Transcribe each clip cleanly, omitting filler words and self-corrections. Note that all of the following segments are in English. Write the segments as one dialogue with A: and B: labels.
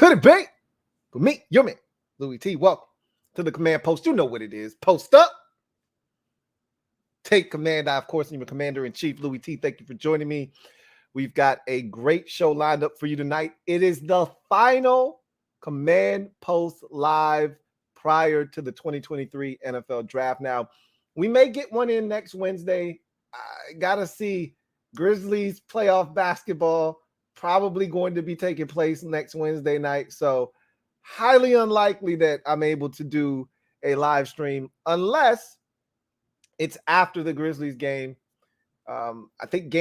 A: Could it be? For me, your man, Louie T. Welcome to the command post. You know what it is. Post up. Take command. I, of course, am your commander-in-chief, Louie T. Thank you for joining me. We've got a great show lined up for you tonight. It is the final command post live prior to the 2023 NFL draft. Now, we may get one in next Wednesday. I got to see Grizzlies playoff basketball probably going to be taking place next Wednesday night. So highly unlikely that I'm able to do a live stream unless it's after the Grizzlies game. I think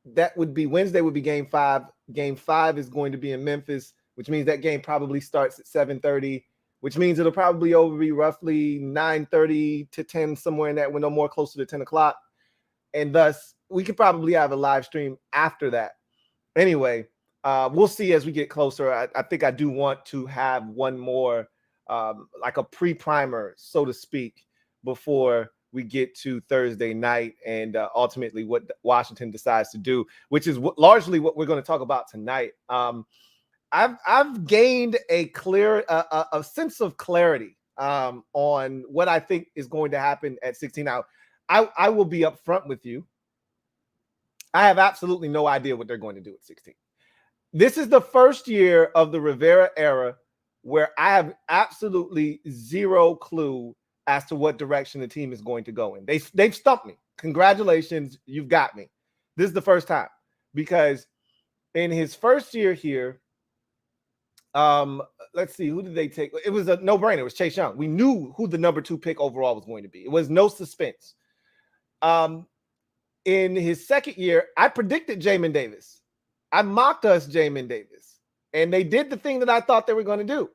A: that would be Wednesday would be game 5. Game 5 is going to be in Memphis, which means that game probably starts at 7:30, which means it'll probably be roughly 9:30 to 10, somewhere in that window, more closer to 10 o'clock. And thus, we could probably have a live stream after that. Anyway, we'll see as we get closer. I think I do want to have one more, like a pre-primer, so to speak, before we get to Thursday night and ultimately what Washington decides to do, which is largely what we're going to talk about tonight. I've gained a sense of clarity on what I think is going to happen at 16. Now, I will be upfront with you. I have absolutely no idea what they're going to do at 16. This is the first year of the Rivera era where I have absolutely zero clue as to what direction the team is going to go in. They've stumped me. Congratulations, you've got me. This is the first time, because in his first year here, let's see, who did they take? It was a no-brainer. It was Chase Young. We knew who the number 2 pick overall was going to be. It was no suspense. In his second year, I predicted Jamin Davis. I mocked us Jamin Davis. And they did the thing that I thought they were going to do.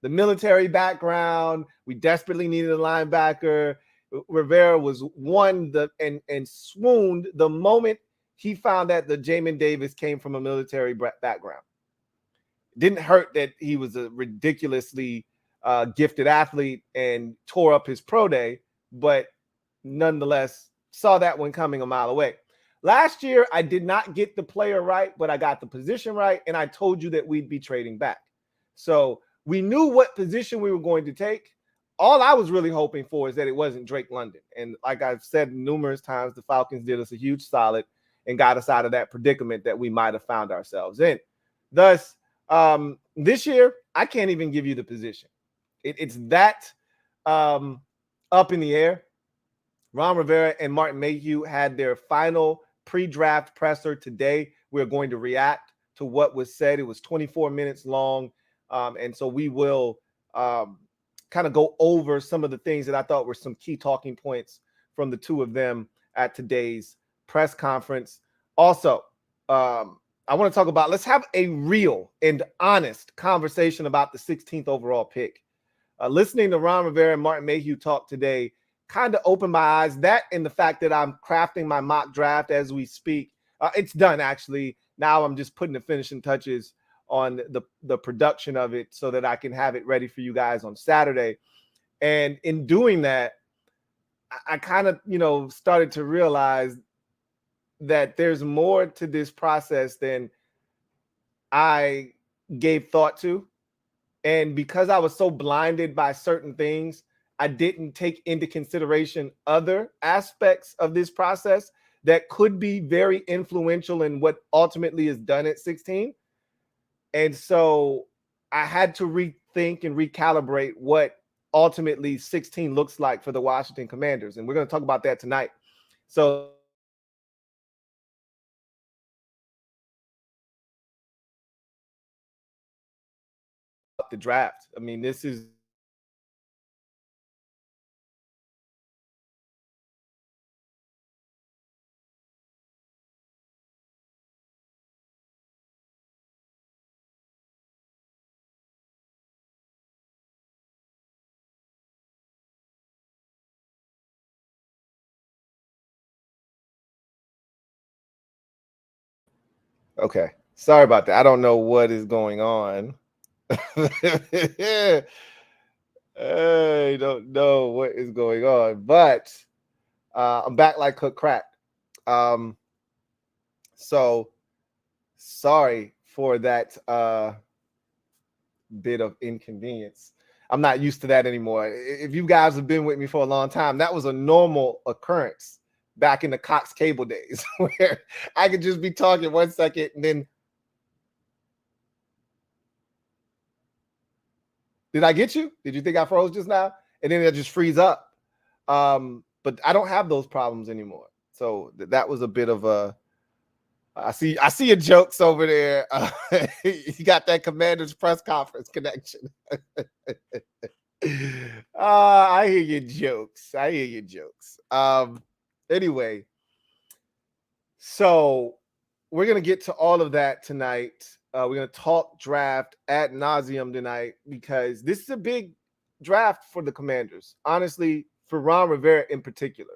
A: The military background. We desperately needed a linebacker. Rivera was and swooned the moment he found that the Jamin Davis came from a military background. Didn't hurt that he was a ridiculously gifted athlete and tore up his pro day, but nonetheless saw that one coming a mile away. Last year, I did not get the player right, but I got the position right, and I told you that we'd be trading back. So we knew what position we were going to take. All I was really hoping for is that it wasn't Drake London. And like I've said numerous times, the Falcons did us a huge solid and got us out of that predicament that we might have found ourselves in. Thus, this year, I can't even give you the position. It's that up in the air. Ron Rivera and Martin Mayhew had their final pre-draft presser today. We're going to react to what was said. It was 24 minutes long. And so we will kind of go over some of the things that I thought were some key talking points from the two of them at today's press conference. Also, I want to talk about, let's have a real and honest conversation about the 16th overall pick. Listening to Ron Rivera and Martin Mayhew talk today kind of opened my eyes. That and the fact that I'm crafting my mock draft as we speak. It's done, actually. Now I'm just putting the finishing touches on the production of it so that I can have it ready for you guys on Saturday. And in doing that, I kind of, started to realize that there's more to this process than I gave thought to. And because I was so blinded by certain things, I didn't take into consideration other aspects of this process that could be very influential in what ultimately is done at 16. And so I had to rethink and recalibrate what ultimately 16 looks like for the Washington Commanders. And we're going to talk about that tonight. So the draft. I mean, this is okay. Sorry about that. I don't know what is going on. I don't know what is going on, but I'm back like cooked crack. So sorry for that bit of inconvenience. I'm not used to that anymore. If you guys have been with me for a long time, that was a normal occurrence back in the Cox cable days where I could just be talking 1 second and then. Did I get you? Did you think I froze just now? And then it just freeze up. But I don't have those problems anymore. So that was a bit of a. I see your jokes over there. You got that Commander's press conference connection. I hear your jokes. Anyway, so we're gonna get to all of that tonight. We're gonna talk draft ad nauseum tonight because this is a big draft for the Commanders. Honestly, for Ron Rivera in particular.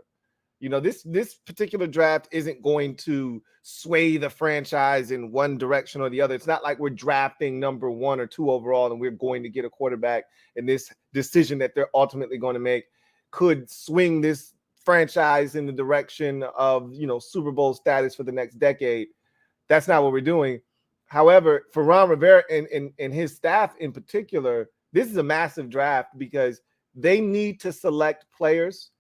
A: You know, this particular draft isn't going to sway the franchise in one direction or the other. It's not like we're drafting number 1 or 2 overall and we're going to get a quarterback, and this decision that they're ultimately going to make could swing this franchise in the direction of, you know, Super Bowl status for the next decade. That's not what we're doing. However, for Ron Rivera and his staff in particular, this is a massive draft because they need to select players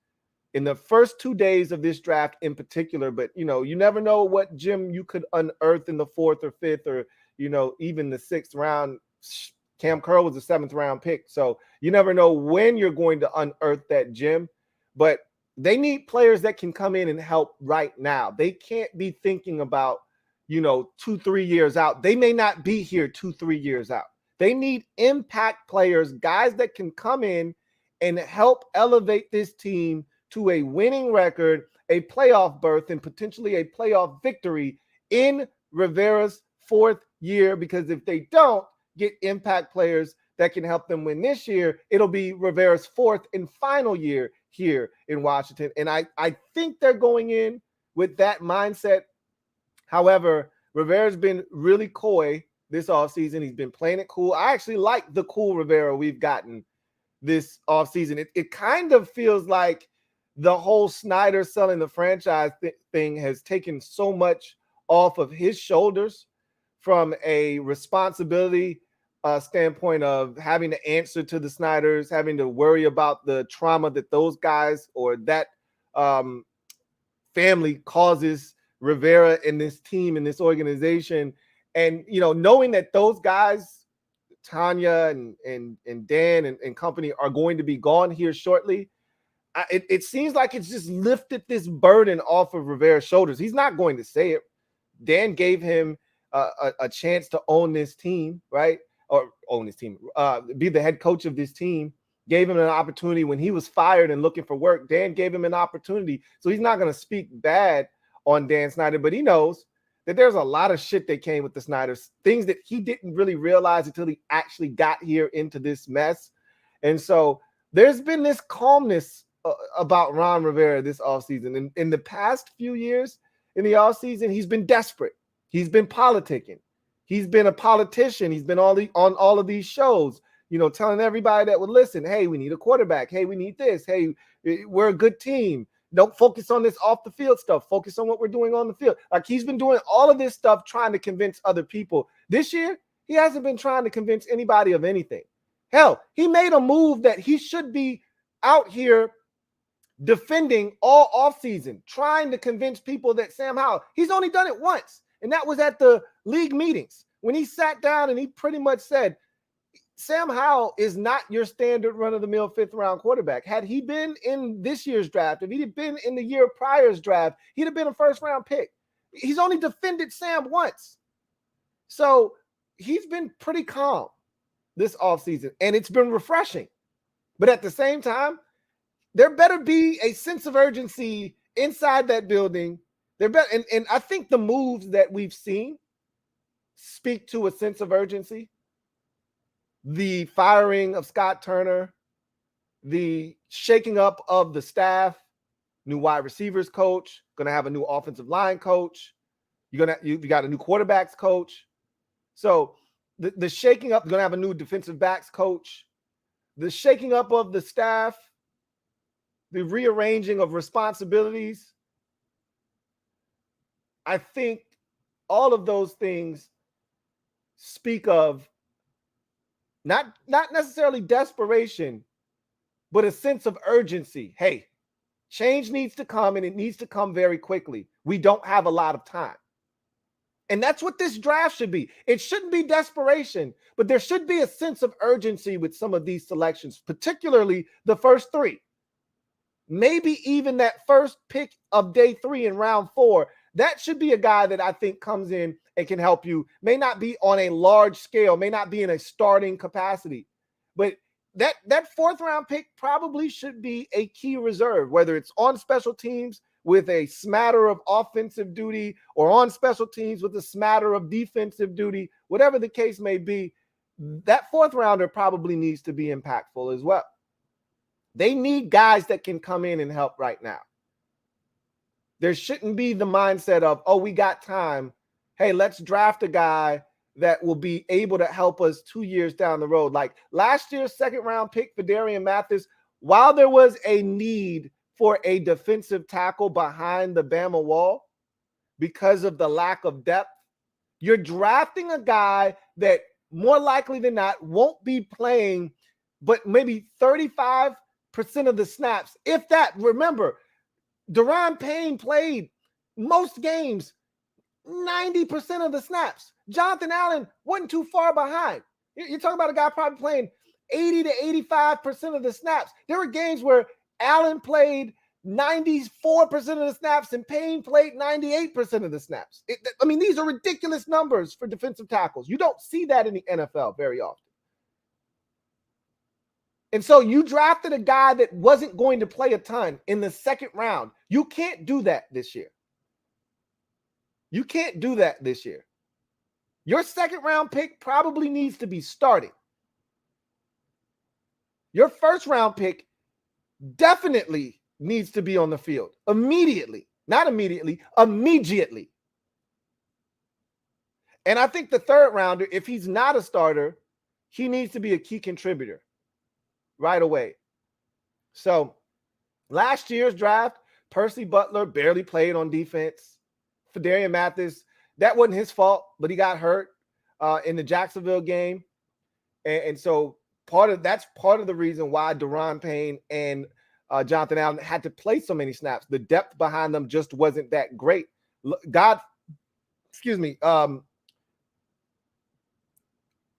A: in the first 2 days of this draft in particular. But, you know, you never know what gem you could unearth in the 4th or 5th or, you know, even the 6th round. Cam Curl was a 7th round pick. So you never know when you're going to unearth that gem. But they need players that can come in and help right now. They can't be thinking about, you know, 2-3 years out. They may not be here 2-3 years out. They need impact players, guys that can come in and help elevate this team to a winning record, a playoff berth, and potentially a playoff victory in Rivera's 4th year. Because if they don't get impact players that can help them win this year, it'll be Rivera's 4th and final year here in Washington. And I think they're going in with that mindset. However, Rivera's been really coy this offseason. He's been playing it cool. I actually like the cool Rivera we've gotten this offseason. It kind of feels like the whole Snyder selling the franchise thing has taken so much off of his shoulders from a responsibility standpoint of having to answer to the Snyders, having to worry about the trauma that those guys or that family causes Rivera and this team and this organization. And, you know, knowing that those guys, Tanya and Dan and company, are going to be gone here shortly, it seems like it's just lifted this burden off of Rivera's shoulders. He's not going to say it. Dan gave him a chance to own this team, right? Or own his team, be the head coach of this team. Gave him an opportunity when he was fired and looking for work. Dan gave him an opportunity. So he's not going to speak bad on Dan Snyder, but he knows that there's a lot of shit that came with the Snyders, things that he didn't really realize until he actually got here into this mess. And so there's been this calmness about Ron Rivera this offseason. In the past few years in the offseason, he's been desperate. He's been politicking. He's been a politician. He's been on all of these shows, you know, telling everybody that would listen, hey, we need a quarterback. Hey, we need this. Hey, we're a good team. Don't focus on this off the field stuff. Focus on what we're doing on the field. Like, he's been doing all of this stuff trying to convince other people. This year, he hasn't been trying to convince anybody of anything. Hell, he made a move that he should be out here defending all offseason, trying to convince people that Sam Howell, he's only done it once. And that was at the league meetings when he sat down and he pretty much said, Sam Howell is not your standard run-of-the-mill 5th round quarterback. Had he been in this year's draft, if he'd been in the year prior's draft, he'd have been a 1st round pick. He's only defended Sam once. So he's been pretty calm this offseason, and it's been refreshing. But at the same time, there better be a sense of urgency inside that building. And I think the moves that we've seen speak to a sense of urgency. The firing of Scott Turner, the shaking up of the staff, new wide receivers coach, going to have a new offensive line coach. You got a new quarterbacks coach. So the shaking up, going to have a new defensive backs coach. The shaking up of the staff, the rearranging of responsibilities. I think all of those things speak of Not necessarily desperation, but a sense of urgency. Hey, change needs to come, and it needs to come very quickly. We don't have a lot of time. And that's what this draft should be. It shouldn't be desperation, but there should be a sense of urgency with some of these selections, particularly the first three. Maybe even that first pick of day 3 in round 4. That should be a guy that I think comes in and can help you. May not be on a large scale, may not be in a starting capacity, but that 4th round pick probably should be a key reserve, whether it's on special teams with a smatter of offensive duty or on special teams with a smatter of defensive duty, whatever the case may be. That 4th rounder probably needs to be impactful as well. They need guys that can come in and help right now. There shouldn't be the mindset of, oh, we got time. Hey, let's draft a guy that will be able to help us 2 years down the road. Like last year's 2nd round pick for Darian Mathis, while there was a need for a defensive tackle behind the Bama wall because of the lack of depth, you're drafting a guy that more likely than not won't be playing, but maybe 35% of the snaps. If that, remember, Daron Payne played most games, 90% of the snaps. Jonathan Allen wasn't too far behind. You're talking about a guy probably playing 80 to 85% of the snaps. There were games where Allen played 94% of the snaps and Payne played 98% of the snaps. I mean, these are ridiculous numbers for defensive tackles. You don't see that in the NFL very often. And so you drafted a guy that wasn't going to play a ton in the 2nd round. You can't do that this year. You can't do that this year. Your 2nd round pick probably needs to be starting. Your 1st round pick definitely needs to be on the field immediately. Not immediately, immediately. And I think the 3rd rounder, if he's not a starter, he needs to be a key contributor right away. So last year's draft, Percy Butler barely played on defense. Darian Mathis, that wasn't his fault, but he got hurt in the Jacksonville game. And so that's part of the reason why Daron Payne and Jonathan Allen had to play so many snaps. The depth behind them just wasn't that great.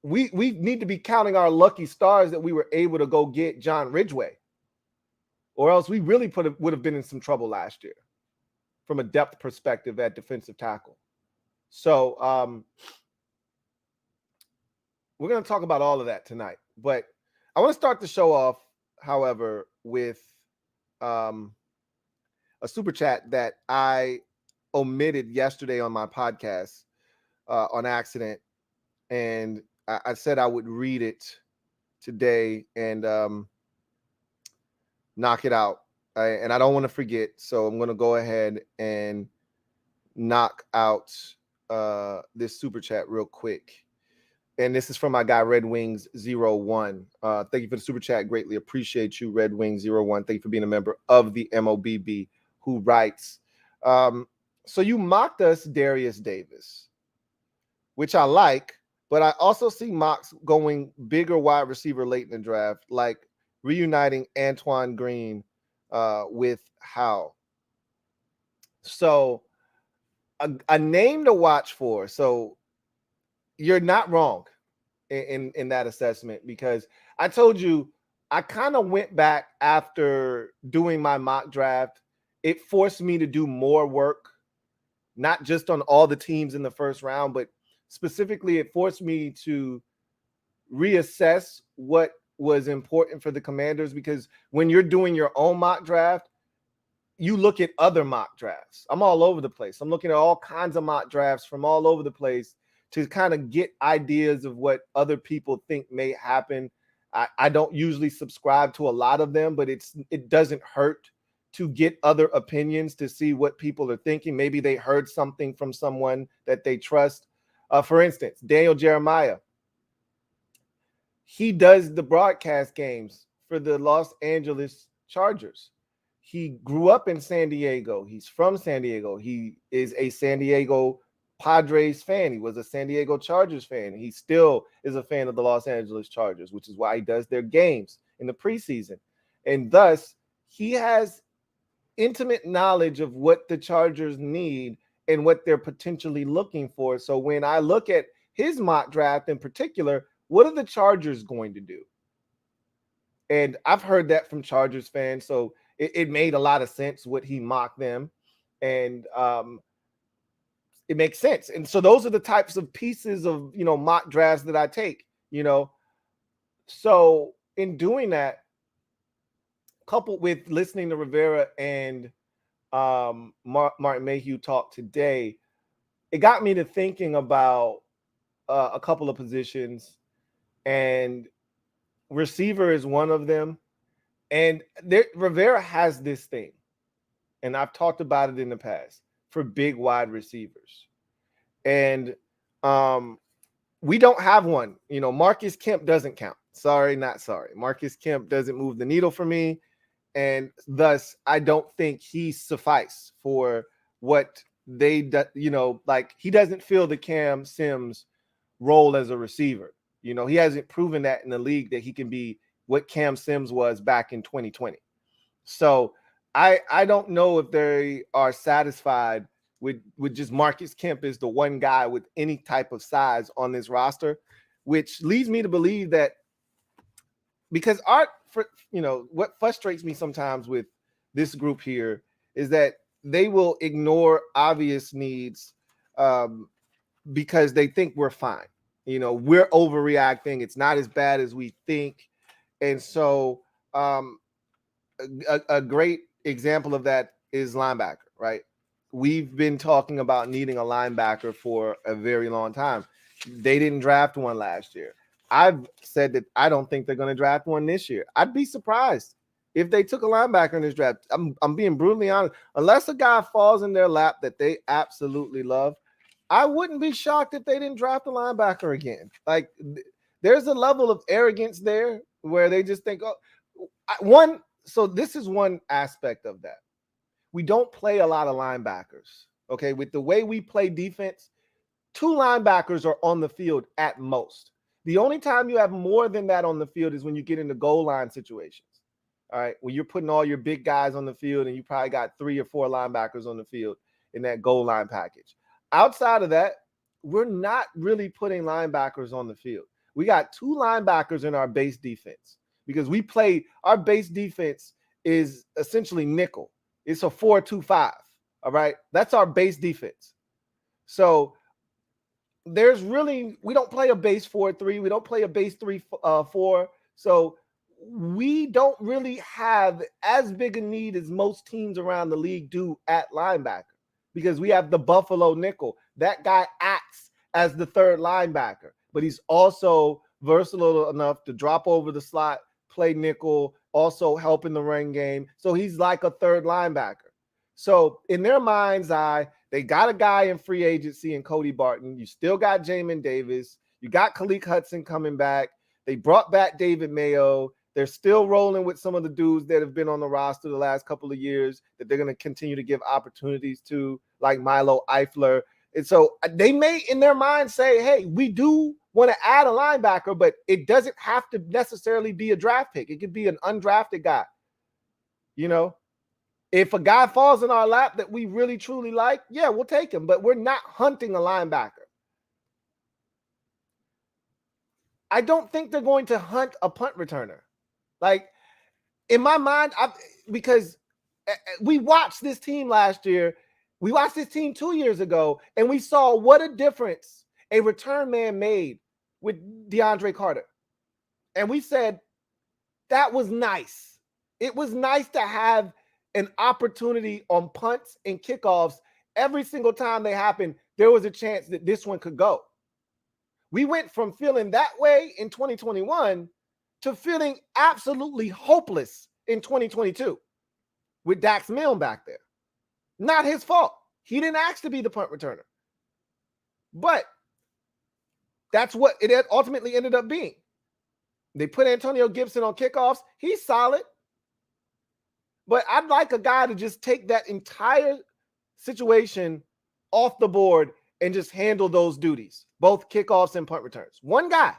A: We need to be counting our lucky stars that we were able to go get John Ridgeway, or else we really would have been in some trouble last year from a depth perspective at defensive tackle. So we're going to talk about all of that tonight. But I want to start the show off, however, with a super chat that I omitted yesterday on my podcast on accident. And I said I would read it today and knock it out. And I don't want to forget. So I'm going to go ahead and knock out this super chat real quick. And this is from my guy, Red Wings 01. Thank you for the super chat. Greatly appreciate you, Red Wings 01. Thank you for being a member of the MOBB, who writes. So you mocked us, Darius Davis, which I like, but I also see mocks going bigger wide receiver late in the draft, like reuniting Antoine Green with Howe. So a name to watch for. So you're not wrong in that assessment, because I told you I kind of went back after doing my mock draft. It forced me to do more work, not just on all the teams in the 1st round, but specifically it forced me to reassess what was important for the Commanders, because when you're doing your own mock draft, you look at other mock drafts. I'm all over the place. I'm looking at all kinds of mock drafts from all over the place to kind of get ideas of what other people think may happen. I don't usually subscribe to a lot of them, but it doesn't hurt to get other opinions to see what people are thinking. Maybe they heard something from someone that they trust. For instance, Daniel Jeremiah, he does the broadcast games for the Los Angeles Chargers. He grew up in San Diego. He's from San Diego. He is a San Diego Padres fan. He was a San Diego Chargers fan. He still is a fan of the Los Angeles Chargers, which is why he does their games in the preseason. And thus, he has intimate knowledge of what the Chargers need and what they're potentially looking for. So when I look at his mock draft in particular, what are the Chargers going to do? And I've heard that from Chargers fans. So it made a lot of sense what he mocked them. And it makes sense. And so those are the types of pieces of, mock drafts that I take, So in doing that, coupled with listening to Rivera and Martin Mayhew talk today, it got me to thinking about a couple of positions, and receiver is one of them. And Rivera has this thing, and I've talked about it in the past, for big wide receivers. And we don't have one. Marcus Kemp doesn't count. Sorry, not sorry. Marcus Kemp doesn't move the needle for me. And thus, I don't think he suffice for what they do, he doesn't fill the Cam Sims role as a receiver. He hasn't proven that in the league that he can be what Cam Sims was back in 2020. So I don't know if they are satisfied with just Marcus Kemp as the one guy with any type of size on this roster, which leads me to believe that, because what frustrates me sometimes with this group here is that they will ignore obvious needs because they think we're fine. We're overreacting. It's not as bad as we think. And so a great example of that is linebacker, right? We've been talking about needing a linebacker for a very long time. They didn't draft one last year. I've said that I don't think they're going to draft one this year. I'd be surprised if they took a linebacker in this draft. I'm being brutally honest. Unless a guy falls in their lap that they absolutely love, I wouldn't be shocked if they didn't draft a linebacker again. Like, there's a level of arrogance there where they just think, so this is one aspect of that. We don't play a lot of linebackers. Okay, with the way we play defense, 2 linebackers are on the field at most. The only time you have more than that on the field is when you get into goal line situations. All right, when you're putting all your big guys on the field and you probably got 3 or 4 linebackers on the field in that goal line package. Outside of that, we're not really putting linebackers on the field. We got 2 linebackers in our base defense because our base defense is essentially nickel. It's a 4-2-5. All right, that's our base defense. So we don't play a base 4-3. We don't play a base 3-4. So we don't really have as big a need as most teams around the league do at linebacker, because we have the Buffalo nickel. That guy acts as the 3rd linebacker, but he's also versatile enough to drop over the slot, play nickel, also help in the run game. So he's like a 3rd linebacker. So in their mind's eye, they got a guy in free agency in Cody Barton. You still got Jamin Davis. You got Khaleke Hudson coming back. They brought back David Mayo. They're still rolling with some of the dudes that have been on the roster the last couple of years that they're going to continue to give opportunities to, like Milo Eifler. And so they may, in their mind, say, hey, we do want to add a linebacker, but it doesn't have to necessarily be a draft pick. It could be an undrafted guy. If a guy falls in our lap that we really, truly like, yeah, we'll take him, but we're not hunting a linebacker. I don't think they're going to hunt a punt returner. Like, in my mind, because we watched this team last year, we watched this team 2 years ago, and we saw what a difference a return man made with DeAndre Carter. And we said, that was nice. It was nice to have an opportunity on punts and kickoffs. Every single time they happened, there was a chance that this one could go. We went from feeling that way in 2021 to feeling absolutely hopeless in 2022 with Dax Milne back there. Not his fault. He didn't ask to be the punt returner. But that's what it ultimately ended up being. They put Antonio Gibson on kickoffs. He's solid. But I'd like a guy to just take that entire situation off the board and just handle those duties, both kickoffs and punt returns. One guy.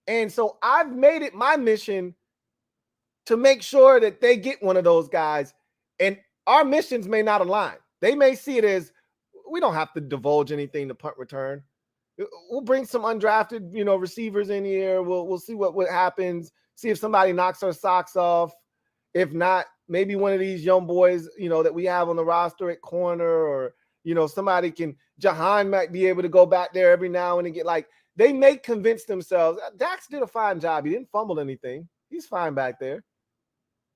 A: And so I've made it my mission to make sure that they get one of those guys. And our missions may not align. They may see it as, we don't have to divulge anything to punt return. We'll bring some undrafted, receivers in here. We'll see what happens. See if somebody knocks our socks off. If not, maybe one of these young boys, that we have on the roster at corner, or, somebody Jahan might be able to go back there every now and then they may convince themselves. Dax did a fine job. He didn't fumble anything. He's fine back there.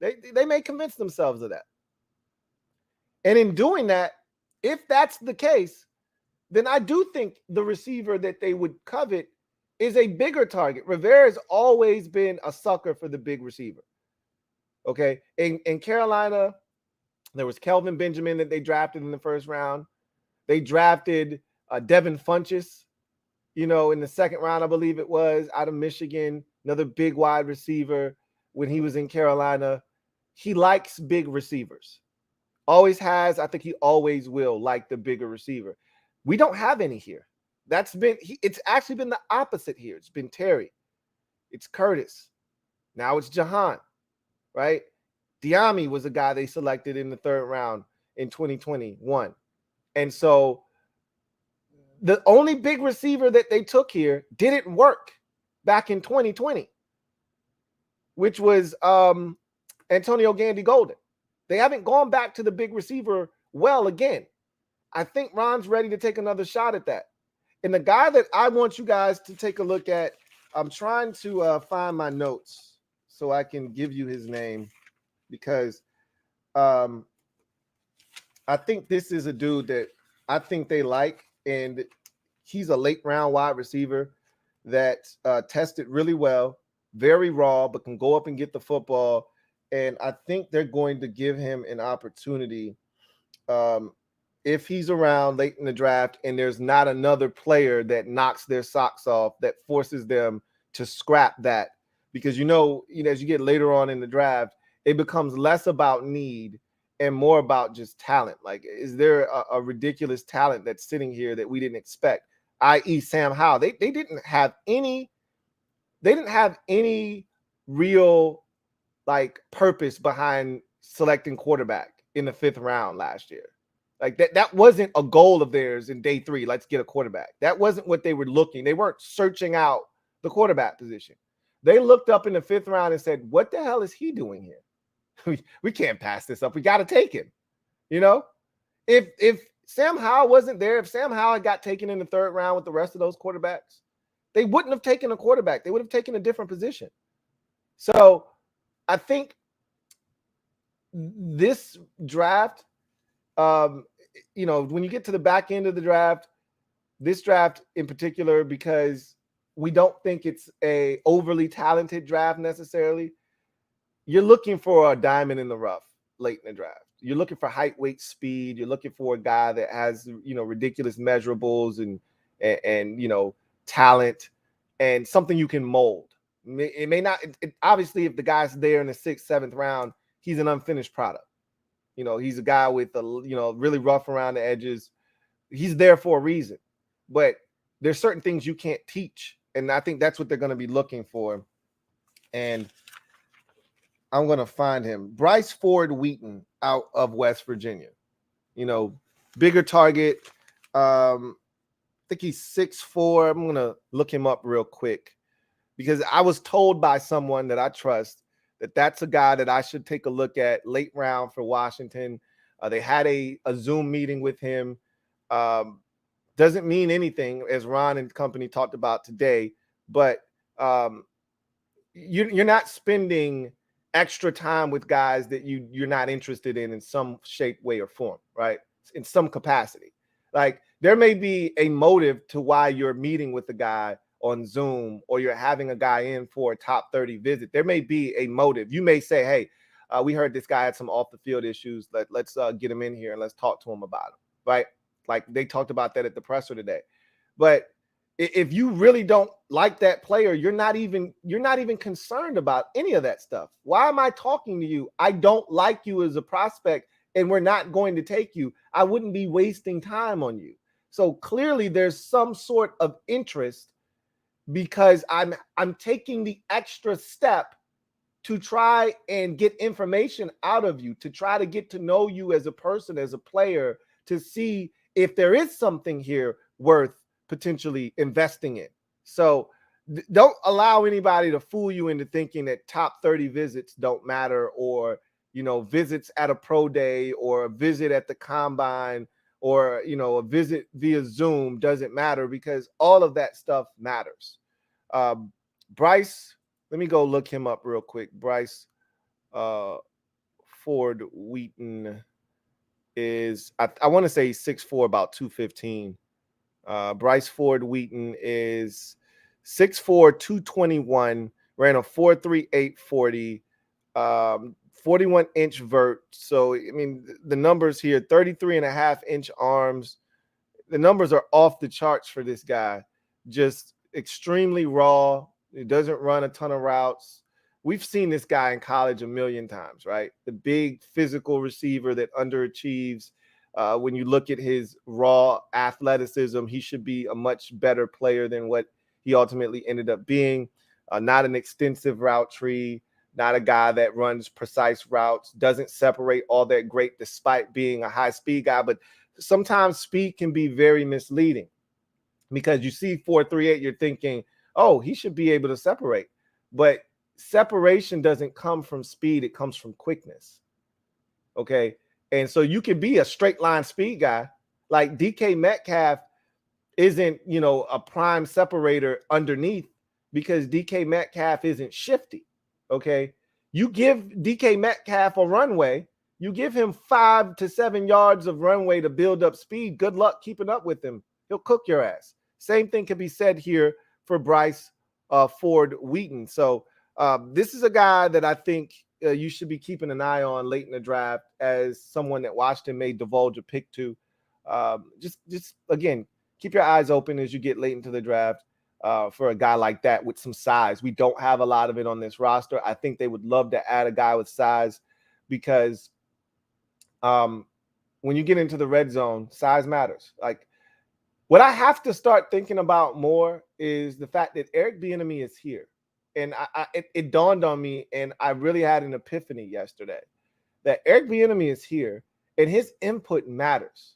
A: They may convince themselves of that. And in doing that, if that's the case, then I do think the receiver that they would covet is a bigger target. Rivera has always been a sucker for the big receiver. Okay. In Carolina, there was Kelvin Benjamin that they drafted in the first round. They drafted Devin Funchess, in the second round, I believe it was, out of Michigan, another big wide receiver when he was in Carolina. He likes big receivers. Always has. I think he always will like the bigger receiver. We don't have any here. It's actually been the opposite here. It's been Terry. It's Curtis. Now it's Jahan, right? Diami was a guy they selected in the third round in 2021. And so the only big receiver that they took here didn't work back in 2020, which was Antonio Gandy Golden. They haven't gone back to the big receiver well again. I think Ron's ready to take another shot at that. And the guy that I want you guys to take a look at, I'm trying to find my notes so I can give you his name, because I think this is a dude that I think they like, and he's a late round wide receiver that tested really well, very raw, but can go up and get the football. And I think they're going to give him an opportunity if he's around late in the draft and there's not another player that knocks their socks off, that forces them to scrap that. Because, as you get later on in the draft, it becomes less about need and more about just talent. Like, is there a ridiculous talent that's sitting here that we didn't expect, i.e. Sam Howell? They didn't have any real purpose behind selecting quarterback in the 5th round last year. Like that wasn't a goal of theirs in day 3. Let's get a quarterback. That wasn't what they were looking. They weren't searching out the quarterback position. They looked up in the 5th round and said, what the hell is he doing here? We can't pass this up. We got to take him. If Sam Howell wasn't there, if Sam Howell got taken in the 3rd round with the rest of those quarterbacks, they wouldn't have taken a quarterback. They would have taken a different position. So I think this draft, when you get to the back end of the draft, this draft in particular, because we don't think it's a overly talented draft necessarily, you're looking for a diamond in the rough late in the draft. You're looking for height, weight, speed. You're looking for a guy that has, ridiculous measurables and talent and something you can mold. It may not, obviously, if the guy's there in the 6th, 7th round, he's an unfinished product. He's a guy with really rough around the edges. He's there for a reason, but there's certain things you can't teach. And I think that's what they're going to be looking for. And I'm going to find him. Bryce Ford Wheaton out of West Virginia, bigger target. I think he's 6'4". I'm going to look him up real quick, because I was told by someone that I trust that that's a guy that I should take a look at late round for Washington. They had a Zoom meeting with him. Doesn't mean anything, as Ron and company talked about today, but you're not spending extra time with guys that you're not interested in some shape, way, or form, right? In some capacity. Like, there may be a motive to why you're meeting with the guy on Zoom, or you're having a guy in for a top 30 visit. There may be a motive. You may say, hey, we heard this guy had some off the field issues. Let's get him in here and let's talk to him about him, right? Like, they talked about that at the presser today. But if you really don't like that player, you're not even concerned about any of that stuff. Why am I talking to you? I don't like you as a prospect, and we're not going to take you. I wouldn't be wasting time on you. So clearly there's some sort of interest because I'm taking the extra step to try and get information out of you, to try to get to know you as a person, as a player, to see if there is something here worth potentially investing in. So don't allow anybody to fool you into thinking that top 30 visits don't matter, or, you know, visits at a pro day or a visit at the combine or, you know, a visit via Zoom doesn't matter, because all of that stuff matters. Bryce, let me go look him up real quick. Bryce Ford Wheaton is, I want to say 6'4", about 215. Bryce Ford Wheaton is 6'4", 221, ran a 4.38 40, 41-inch vert. So, I mean, the numbers here, 33.5-inch arms. The numbers are off the charts for this guy. Just extremely raw. He doesn't run a ton of routes. We've seen this guy in college a million times, right? The big physical receiver that underachieves. When you look at his raw athleticism, he should be a much better player than what he ultimately ended up being. Not an extensive route tree, not a guy that runs precise routes, doesn't separate all that great despite being a high-speed guy. But sometimes speed can be very misleading, because you see 4.38, you're thinking, oh, he should be able to separate. But separation doesn't come from speed, it comes from quickness. Okay. And so you can be a straight line speed guy. Like DK Metcalf isn't, you know, a prime separator underneath, because DK Metcalf isn't shifty. Okay. You give DK Metcalf a runway, you give him 5 to 7 yards of runway to build up speed. Good luck keeping up with him. He'll cook your ass. Same thing can be said here for Bryce Ford Wheaton. So this is a guy that I think you should be keeping an eye on late in the draft, as someone that Washington may divulge a pick to. Just again, keep your eyes open as you get late into the draft for a guy like that with some size. We don't have a lot of it on this roster. I think they would love to add a guy with size, because when you get into the red zone, size matters. Like, what I have to start thinking about more is the fact that Eric Bieniemy is here. And it dawned on me, and I really had an epiphany yesterday, that Eric Bieniemy is here and his input matters.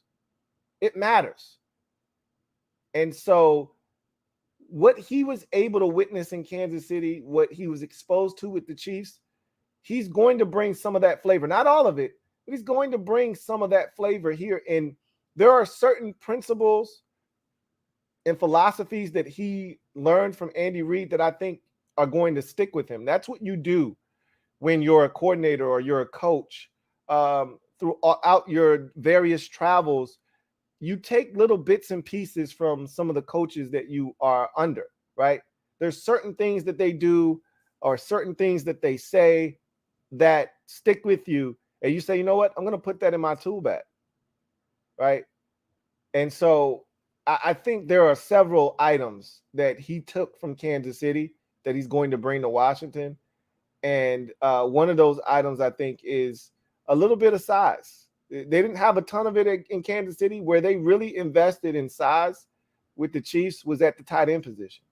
A: It matters. And so what he was able to witness in Kansas City, what he was exposed to with the Chiefs, he's going to bring some of that flavor. Not all of it, but he's going to bring some of that flavor here. And there are certain principles and philosophies that he learned from Andy Reid that I think are going to stick with him. That's what you do when you're a coordinator or you're a coach. Throughout your various travels, you take little bits and pieces from some of the coaches that you are under, right? There's certain things that they do or certain things that they say that stick with you. And you say, you know what? I'm going to put that in my tool bag, right? And so I think there are several items that he took from Kansas City that he's going to bring to Washington. And one of those items, I think, is a little bit of size. They didn't have a ton of it in Kansas City. Where they really invested in size with the Chiefs was at the tight end position.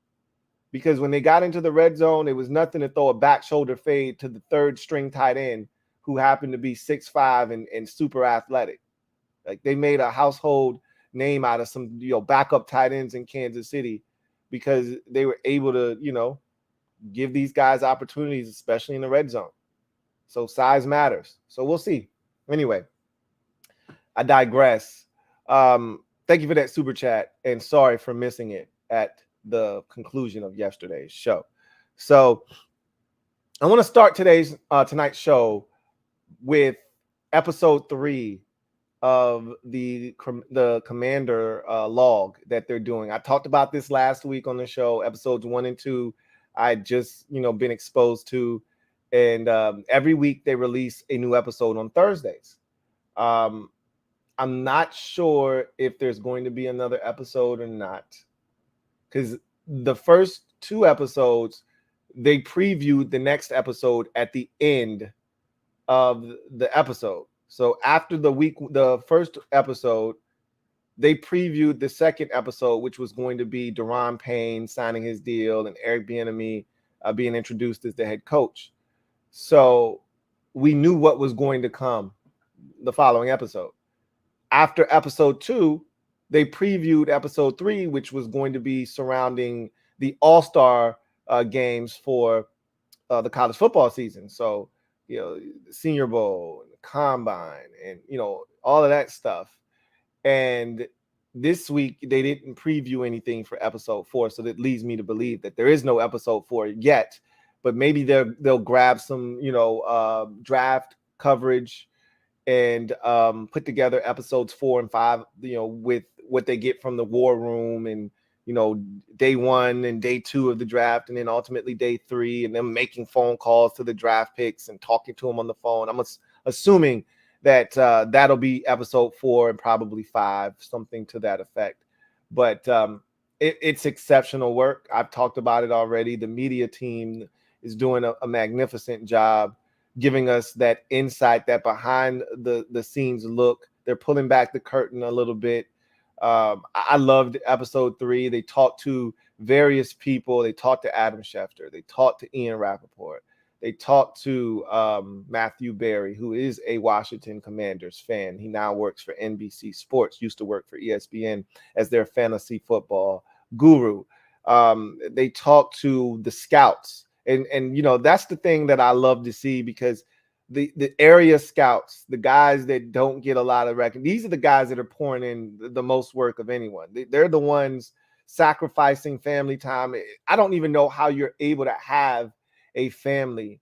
A: Because when they got into the red zone, it was nothing to throw a back shoulder fade to the third string tight end who happened to be 6'5" and super athletic. Like, they made a household name out of some, you know, backup tight ends in Kansas City, because they were able to, you know, give these guys opportunities, especially in the red zone. So size matters. So we'll see. Anyway, I digress. Thank you for that super chat, and sorry for missing it at the conclusion of yesterday's show. So I want to start tonight's show with episode 3 of the Commander log that they're doing. I talked about this last week on the show, episodes 1 and 2. I just, you know, been exposed to, and every week they release a new episode on Thursdays. I'm not sure if there's going to be another episode or not, because the first 2 episodes, they previewed the next episode at the end of the episode. So after the first episode, they previewed the second episode, which was going to be Deron Payne signing his deal and Eric Bieniemy being introduced as the head coach. So we knew what was going to come the following episode. After episode 2, they previewed episode 3, which was going to be surrounding the All-Star games for the college football season. So, the Senior Bowl, and the Combine, and, all of that stuff. And this week, they didn't preview anything for episode 4. So that leads me to believe that there is no episode 4 yet. But maybe they'll grab some, draft coverage and put together episodes 4 and 5, with what they get from the war room and, day 1 and day 2 of the draft, and then ultimately day 3, and them making phone calls to the draft picks and talking to them on the phone. I'm assuming that that'll be episode 4 and probably 5, something to that effect. But it's exceptional work. I've talked about it already. The media team is doing a magnificent job giving us that insight, that behind the scenes look. They're pulling back the curtain a little bit. I loved episode 3. They talked to various people. They talked to Adam Schefter. They talked to Ian Rappaport. They talked to Matthew Berry, who is a Washington Commanders fan. He now works for NBC Sports, used to work for ESPN as their fantasy football guru. They talked to the scouts. And that's the thing that I love to see, because the area scouts, the guys that don't get a lot of recognition, these are the guys that are pouring in the most work of anyone. They're the ones sacrificing family time. I don't even know how you're able to have a family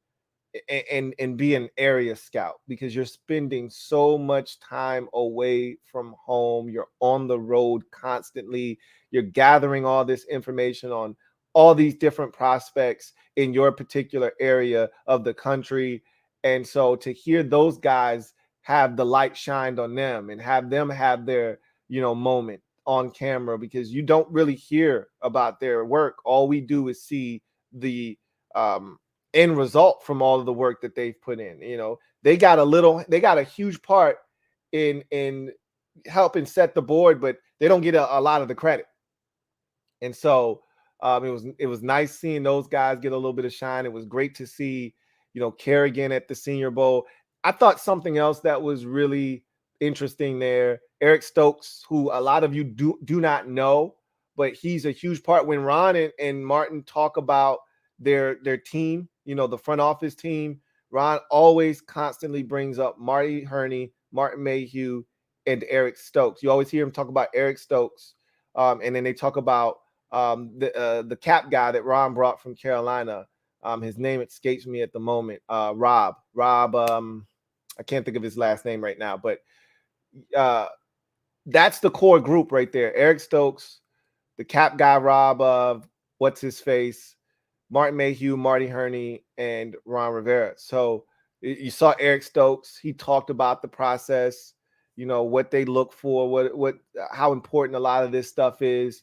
A: and be an area scout, because you're spending so much time away from home. You're on the road constantly. You're gathering all this information on all these different prospects in your particular area of the country. And so to hear those guys have the light shined on them and have them have their, moment on camera, because you don't really hear about their work. All we do is see the end result from all of the work that they've put in. They got a huge part in helping set the board, but they don't get a lot of the credit. And so it was nice seeing those guys get a little bit of shine. It was great to see, Kerrigan at the Senior Bowl. I thought something else that was really interesting there, Eric Stokes, who a lot of you do not know, but he's a huge part. When Ron and Martin talk about their team, the front office team, Ron always constantly brings up Marty Herney, Martin Mayhew, and Eric Stokes. You always hear him talk about Eric Stokes, and then they talk about the cap guy that Ron brought from Carolina. His name escapes me at the moment. Rob. I can't think of his last name right now, but that's the core group right there. Eric Stokes, the cap guy, Rob, what's his face, Martin Mayhew, Marty Herney, and Ron Rivera. So you saw Eric Stokes. He talked about the process, what they look for, how important a lot of this stuff is.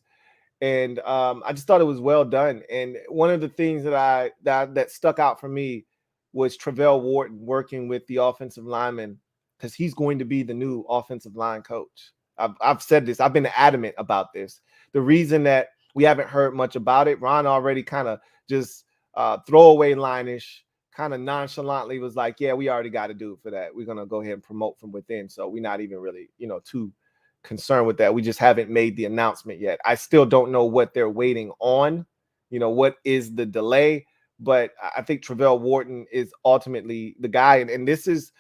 A: And I just thought it was well done. And one of the things that stuck out for me was Travell Wharton working with the offensive lineman, because he's going to be the new offensive line coach. I've said this. I've been adamant about this. The reason that we haven't heard much about it, Ron already kind of just throwaway line-ish, kind of nonchalantly was like, yeah, we already got to do it for that. We're going to go ahead and promote from within. So we're not even really, too concerned with that. We just haven't made the announcement yet. I still don't know what they're waiting on, what is the delay, but I think Travell Wharton is ultimately the guy. And this is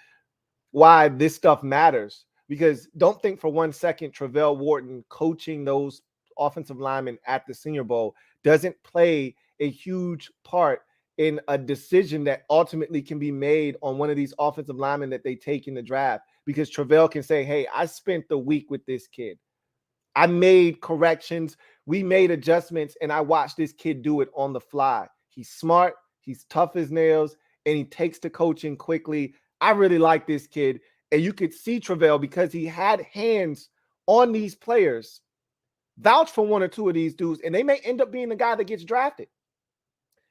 A: why this stuff matters, because don't think for 1 second Travell Wharton coaching those offensive linemen at the Senior Bowl doesn't play a huge part in a decision that ultimately can be made on one of these offensive linemen that they take in the draft, because Travell can say, hey, I spent the week with this kid. I made corrections. We made adjustments, and I watched this kid do it on the fly. He's smart. He's tough as nails, and he takes to coaching quickly. I really like this kid. And you could see Travell, because he had hands on these players, vouch for 1 or 2 of these dudes, and they may end up being the guy that gets drafted.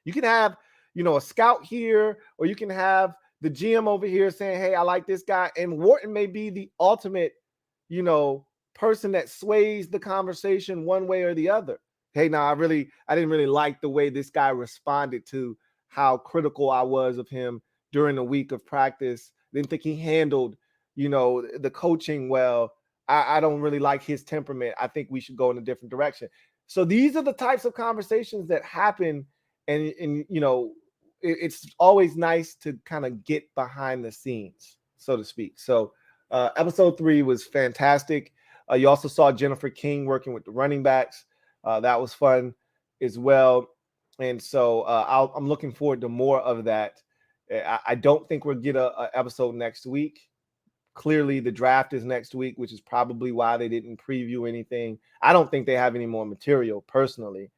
A: You can have, a scout here, or you can have the GM over here saying, hey, I like this guy. And Wharton may be the ultimate, person that sways the conversation one way or the other. Hey, now I didn't really like the way this guy responded to how critical I was of him during the week of practice. Didn't think he handled, the coaching well. I don't really like his temperament. I think we should go in a different direction. So these are the types of conversations that happen, and it's always nice to kind of get behind the scenes, so to speak. So episode 3 was fantastic. You also saw Jennifer King working with the running backs. That was fun as well. And so I'm looking forward to more of that. I don't think we'll get a episode next week. Clearly, the draft is next week, which is probably why they didn't preview anything. I don't think they have any more material personally.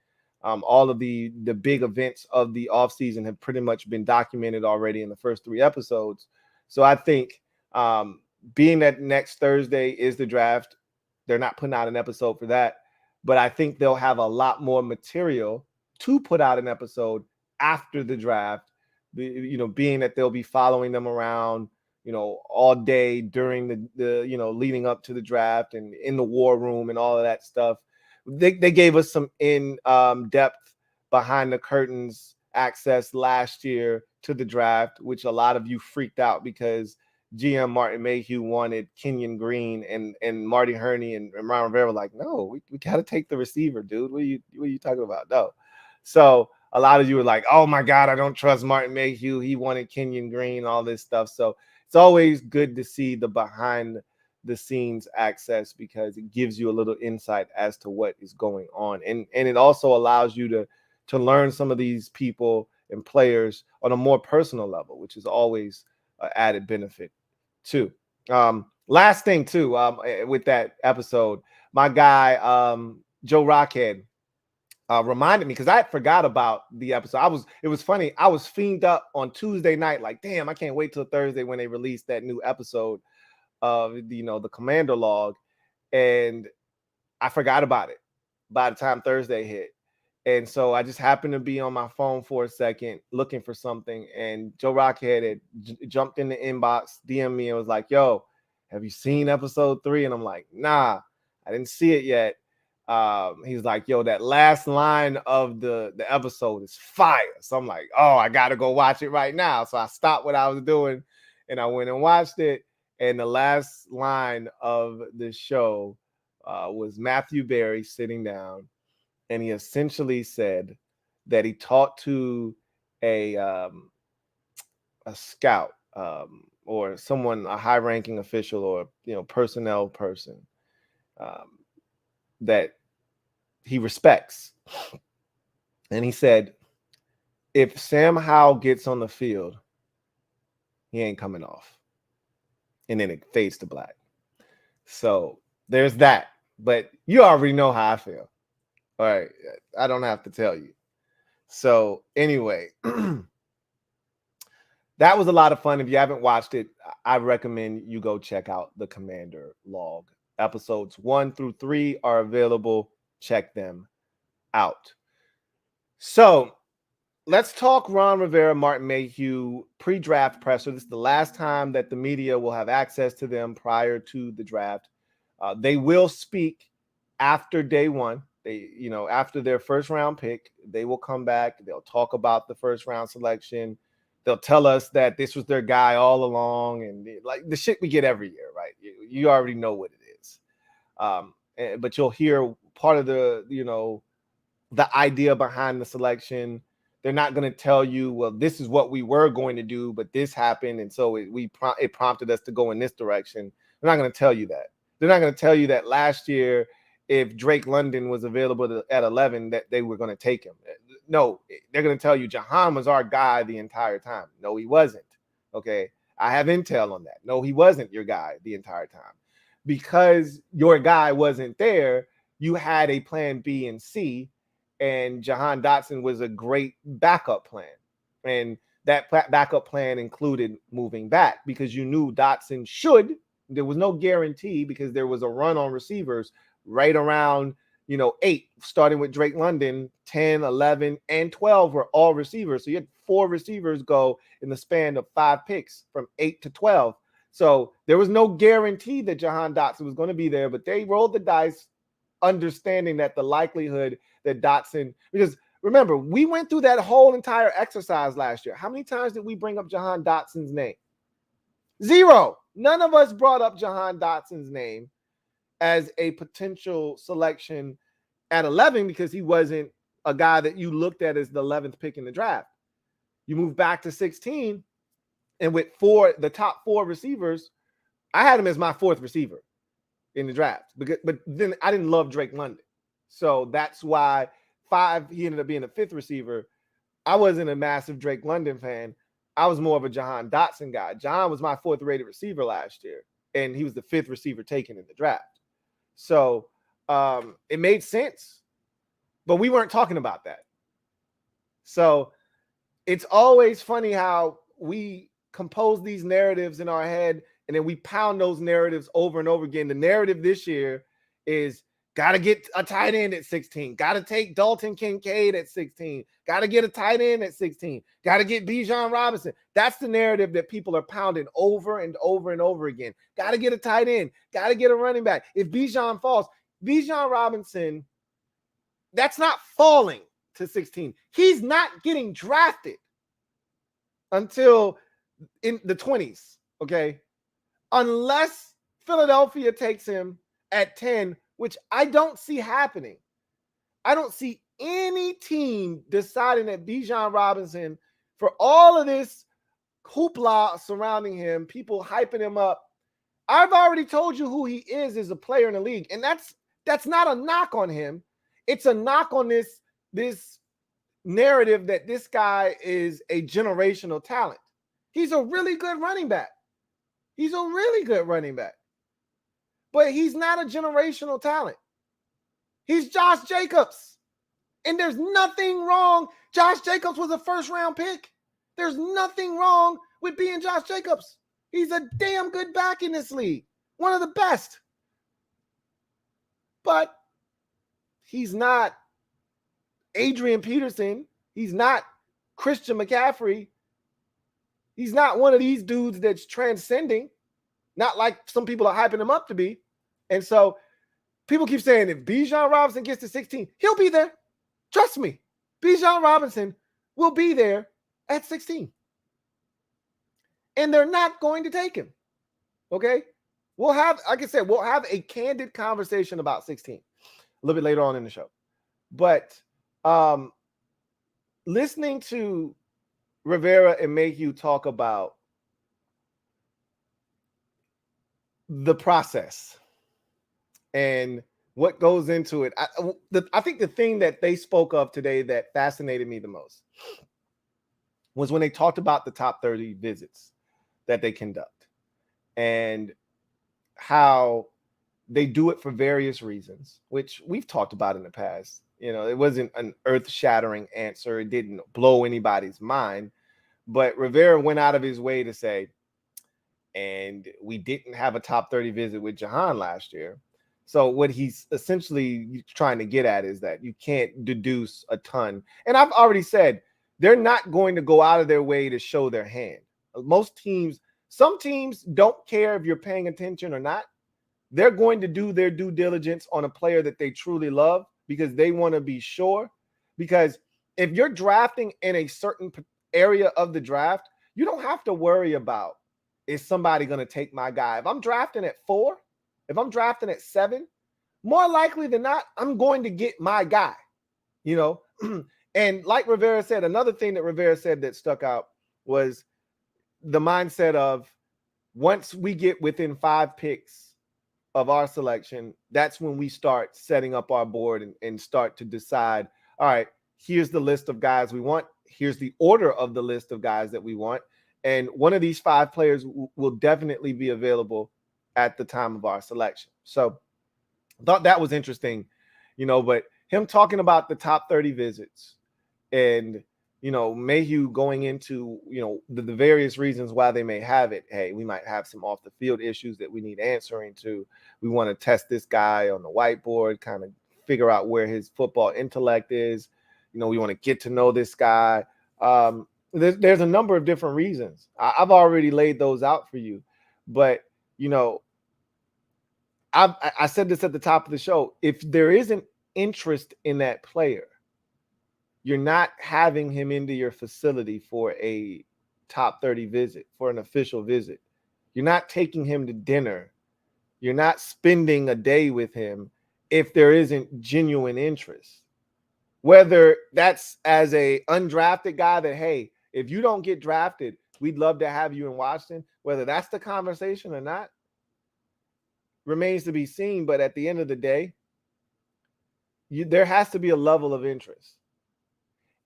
A: All of the big events of the offseason have pretty much been documented already in the first 3 episodes. So I think being that next Thursday is the draft, they're not putting out an episode for that. But I think they'll have a lot more material to put out an episode after the draft, being that they'll be following them around, all day during the leading up to the draft and in the war room and all of that stuff. They gave us some depth behind the curtains access last year to the draft, which a lot of you freaked out because GM Martin Mayhew wanted Kenyon Green and Marty Herney and Ron Rivera were like, no, we got to take the receiver, dude. What are you talking about? No. So a lot of you were like, oh my God, I don't trust Martin Mayhew. He wanted Kenyon Green, all this stuff. So it's always good to see the behind the scenes access because it gives you a little insight as to what is going on. And it also allows you to learn some of these people and players on a more personal level, which is always an added benefit too. Last thing too, with that episode, my guy, Joe Rockhead, reminded me because I forgot about the episode. It was funny. I was fiended up on Tuesday night, like, damn, I can't wait till Thursday when they release that new episode of the Commander log, and I forgot about it by the time Thursday hit. And so I just happened to be on my phone for a second looking for something, and Joe Rockhead had jumped in the inbox, DM me, and was like, yo, have you seen episode 3? And I'm like, nah, I didn't see it yet. He's like, yo, that last line of the episode is fire. So I'm like, oh, I gotta go watch it right now. So I stopped what I was doing and I went and watched it. And the last line of the show was Matthew Berry sitting down, and he essentially said that he talked to a scout or someone, a high-ranking official or personnel person that he respects. And he said, if Sam Howell gets on the field, he ain't coming off. And then it fades to black. So there's that. But you already know how I feel. All right. I don't have to tell you. So anyway, that was a lot of fun. If you haven't watched it, I recommend you go check out the Commander log. Episodes 1 through 3 are available. Check them out. So let's talk Ron Rivera, Martin Mayhew pre-draft presser. This is the last time that the media will have access to them prior to the draft. They will speak after day one. They, after their first round pick, they will come back. They'll talk about the first round selection. They'll tell us that this was their guy all along, and like the shit we get every year, right? You already know what it is. But you'll hear part of the idea behind the selection. They're not going to tell you, well, this is what we were going to do, but this happened, and so it prompted us to go in this direction. They're not going to tell you that. They're not going to tell you that last year, if Drake London was available at 11, that they were going to take him. No, they're going to tell you Jahan was our guy the entire time. No, he wasn't. Okay, I have intel on that. No, he wasn't your guy the entire time. Because your guy wasn't there, you had a plan B and C, and Jahan Dotson was a great backup plan. And that backup plan included moving back because you knew Dotson should. There was no guarantee because there was a run on receivers right around, 8, starting with Drake London, 10, 11, and 12 were all receivers. So you had 4 receivers go in the span of 5 picks from 8 to 12. So there was no guarantee that Jahan Dotson was going to be there, but they rolled the dice understanding that the likelihood that Dotson, because remember, we went through that whole entire exercise last year. How many times did we bring up Jahan Dotson's name? 0. None of us brought up Jahan Dotson's name as a potential selection at 11 because he wasn't a guy that you looked at as the 11th pick in the draft. You move back to 16, and with the top 4 receivers, I had him as my 4th receiver in the draft. But then I didn't love Drake London. So that's why 5, he ended up being the 5th receiver. I wasn't a massive Drake London fan. I was more of a Jahan Dotson guy. Jahan was my 4th rated receiver last year, and he was the 5th receiver taken in the draft. So it made sense, but we weren't talking about that. So it's always funny how we compose these narratives in our head, and then we pound those narratives over and over again. The narrative this year is got to get a tight end at 16, got to take Dalton Kincaid at 16, got to get a tight end at 16, got to get Bijan Robinson. That's the narrative that people are pounding over and over and over again. Got to get a tight end, got to get a running back. If Bijan falls, Bijan Robinson, that's not falling to 16. He's not getting drafted until in the 20s, okay? Unless Philadelphia takes him at 10, which I don't see happening. I don't see any team deciding that Bijan Robinson, for all of this hoopla surrounding him, people hyping him up, I've already told you who he is as a player in the league, and that's not a knock on him. It's a knock on this narrative that this guy is a generational talent. He's a really good running back. He's a really good running back. But he's not a generational talent. He's Josh Jacobs. And there's nothing wrong. Josh Jacobs was a 1st-round pick. There's nothing wrong with being Josh Jacobs. He's a damn good back in this league. One of the best. But he's not Adrian Peterson. He's not Christian McCaffrey. He's not one of these dudes that's transcending, not like some people are hyping him up to be. And so people keep saying if Bijan Robinson gets to 16, he'll be there. Trust me, Bijan Robinson will be there at 16. And they're not going to take him. Okay? We'll have, like I said, we'll have a candid conversation about 16 a little bit later on in the show. But listening to Rivera and Mayhew talk about the process and what goes into it. I think the thing that they spoke of today that fascinated me the most was when they talked about the top 30 visits that they conduct and how they do it for various reasons, which we've talked about in the past. You know, it wasn't an earth-shattering answer. It didn't blow anybody's mind. But Rivera went out of his way to say, and we didn't have a top 30 visit with Jahan last year. So what he's essentially trying to get at is that you can't deduce a ton. And I've already said, they're not going to go out of their way to show their hand. Most teams, some teams don't care if you're paying attention or not. They're going to do their due diligence on a player that they truly love because they want to be sure. Because if you're drafting in a certain area of the draft, you don't have to worry about, is somebody going to take my guy? If I'm drafting at 4, if I'm drafting at 7, more likely than not, I'm going to get my guy, you know? And like Rivera said, another thing that Rivera said that stuck out was the mindset of once we get within 5 picks of our selection, that's when we start setting up our board and start to decide, all right, here's the list of guys we want. Here's the order of the list of guys that we want. And one of these 5 players will definitely be available at the time of our selection. So I thought that was interesting, you know, but him talking about the top 30 visits and, you know, Mayhew going into, you know, the various reasons why they may have it. Hey, we might have some off the field issues that we need answering to. We want to test this guy on the whiteboard, kind of figure out where his football intellect is. You know, we want to get to know this guy. There's a number of different reasons. I've already laid those out for you. But, you know, I said this at the top of the show. If there isn't interest in that player, you're not having him into your facility for a top 30 visit, for an official visit. You're not taking him to dinner. You're not spending a day with him if there isn't genuine interest. Whether that's as a undrafted guy that, hey, if you don't get drafted, we'd love to have you in Washington. Whether that's the conversation or not remains to be seen. But at the end of the day, there has to be a level of interest.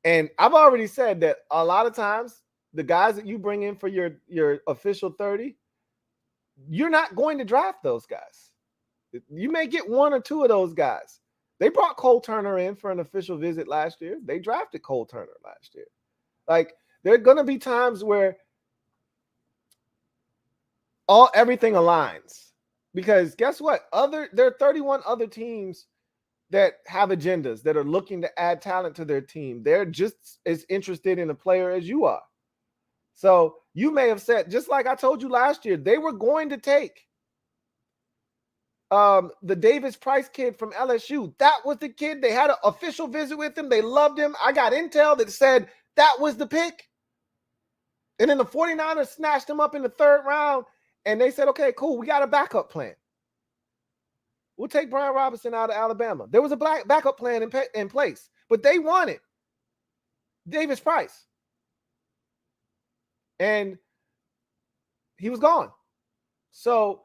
A: And I've already said that a lot of times the guys that you bring in for your official 30, you're not going to draft those guys. You may get one or two of those guys. They brought Cole Turner in for an official visit last year. They drafted Cole Turner last year. Like, there are going to be times where everything aligns. Because guess what? There are 31 other teams that have agendas, that are looking to add talent to their team. They're just as interested in a player as you are. So you may have said, just like I told you last year, they were going to take the Davis Price kid from LSU. That was the kid. They had an official visit with him. They loved him. I got intel that said that was the pick. And then the 49ers snatched him up in the 3rd round, and they said, okay, cool, we got a backup plan. We'll take Brian Robinson out of Alabama. There was a backup plan in place, but they wanted Davis Price. And he was gone. So,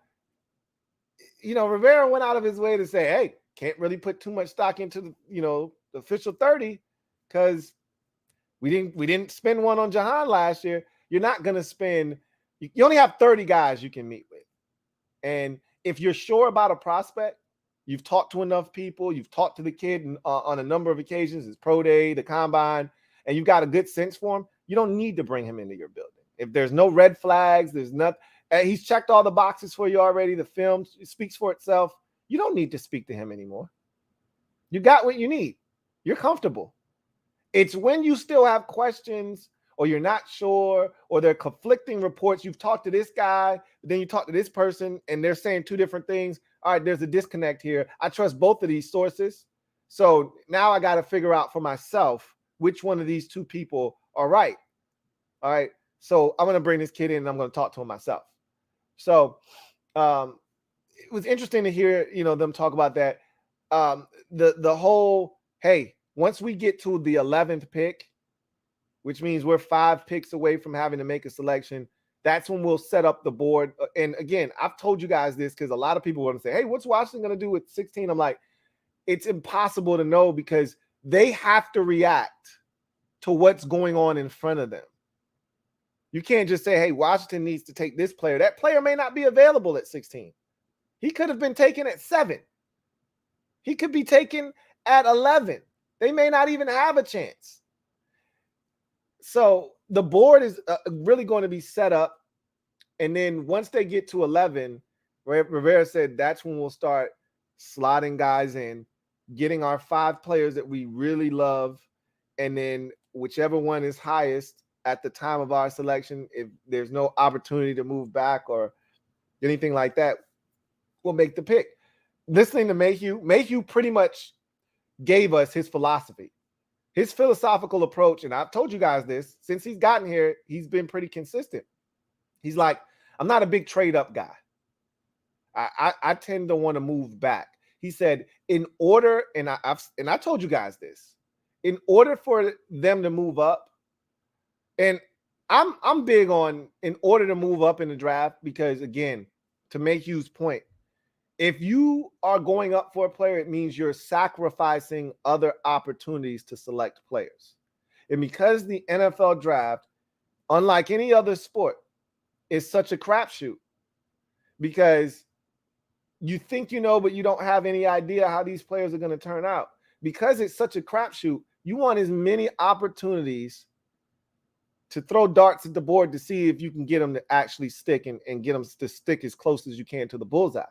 A: you know, Rivera went out of his way to say, hey, can't really put too much stock into the, the official 30 because we didn't spend one on Jahan last year. You're not going to spend, you only have 30 guys you can meet with. And if you're sure about a prospect, you've talked to enough people, you've talked to the kid on a number of occasions, his pro day, the combine, and you've got a good sense for him, you don't need to bring him into your building. If there's no red flags, there's nothing, he's checked all the boxes for you already, the film speaks for itself, you don't need to speak to him anymore. You got what you need. You're comfortable. It's when you still have questions or you're not sure or there are conflicting reports. You've talked to this guy, then you talk to this person, and they're saying two different things. All right, there's a disconnect here. I trust both of these sources. So now I got to figure out for myself which one of these two people are right. All right. So I'm going to bring this kid in and I'm going to talk to him myself. So it was interesting to hear, them talk about that. The whole, hey, once we get to the 11th pick, which means we're 5 picks away from having to make a selection, that's when we'll set up the board. And again, I've told you guys this because a lot of people want to say, hey, what's Washington going to do with 16? I'm like, it's impossible to know because they have to react to what's going on in front of them. You can't just say, hey, Washington needs to take this player. That player may not be available at 16. He could have been taken at 7. He could be taken at 11. They may not even have a chance. So the board is really going to be set up. And then once they get to 11, Rivera said that's when we'll start slotting guys in, getting our 5 players that we really love. And then whichever one is highest at the time of our selection, if there's no opportunity to move back or anything like that, we'll make the pick. Listening to Mayhew pretty much gave us his philosophy. His philosophical approach, and I've told you guys this, since he's gotten here, he's been pretty consistent. He's like, I'm not a big trade-up guy. I tend to want to move back. He said, in order, and I told you guys this, in order for them to move up, and I'm big on in order to move up in the draft because, again, to Mayhew's point, if you are going up for a player, it means you're sacrificing other opportunities to select players. And because the NFL draft, unlike any other sport, is such a crapshoot because you think you know, but you don't have any idea how these players are going to turn out. Because it's such a crapshoot, you want as many opportunities to throw darts at the board to see if you can get them to actually stick and get them to stick as close as you can to the bullseye.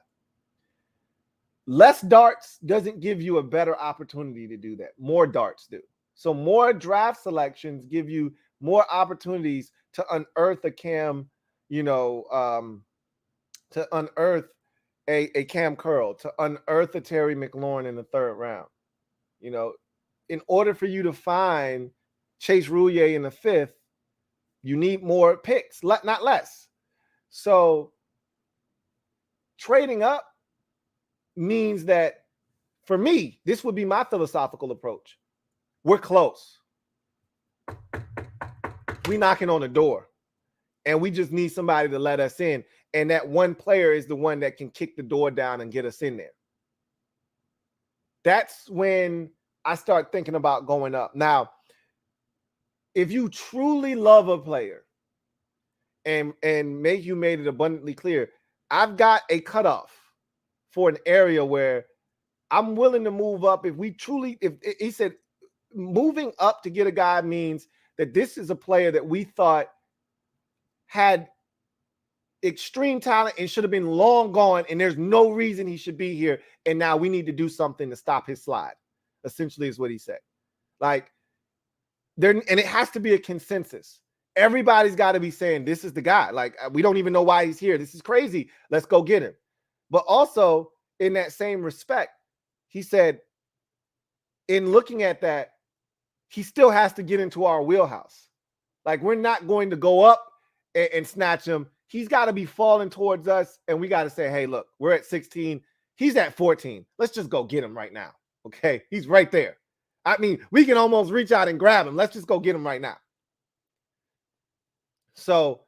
A: Less darts doesn't give you a better opportunity to do that. More darts do. So more draft selections give you more opportunities to unearth a Cam, to unearth a Cam Curl, to unearth a Terry McLaurin in the 3rd round. You know, in order for you to find Chase Roullier in the 5th, you need more picks, not less. So trading up means that, for me, this would be my philosophical approach. We're close. We knocking on the door, and we just need somebody to let us in. And that one player is the one that can kick the door down and get us in there. That's when I start thinking about going up. Now, if you truly love a player, and Mayhew made it abundantly clear, I've got a cutoff for an area where I'm willing to move up. If he said moving up to get a guy means that this is a player that we thought had extreme talent and should have been long gone, and there's no reason he should be here, and now we need to do something to stop his slide, essentially is what he said. Like, and it has to be a consensus. Everybody's got to be saying this is the guy. Like, we don't even know why he's here. This is crazy. Let's go get him. But also, in that same respect, he said, in looking at that, he still has to get into our wheelhouse. Like, we're not going to go up and snatch him. He's got to be falling towards us, and we got to say, hey, look, we're at 16. He's at 14. Let's just go get him right now. Okay? He's right there. I mean, we can almost reach out and grab him. Let's just go get him right now. So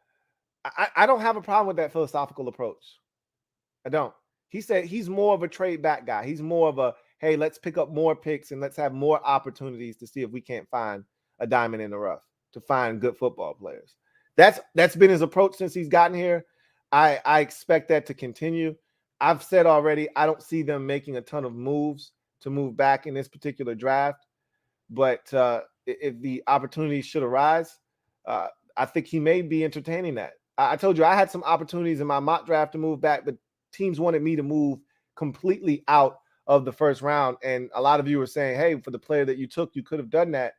A: I don't have a problem with that philosophical approach. I don't. He said he's more of a trade back guy. He's more of a, hey, let's pick up more picks and let's have more opportunities to see if we can't find a diamond in the rough, to find good football players. That's been his approach since he's gotten here. I expect that to continue. I've said already, I don't see them making a ton of moves to move back in this particular draft. But if the opportunity should arise, I think he may be entertaining that. I told you I had some opportunities in my mock draft to move back, but teams wanted me to move completely out of the 1st round. And a lot of you were saying, hey, for the player that you took, you could have done that.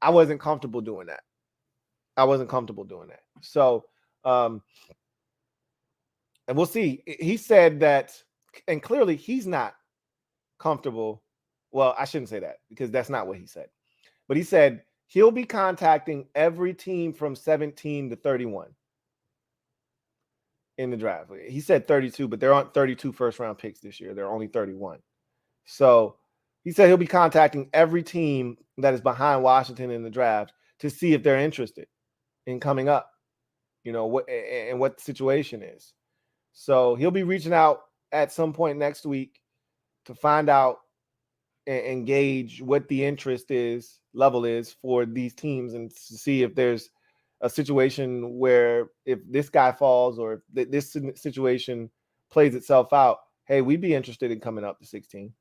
A: I wasn't comfortable doing that. So, and we'll see. He said that, and clearly he's not comfortable. Well, I shouldn't say that because that's not what he said. But he said he'll be contacting every team from 17 to 31 in the draft. He said 32, but there aren't 32 1st-round picks this year. There are only 31. So he said he'll be contacting every team that is behind Washington in the draft to see if they're interested in coming up, what the situation is. So he'll be reaching out at some point next week to find out and gauge what the interest level is for these teams, and to see if there's a situation where if this guy falls or if this situation plays itself out, hey, we'd be interested in coming up to 16.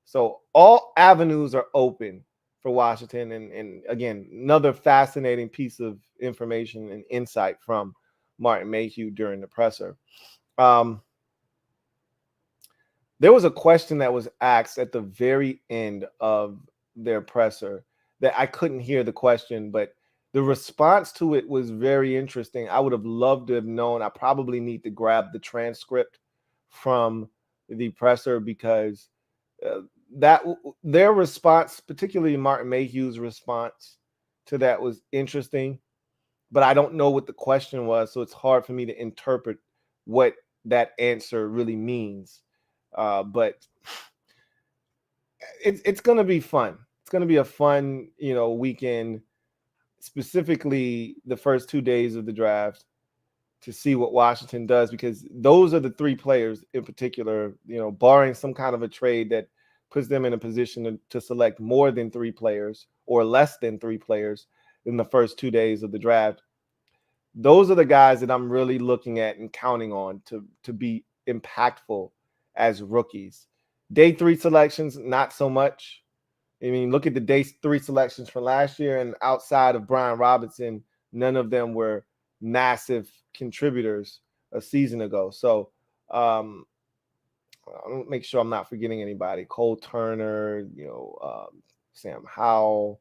A: So all avenues are open for Washington. And again, another fascinating piece of information and insight from Martin Mayhew during the presser. There was a question that was asked at the very end of their presser that I couldn't hear the question, but the response to it was very interesting. I would have loved to have known. I probably need to grab the transcript from the presser because their response, particularly Martin Mayhew's response to that, was interesting, but I don't know what the question was, so it's hard for me to interpret what that answer really means. But it's going to be fun. It's going to be a fun, weekend, specifically the first 2 days of the draft, to see what Washington does, because those are the 3 players in particular, barring some kind of a trade that puts them in a position to select more than 3 players or less than 3 players in the first 2 days of the draft. Those are the guys that I'm really looking at and counting on to be impactful as rookies. Day 3 selections, not so much. I mean, look at the day 3 selections from last year, and outside of Brian Robinson, none of them were massive contributors a season ago. So I'll make sure I'm not forgetting anybody. Cole Turner, Sam Howell.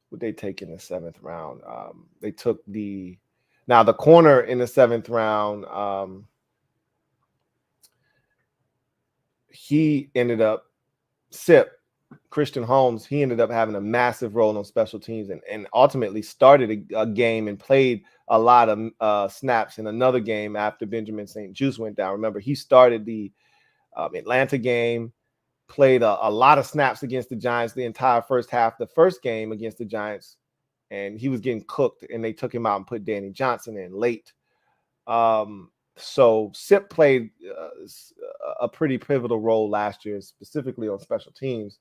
A: Would they take in the 7th round? They took Now the corner in the 7th round, he ended up Christian Holmes. He ended up having a massive role on special teams and ultimately started a game and played a lot of snaps in another game after Benjamin St. Juste went down. Remember, he started the Atlanta game, played a lot of snaps against the Giants the entire first half, the first game against the Giants, and he was getting cooked, and they took him out and put Danny Johnson in late. So Sip played a pretty pivotal role last year, specifically on special teams.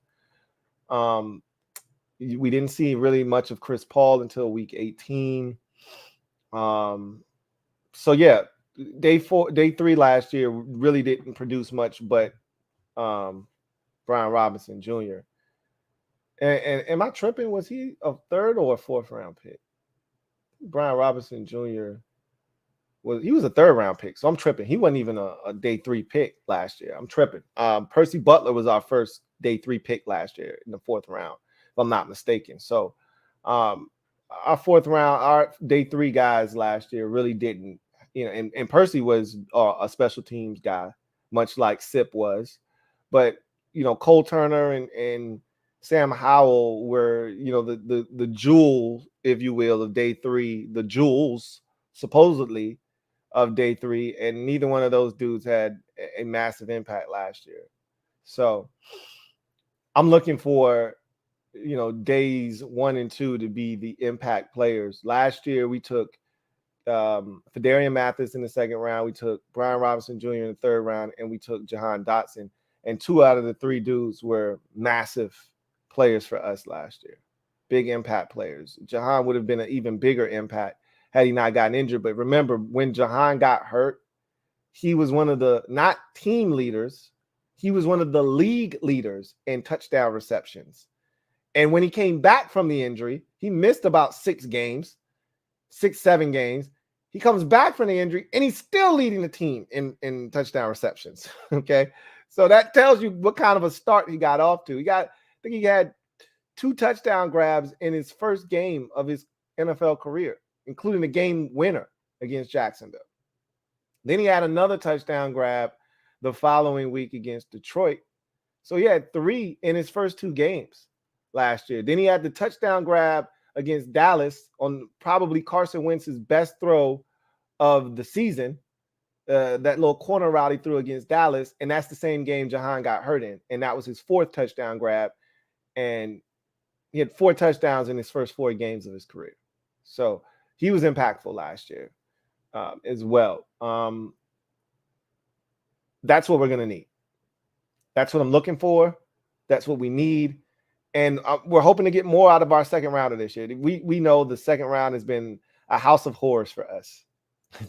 A: We didn't see really much of Chris Paul until week 18. So yeah, day 3 last year really didn't produce much, but Brian Robinson Jr. And am I tripping? Was he a 3rd or a 4th round pick? Brian Robinson Jr. was a 3rd round pick, so I'm tripping. He wasn't even a day 3 pick last year. I'm tripping. Percy Butler was our first day 3 pick last year in the 4th round, if I'm not mistaken. So our 4th round, our day 3 guys last year really didn't, and Percy was a special teams guy, much like Sip was. But, Cole Turner and Sam Howell were, the jewel, if you will, of day 3, the jewels, supposedly, of day 3, and neither one of those dudes had a massive impact last year. So I'm looking for, days 1 and 2 to be the impact players. Last year we took Fedarian Mathis in the 2nd round, we took Brian Robinson Jr. in the 3rd round, and we took Jahan Dotson, and 2 out of the 3 dudes were massive players for us last year, big impact players. Jahan would have been an even bigger impact had he not gotten injured. But remember, when Jahan got hurt, he was one of the, not team leaders, he was one of the league leaders in touchdown receptions. And when he came back from the injury, he missed about 7 games. He comes back from the injury, and he's still leading the team in touchdown receptions. Okay, so that tells you what kind of a start he got off to. I think he had 2 touchdown grabs in his first game of his NFL career, including the game winner against Jacksonville. Then he had another touchdown grab the following week against Detroit. So he had 3 in his first 2 games last year. Then he had the touchdown grab against Dallas on probably Carson Wentz's best throw of the season, that little corner route he threw against Dallas, and that's the same game Jahan got hurt in, and that was his 4th touchdown grab, and he had 4 touchdowns in his first 4 games of his career. So he was impactful last year as well. That's what we're going to need. That's what I'm looking for. That's what we need. And we're hoping to get more out of our 2nd round of this year. We know the 2nd round has been a house of horrors for us.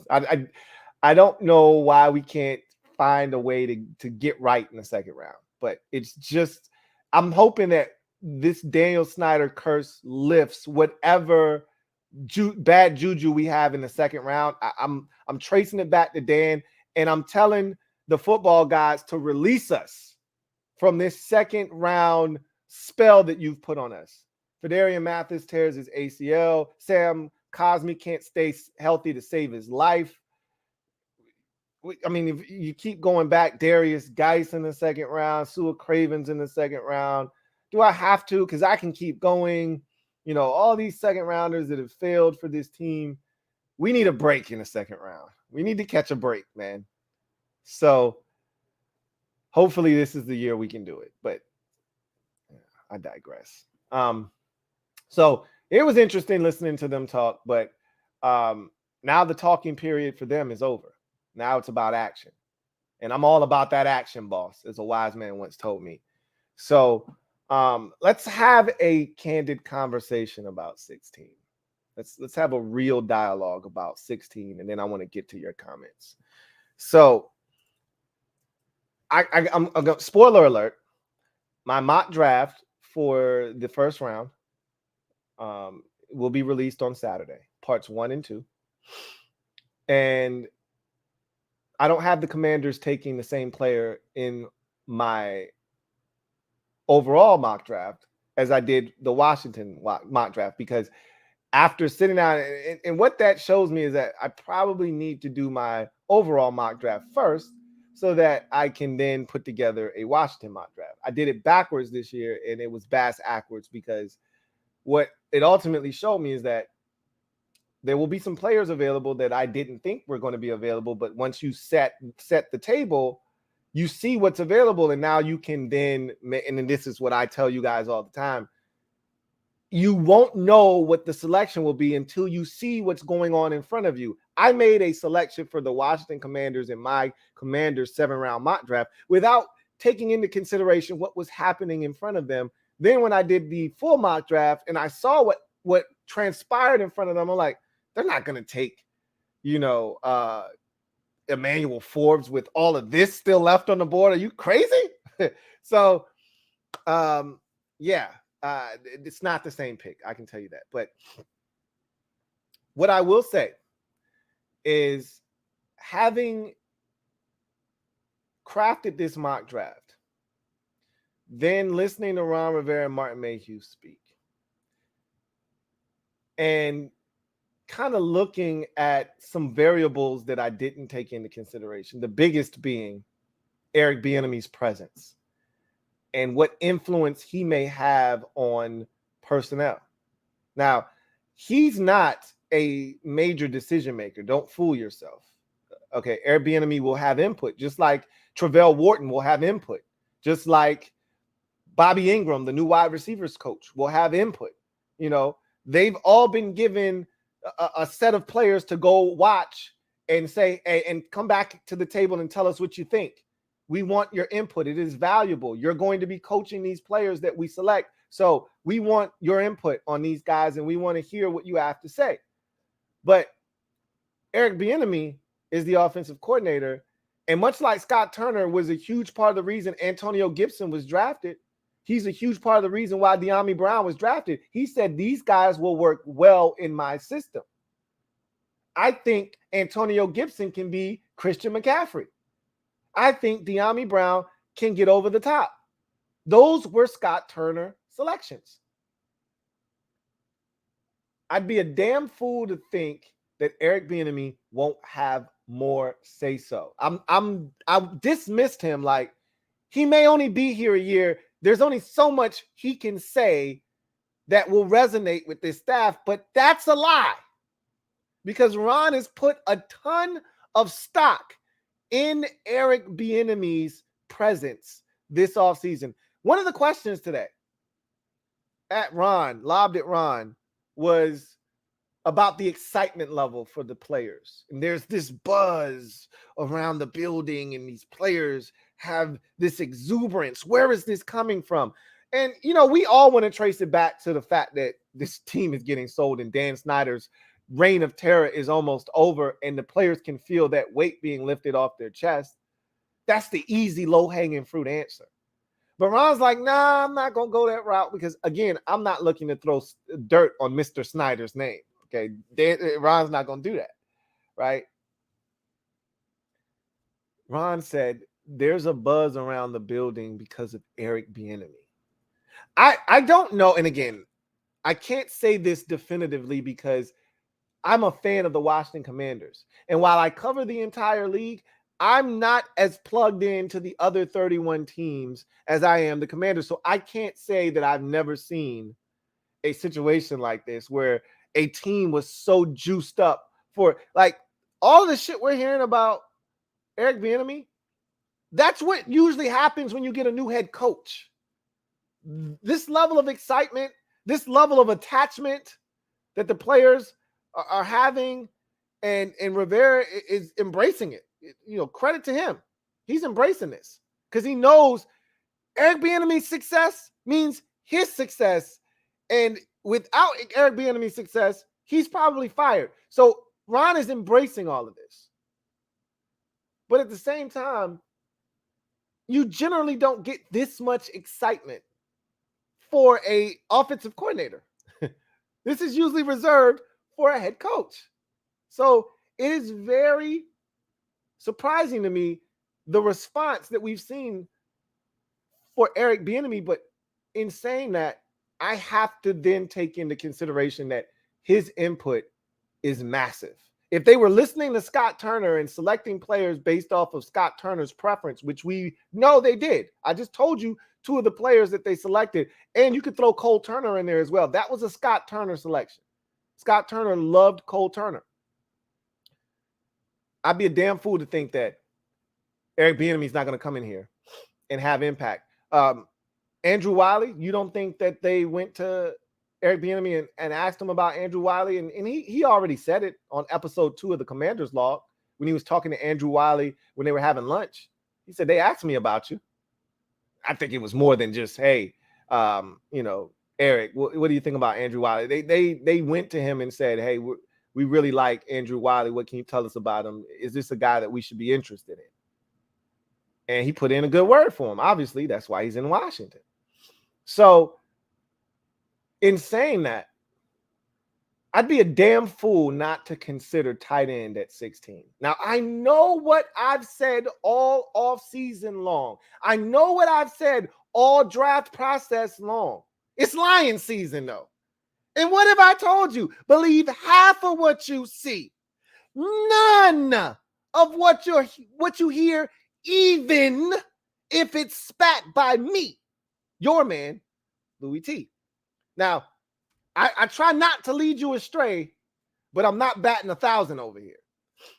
A: I don't know why we can't find a way to get right in the 2nd round. But it's just, I'm hoping that this Daniel Snyder curse lifts whatever bad juju we have in the 2nd round. I'm tracing it back to Dan, and I'm telling the football guys to release us from this 2nd round spell that you've put on us. Fedarian Mathis tears his ACL. Sam Cosmi can't stay healthy to save his life. I mean, if you keep going back, Darius Geis in the 2nd round, Sua Cravens in the 2nd round. Do I have to? Because I can keep going. All these 2nd rounders that have failed for this team, we need a break in the 2nd round. We need to catch a break, man. So hopefully this is the year we can do it. But I digress. So it was interesting listening to them talk, but now the talking period for them is over. Now it's about action. And I'm all about that action, boss, as a wise man once told me. So let's have a candid conversation about 16. Let's have a real dialogue about 16, and then I want to get to your comments. So I'm spoiler alert, my mock draft for the 1st round will be released on Saturday, parts 1 and 2. And I don't have the Commanders taking the same player in my overall mock draft as I did the Washington mock draft, because after sitting down, and what that shows me is that I probably need to do my overall mock draft first so that I can then put together a Washington mock draft. I did it backwards this year, and it was backwards because what it ultimately showed me is that there will be some players available that I didn't think were going to be available, but once you set the table, you see what's available, and now you can then, and then this is what I tell you guys all the time, you won't know what the selection will be until you see what's going on in front of you. I made a selection for the Washington Commanders in my Commanders 7-round mock draft without taking into consideration what was happening in front of them. Then when I did the full mock draft and I saw what transpired in front of them, I'm like, they're not going to take, Emmanuel Forbes with all of this still left on the board. Are you crazy? So, it's not the same pick. I can tell you that. But what I will say is, having crafted this mock draft, then listening to Ron Rivera and Martin Mayhew speak, and kind of looking at some variables that I didn't take into consideration, the biggest being Eric Bieniemy's presence and what influence he may have on personnel. Now, he's not a major decision maker. Don't fool yourself. Okay, Eric Bieniemy will have input, just like Travell Wharton will have input, just like Bobby Ingram, the new wide receivers coach, will have input. They've all been given a set of players to go watch and say, hey, and come back to the table and tell us what you think. We want your input. It is valuable. You're going to be coaching these players that we select. So we want your input on these guys, and we want to hear what you have to say. But Eric Bieniemy is the offensive coordinator. And much like Scott Turner was a huge part of the reason Antonio Gibson was drafted, he's a huge part of the reason why De'Ami Brown was drafted. He said, these guys will work well in my system. I think Antonio Gibson can be Christian McCaffrey. I think De'Ami Brown can get over the top. Those were Scott Turner selections. I'd be a damn fool to think that Eric Bieniemy won't have more say so. I dismissed him like he may only be here a year. There's only so much he can say that will resonate with this staff, but that's a lie, because Ron has put a ton of stock in Eric Bieniemy's presence this offseason. One of the questions today lobbed at Ron, was about the excitement level for the players. And there's this buzz around the building, and these players have this exuberance. Where is this coming from? And, we all want to trace it back to the fact that this team is getting sold and Dan Snyder's reign of terror is almost over, and the players can feel that weight being lifted off their chest. That's the easy, low-hanging fruit answer. But Ron's like, nah, I'm not going to go that route, because, again, I'm not looking to throw dirt on Mr. Snyder's name. Okay, Ron's not going to do that, right? Ron said, there's a buzz around the building because of Eric Bieniemy. I don't know, and again, I can't say this definitively because I'm a fan of the Washington Commanders. And while I cover the entire league, I'm not as plugged into the other 31 teams as I am the Commanders. So I can't say that I've never seen a situation like this where a team was so juiced up for, like, all the shit we're hearing about Eric Bieniemy. That's what usually happens when you get a new head coach. This level of excitement, this level of attachment that the players are having, and Rivera is embracing it. Credit to him. He's embracing this because he knows Eric Bieniemy's success means his success. And without Eric Bieniemy's success, he's probably fired. So Ron is embracing all of this. But at the same time, you generally don't get this much excitement for a offensive coordinator. This is usually reserved for a head coach. So it is very surprising to me, the response that we've seen for Eric Bieniemy. But in saying that, I have to then take into consideration that his input is massive. If they were listening to Scott Turner and selecting players based off of Scott Turner's preference, which we know they did. I just told you 2 of the players that they selected, and you could throw Cole Turner in there as well. That was a Scott Turner selection. Scott Turner loved Cole Turner. I'd be a damn fool to think that Eric Bieniemy is not going to come in here and have impact. Andrew Wiley, you don't think that they went to Eric Bieniemy and asked him about Andrew Wiley? And he already said it on episode 2 of the Commander's Log when he was talking to Andrew Wiley when they were having lunch. He said, they asked me about you. I think it was more than just, hey, Eric, what do you think about Andrew Wiley? They went to him and said, hey, we really like Andrew Wiley. What can you tell us about him? Is this a guy that we should be interested in? And he put in a good word for him. Obviously, that's why he's in Washington. So in saying that, I'd be a damn fool not to consider tight end at 16. Now, I know what I've said all off season long. I know what I've said all draft process long. It's lion season, though. And what have I told you? Believe half of what you see. None of what you hear, even if it's spat by me, your man, Louie T. Now, I try not to lead you astray, but I'm not batting 1,000 over here.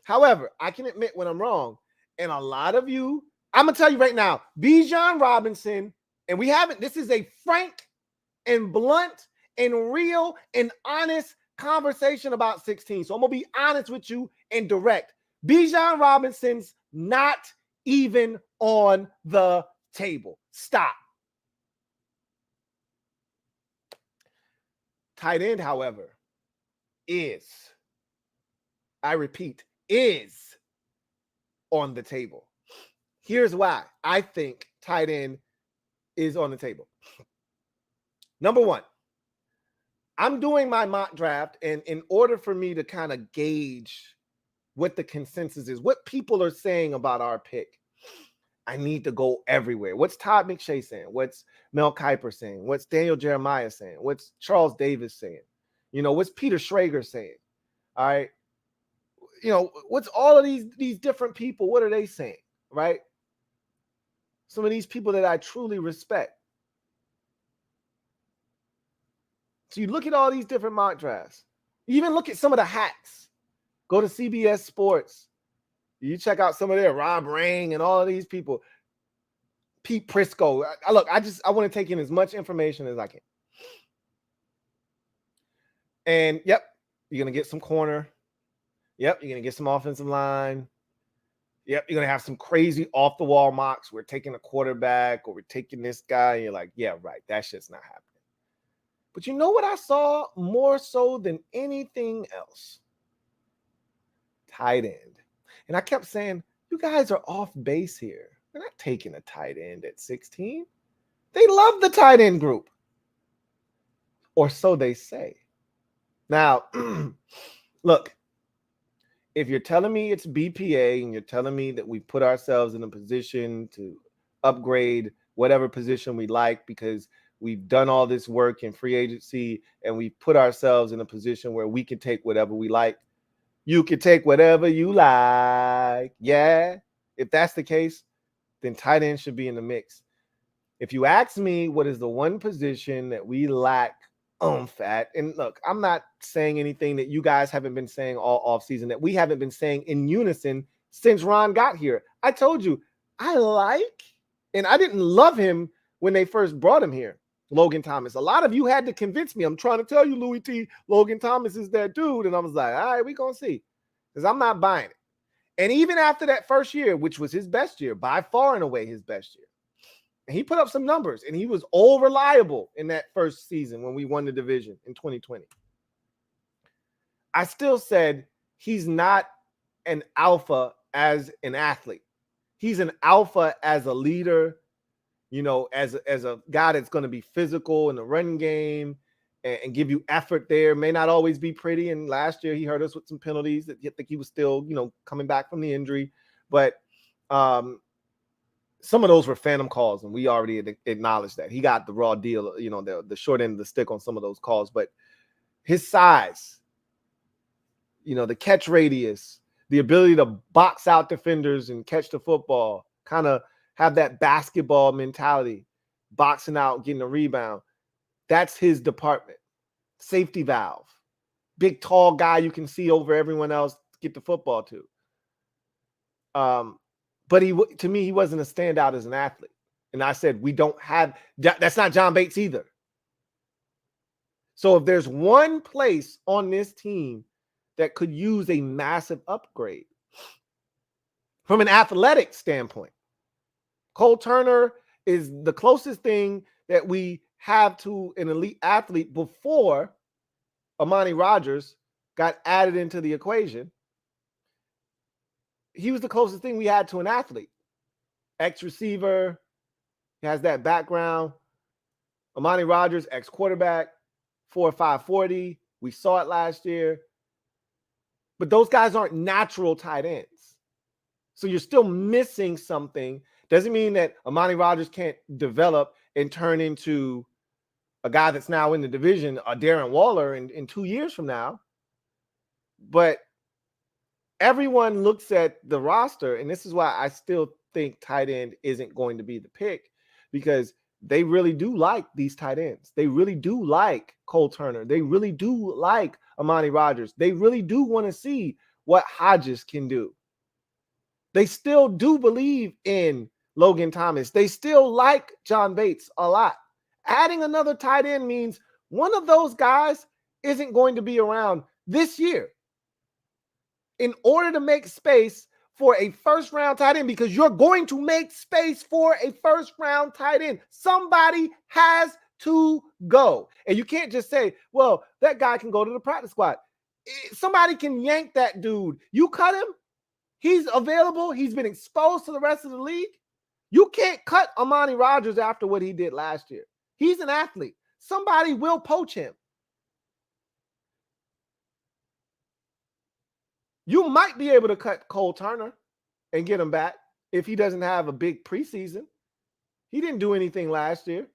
A: However, I can admit when I'm wrong. And a lot of you, I'm going to tell you right now, Bijan Robinson, and this is a frank and blunt and real and honest conversation about 16. So I'm going to be honest with you and direct. Bijan Robinson's not even on the table. Stop. Tight end, however, I repeat, is on the table. Here's why I think tight end is on the table. Number one, I'm doing my mock draft, and in order for me to kind of gauge what the consensus is, what people are saying about our pick, I need to go everywhere. What's Todd McShay saying? What's Mel Kiper saying? What's Daniel Jeremiah saying? What's Charles Davis saying? What's Peter Schrager saying? All right. What's all of these different people? What are they saying? Right. Some of these people that I truly respect. So you look at all these different mock drafts. You even look at some of the hacks. Go to CBS Sports. You check out some of their Rob Rang and all of these people. Pete Prisco. I want to take in as much information as I can. And yep, you're going to get some corner. Yep, you're going to get some offensive line. Yep, you're going to have some crazy off-the-wall mocks. We're taking a quarterback or we're taking this guy. And you're like, yeah, right. That shit's not happening. But you know what I saw more so than anything else? Tight end. And I kept saying, you guys are off base here. They're not taking a tight end at 16. They love the tight end group. Or so they say. Now, look, if you're telling me it's BPA and you're telling me that we put ourselves in a position to upgrade whatever position we like because we've done all this work in free agency and we put ourselves in a position where we can take whatever we like, you can take whatever you like. Yeah. If that's the case, then tight end should be in the mix. If you ask me what is the one position that we lack at, and look, I'm not saying anything that you guys haven't been saying all offseason, that we haven't been saying in unison since Ron got here. I told you, and I didn't love him when they first brought him here, Logan Thomas. A lot of you had to convince me. I'm trying to tell you, Louie T, Logan Thomas is that dude. And I was like, all right, we're going to see. Because I'm not buying it. And even after that first year, which was his best year, by far and away his best year, and he put up some numbers, and he was all reliable in that first season when we won the division in 2020. I still said he's not an alpha as an athlete. He's an alpha as a leader, as a guy that's going to be physical in the run game and give you effort there. May not always be pretty. And last year he hurt us with some penalties that you think he was still, coming back from the injury. But some of those were phantom calls, and we already acknowledged that. He got the raw deal, the short end of the stick on some of those calls. But his size, the catch radius, the ability to box out defenders and catch the football, kind of have that basketball mentality, boxing out, getting a rebound. That's his department. Safety valve. Big, tall guy you can see over everyone else to get the football to. But to me, he wasn't a standout as an athlete. And I said, we don't have, that's not John Bates either. So if there's one place on this team that could use a massive upgrade from an athletic standpoint, Cole Turner is the closest thing that we have to an elite athlete before Amani Rodgers got added into the equation. He was the closest thing we had to an athlete. Ex-receiver, he has that background. Amani Rodgers, ex-quarterback, 4.5 40. We saw it last year. But those guys aren't natural tight ends. So you're still missing something. Doesn't mean that Amani Rodgers can't develop and turn into a guy that's now in the division, a Darren Waller in 2 years from now. But everyone looks at the roster, and this is why I still think tight end isn't going to be the pick, because they really do like these tight ends. They really do like Cole Turner. They really do like Amani Rodgers. They really do want to see what Hodges can do. They still do believe in Logan Thomas. They still like John Bates a lot. Adding another tight end means one of those guys isn't going to be around this year. In order to make space for a first-round tight end, because you're going to make space for a first-round tight end, somebody has to go. And you can't just say, well, that guy can go to the practice squad. Somebody can yank that dude. You cut him. He's available. He's been exposed to the rest of the league. You can't cut Amani Rodgers after what he did last year. He's an athlete. Somebody will poach him. You might be able to cut Cole Turner and get him back if he doesn't have a big preseason. He didn't do anything last year.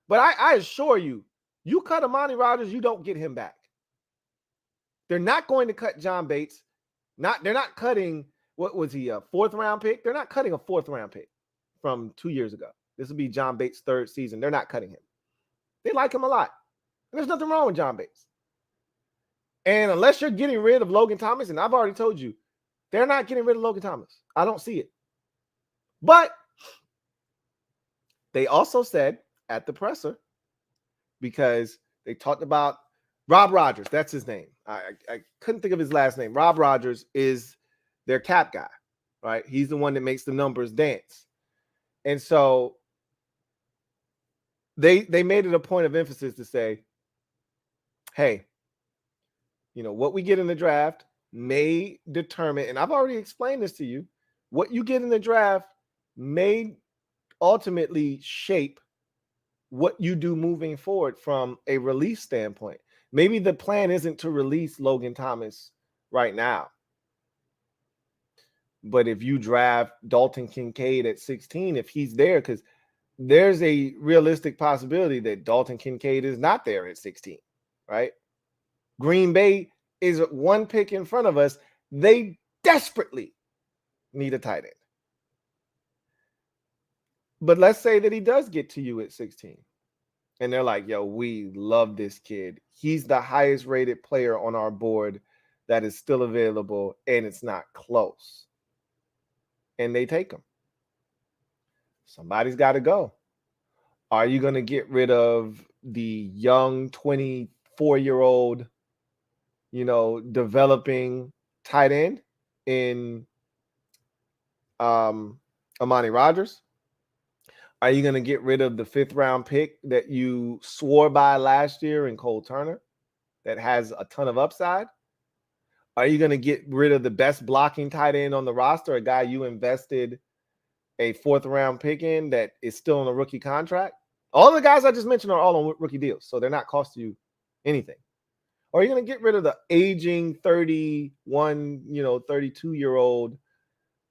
A: But I assure you, you cut Amani Rodgers, you don't get him back. They're not going to cut John Bates. They're not cutting, what was he, a fourth-round pick? They're not cutting a fourth-round pick from 2 years ago. This will be John Bates' third season. They're not cutting him. They like him a lot. And there's nothing wrong with John Bates. And unless you're getting rid of Logan Thomas, and I've already told you, they're not getting rid of Logan Thomas. I don't see it. But they also said at the presser, because they talked about Rob Rogers, that's his name. I couldn't think of his last name. Rob Rogers is their cap guy, right? He's the one that makes the numbers dance. And so they made it a point of emphasis to say, hey, what we get in the draft may determine, and I've already explained this to you, what you get in the draft may ultimately shape what you do moving forward from a release standpoint. Maybe the plan isn't to release Logan Thomas right now. But if you draft Dalton Kincaid at 16, if he's there, because there's a realistic possibility that Dalton Kincaid is not there at 16, right? Green Bay is one pick in front of us. They desperately need a tight end. But let's say that he does get to you at 16. And they're like, yo, we love this kid. He's the highest rated player on our board that is still available, and it's not close. And they take him. Somebody's got to go. Are you going to get rid of the young 24-year-old, developing tight end in Amani Rodgers? Are you going to get rid of the 5th-round pick that you swore by last year in Cole Turner that has a ton of upside? Are you going to get rid of the best blocking tight end on the roster, a guy you invested a 4th-round pick in that is still on a rookie contract? All the guys I just mentioned are all on rookie deals, so they're not costing you anything. Or are you going to get rid of the aging 31, 32-year-old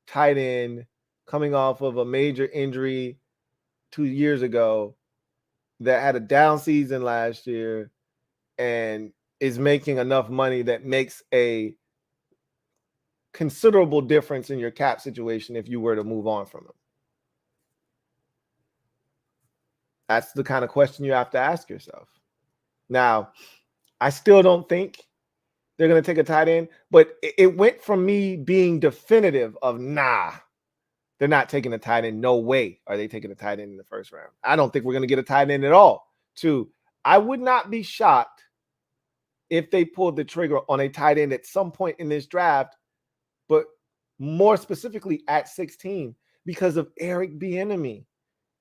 A: tight end coming off of a major injury 2 years ago that had a down season last year, and is making enough money that makes a considerable difference in your cap situation if you were to move on from him? That's the kind of question you have to ask yourself. Now, I still don't think they're going to take a tight end, but it went from me being definitive of, nah, they're not taking a tight end. No way are they taking a tight end in the first round. I don't think we're going to get a tight end at all. To, I would not be shocked if they pulled the trigger on a tight end at some point in this draft, but more specifically at 16 because of Eric Bieniemy.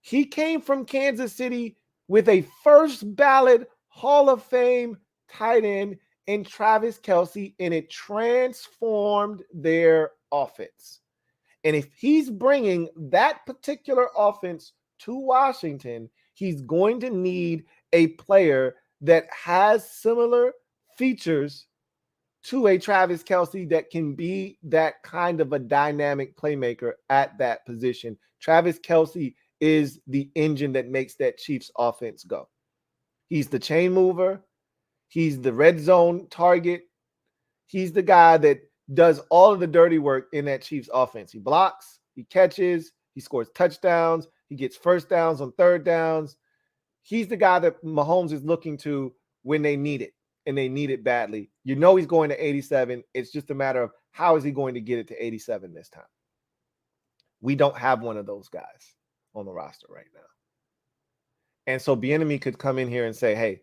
A: He came from Kansas City with a first ballot Hall of Fame tight end in Travis Kelce, and it transformed their offense. And if he's bringing that particular offense to Washington, he's going to need a player that has similar features to a Travis Kelce that can be that kind of a dynamic playmaker at that position. Travis Kelce is the engine that makes that Chiefs offense go. He's the chain mover. He's the red zone target. He's the guy that does all of the dirty work in that Chiefs offense. He blocks, he catches, he scores touchdowns, he gets first downs on third downs. He's the guy that Mahomes is looking to when they need it, and they need it badly. You know he's going to 87. It's just a matter of how is he going to get it to 87 this time. We don't have one of those guys on the roster right now. And so Bieniemy could come in here and say, hey,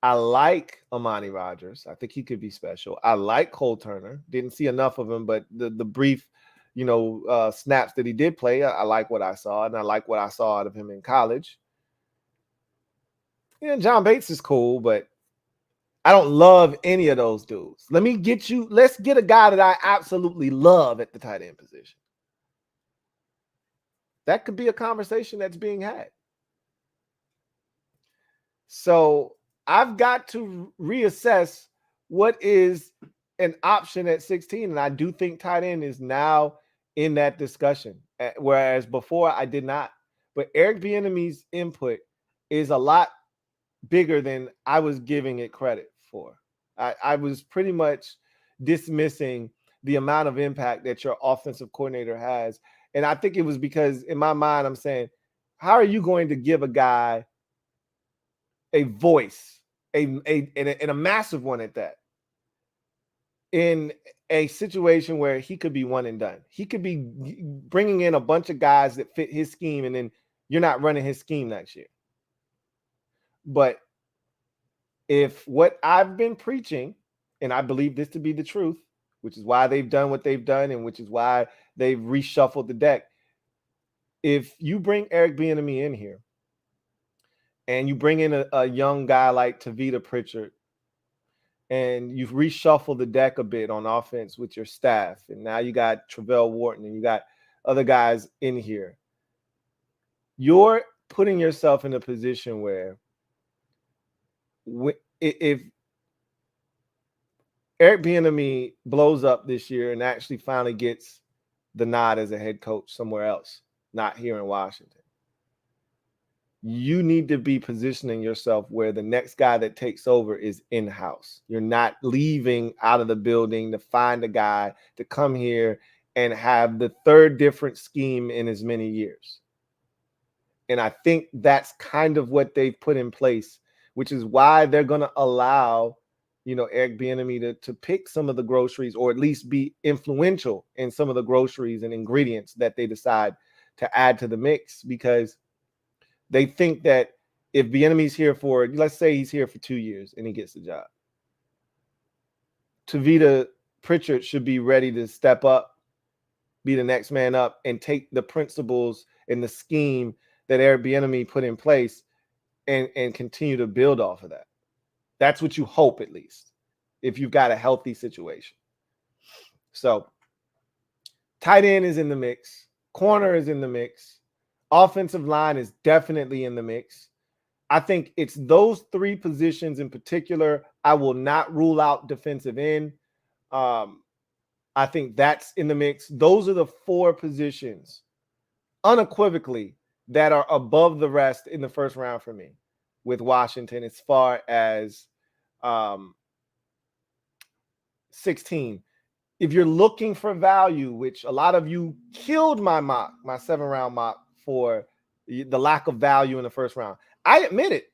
A: I like Amani Rodgers. I think he could be special. I like Cole Turner. Didn't see enough of him, but the brief, snaps that he did play, I like what I saw, and I like what I saw out of him in college. Yeah, John Bates is cool, but I don't love any of those dudes. Let's get a guy that I absolutely love at the tight end position. That could be a conversation that's being had. So I've got to reassess what is an option at 16. And I do think tight end is now in that discussion, whereas before I did not. But Eric Bieniemy's input is a lot bigger than I was giving it credit for. I was pretty much dismissing the amount of impact that your offensive coordinator has. And I think it was because in my mind, I'm saying, how are you going to give a guy a voice, and a massive one at that, in a situation where he could be one and done? He could be bringing in a bunch of guys that fit his scheme, and then you're not running his scheme next year. But if what I've been preaching, and I believe this to be the truth, which is why they've done what they've done, and which is why they've reshuffled the deck. If you bring Eric Bieniemy in here, and you bring in a young guy like Tavita Pritchard, and you've reshuffled the deck a bit on offense with your staff, and now you got Travell Wharton, and you got other guys in here, you're putting yourself in a position where if Eric Bieniemy blows up this year and actually finally gets the nod as a head coach somewhere else, not here in Washington, you need to be positioning yourself where the next guy that takes over is in-house. You're not leaving out of the building to find a guy to come here and have the third different scheme in as many years. And I think that's kind of what they've put in place, which is why they're going to allow, Eric Bieniemy to pick some of the groceries, or at least be influential in some of the groceries and ingredients that they decide to add to the mix, because they think that if Bieniemy's here for, let's say he's here for 2 years and he gets the job, Tavita Pritchard should be ready to step up, be the next man up, and take the principles and the scheme that Eric Bieniemy put in place and continue to build off of that. That's what you hope, at least, if you've got a healthy situation. So tight end is in the mix. Corner is in the mix. Offensive line is definitely in the mix. I think it's those three positions in particular. I will not rule out defensive end. I think that's in the mix. Those are the four positions unequivocally that are above the rest in the first round for me with Washington, as far as 16. If you're looking for value, which a lot of you killed my 7-round mock for the lack of value in the first round. I admit it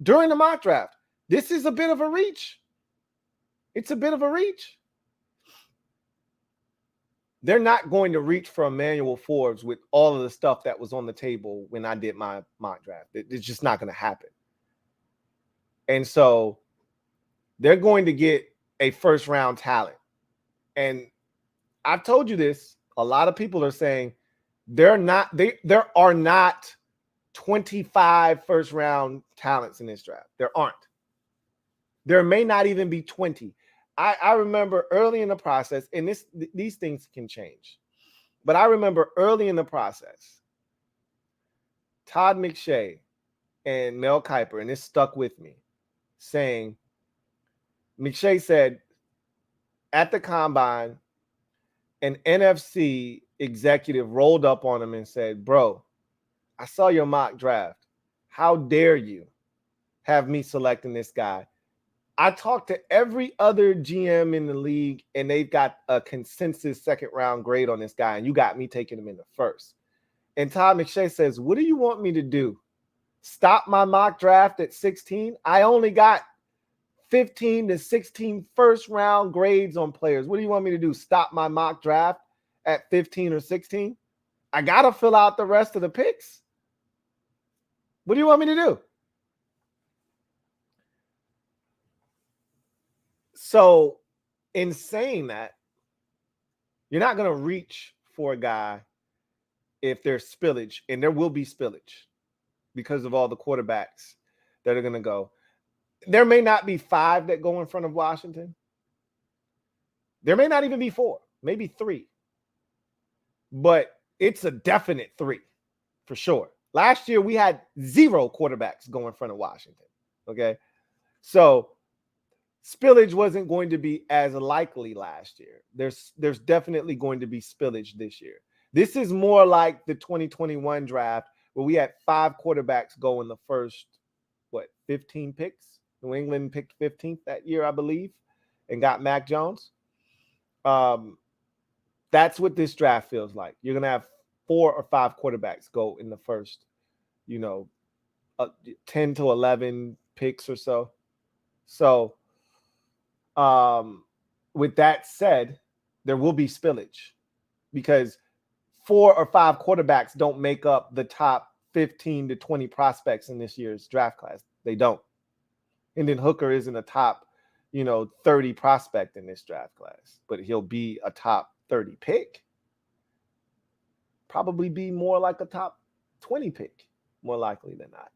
A: during the mock draft. This is a bit of a reach. It's a bit of a reach. They're not going to reach for Emmanuel Forbes with all of the stuff that was on the table when I did my mock draft. It's just not going to happen. And so they're going to get a first-round talent. And I've told you this. A lot of people are saying there are not 25 first-round talents in this draft. There aren't. There may not even be 20. I remember early in the process, and these things can change, but I remember early in the process, Todd McShay and Mel Kiper, and this stuck with me, saying, McShay said at the combine, an NFC executive rolled up on him and said, bro, I saw your mock draft. How dare you have me selecting this guy? I talked to every other GM in the league, and they've got a consensus second-round grade on this guy, and you got me taking him in the first. And Todd McShay says, what do you want me to do? Stop my mock draft at 16? I only got 15 to 16 first-round grades on players. What do you want me to do? Stop my mock draft at 15 or 16? I got to fill out the rest of the picks. What do you want me to do? So in saying that, you're not going to reach for a guy if there's spillage, and there will be spillage because of all the quarterbacks that are going to go. There may not be 5 that go in front of Washington. There may not even be 4, maybe 3. But it's a definite 3 for sure. Last year, we had 0 quarterbacks go in front of Washington. Okay. So spillage wasn't going to be as likely last year. There's definitely going to be spillage this year. This is more like the 2021 draft where we had 5 quarterbacks go in the first, 15 picks? New England picked 15th that year, I believe, and got Mac Jones. That's what this draft feels like. You're going to have 4 or 5 quarterbacks go in the first, 10 to 11 picks or so. So, with that said, there will be spillage because 4 or 5 quarterbacks don't make up the top 15 to 20 prospects in this year's draft class. They don't. And then Hooker isn't a top, 30 prospect in this draft class, but he'll be a top 30 pick. Probably be more like a top 20 pick, more likely than not.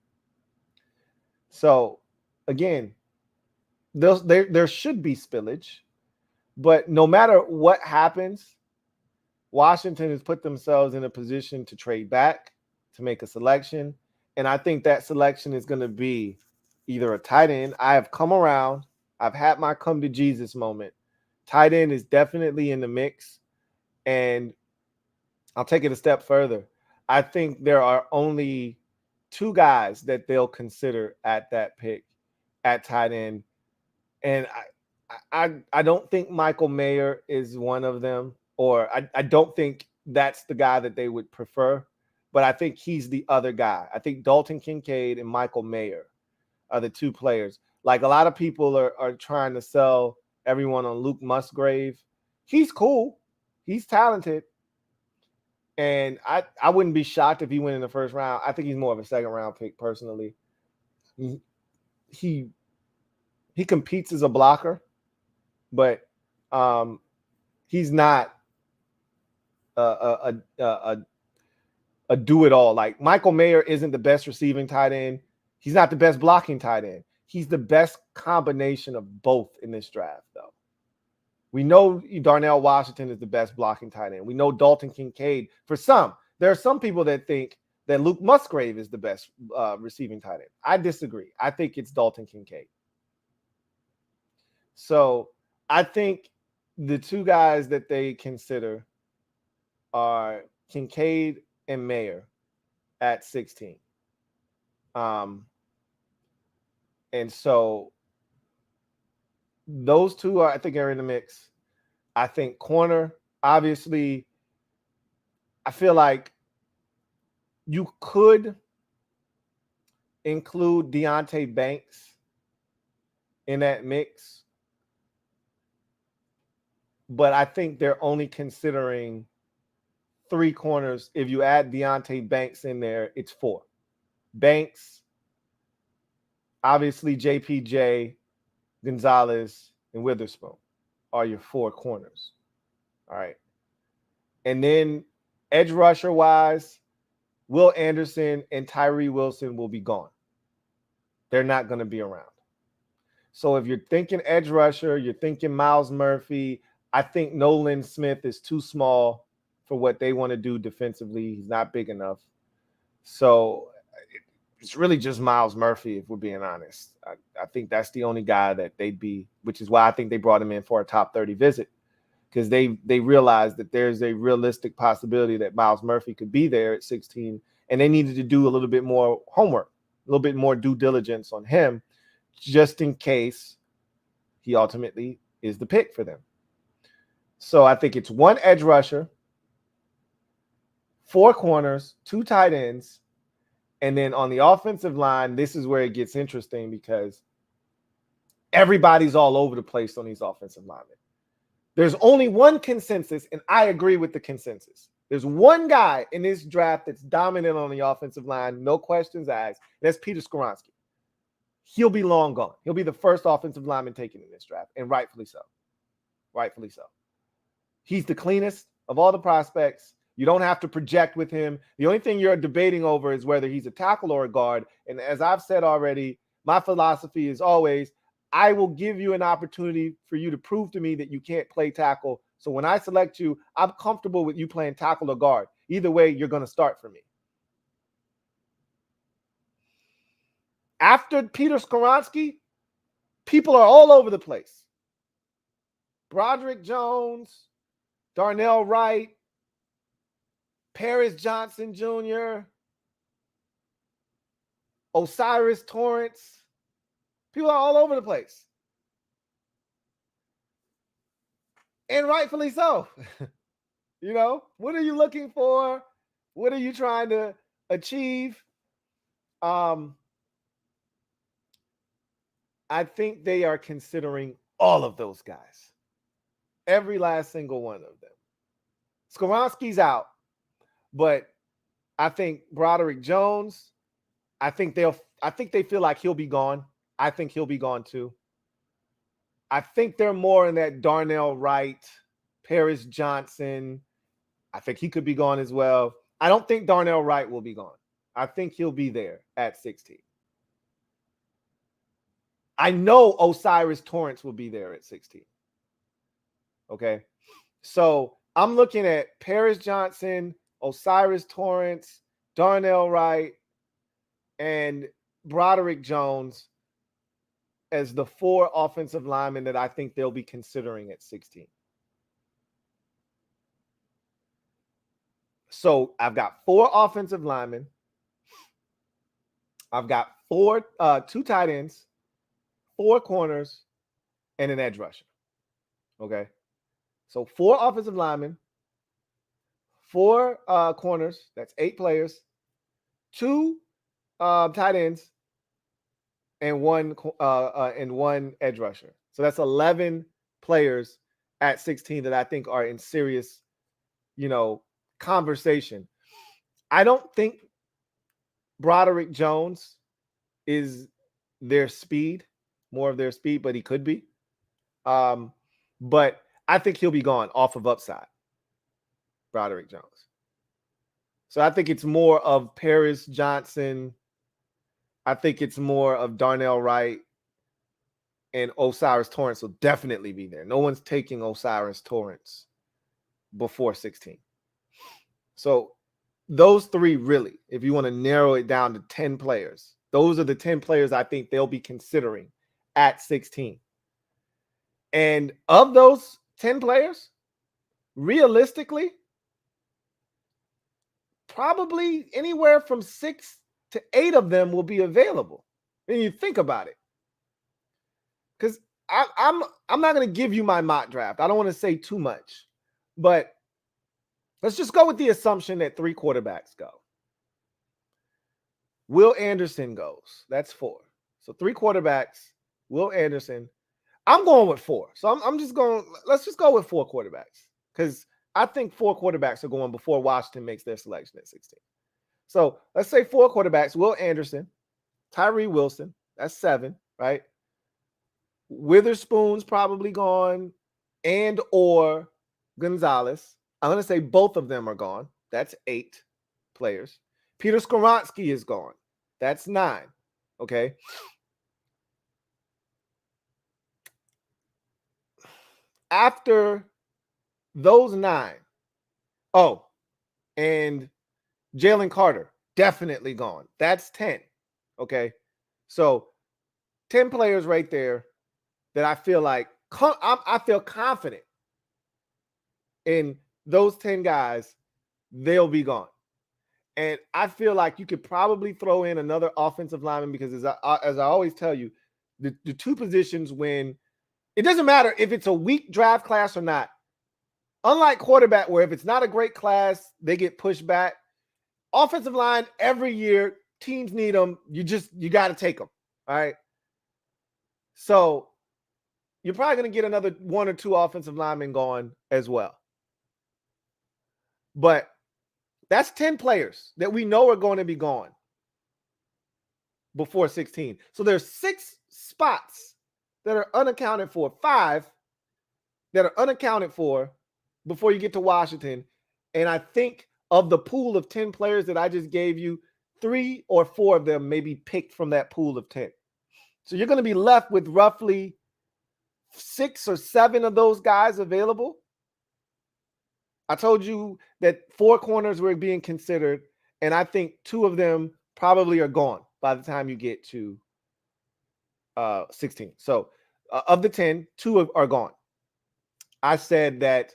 A: So, again, there should be spillage, but no matter what happens, Washington has put themselves in a position to trade back, to make a selection, and I think that selection is going to be either a tight end. I have come around. I've had my come to Jesus moment. Tight end is definitely in the mix, and I'll take it a step further. I think there are only 2 guys that they'll consider at that pick at tight end. And I don't think Michael Mayer is one of them, or I don't think that's the guy that they would prefer, but I think he's the other guy. I think Dalton Kincaid and Michael Mayer are the 2 players. Like a lot of people are trying to sell everyone on Luke Musgrave. He's cool. He's talented. And I wouldn't be shocked if he went in the first round. I think he's more of a second-round pick personally. He competes as a blocker, but he's not a do-it-all. Like Michael Mayer isn't the best receiving tight end. He's not the best blocking tight end. He's the best combination of both in this draft, though. We know Darnell Washington is the best blocking tight end. We know Dalton Kincaid. For some, there are some people that think that Luke Musgrave is the best receiving tight end. I disagree. I think it's Dalton Kincaid. So I think the 2 guys that they consider are Kincaid and Mayer at 16. And so those 2 I think are in the mix. I think corner, obviously, I feel like you could include Deonte Banks in that mix, but I think they're only considering 3 corners. If you add Deonte Banks in there, it's 4. Banks, obviously JPJ, Gonzalez, and Witherspoon are your 4 corners. All right. And then edge rusher wise, Will Anderson and Tyree Wilson will be gone. They're not going to be around. So if you're thinking edge rusher, you're thinking Miles Murphy, I think Nolan Smith is too small for what they want to do defensively. He's not big enough. So it's really just Miles Murphy, if we're being honest. I think that's the only guy that they'd be, which is why I think they brought him in for a top 30 visit, because they realized that there's a realistic possibility that Miles Murphy could be there at 16, and they needed to do a little bit more homework, a little bit more due diligence on him, just in case he ultimately is the pick for them. So I think it's 1 edge rusher, 4 corners, 2 tight ends, and then on the offensive line, this is where it gets interesting because everybody's all over the place on these offensive linemen. There's only one consensus, and I agree with the consensus. There's one guy in this draft that's dominant on the offensive line, no questions asked, and that's Peter Skoronski. He'll be long gone. He'll be the first offensive lineman taken in this draft, and rightfully so. Rightfully so. He's the cleanest of all the prospects. You don't have to project with him. The only thing you're debating over is whether he's a tackle or a guard. And as I've said already, my philosophy is always, I will give you an opportunity for you to prove to me that you can't play tackle. So when I select you, I'm comfortable with you playing tackle or guard. Either way, you're going to start for me. After Peter Skoronski, people are all over the place. Broderick Jones, Darnell Wright, Paris Johnson Jr., Osiris Torrance. People are all over the place. And rightfully so. You know, what are you looking for? What are you trying to achieve? I think they are considering all of those guys. Every last single one of them. Skoronski's out, but I think Broderick Jones, I think they feel like he'll be gone. I think he'll be gone too. I think they're more in that Darnell Wright, Paris Johnson. I think he could be gone as well. I don't think Darnell Wright will be gone. I think he'll be there at 16. I know Osiris Torrance will be there at 16. Okay. So I'm looking at Paris Johnson, Osiris Torrance, Darnell Wright, and Broderick Jones as the 4 offensive linemen that I think they'll be considering at 16. So I've got 4 offensive linemen. I've got 2 tight ends, 4 corners, and an edge rusher. Okay. So 4 offensive linemen, 4 corners. That's 8 players, 2 tight ends, and one edge rusher. So that's 11 players at 16 that I think are in serious, conversation. I don't think Broderick Jones is their speed, more of their speed, but he could be. But I think he'll be gone off of upside, Broderick Jones. So I think it's more of Paris Johnson. I think it's more of Darnell Wright, and Osiris Torrance will definitely be there. No one's taking Osiris Torrance before 16. So those 3 really, if you want to narrow it down to 10 players, those are the 10 players I think they'll be considering at 16. And of those 10 players, realistically, probably anywhere from 6 to 8 of them will be available. When you think about it. Because I'm not going to give you my mock draft. I don't want to say too much, but let's just go with the assumption that 3 quarterbacks go. Will Anderson goes. That's 4. So 3 quarterbacks. Will Anderson. I'm going with 4. So I'm just going. Let's just go with 4 quarterbacks because I think 4 quarterbacks are going before Washington makes their selection at 16. So let's say 4 quarterbacks: Will Anderson, Tyree Wilson. That's 7, right? Witherspoon's probably gone, and or Gonzalez. I'm going to say both of them are gone. That's 8 players. Peter Skoronski is gone. That's 9. Okay. After those 9, oh, and Jalen Carter, definitely gone. That's 10. Okay. So 10 players right there that I feel like I feel confident in those 10 guys, they'll be gone. And I feel like you could probably throw in another offensive lineman because as I always tell you, the 2 positions when it doesn't matter if it's a weak draft class or not. Unlike quarterback, where if it's not a great class, they get pushed back. Offensive line, every year, teams need them. You got to take them. All right. So you're probably going to get another 1 or 2 offensive linemen going as well. But that's 10 players that we know are going to be gone before 16. So there's 6 spots that are unaccounted for, 5 that are unaccounted for before you get to Washington. And I think of the pool of 10 players that I just gave you, 3 or 4 of them may be picked from that pool of 10. So you're going to be left with roughly 6 or 7 of those guys available. I told you that 4 corners were being considered, and I think 2 of them probably are gone by the time you get to 16. So of the 10, 2 are gone. I said that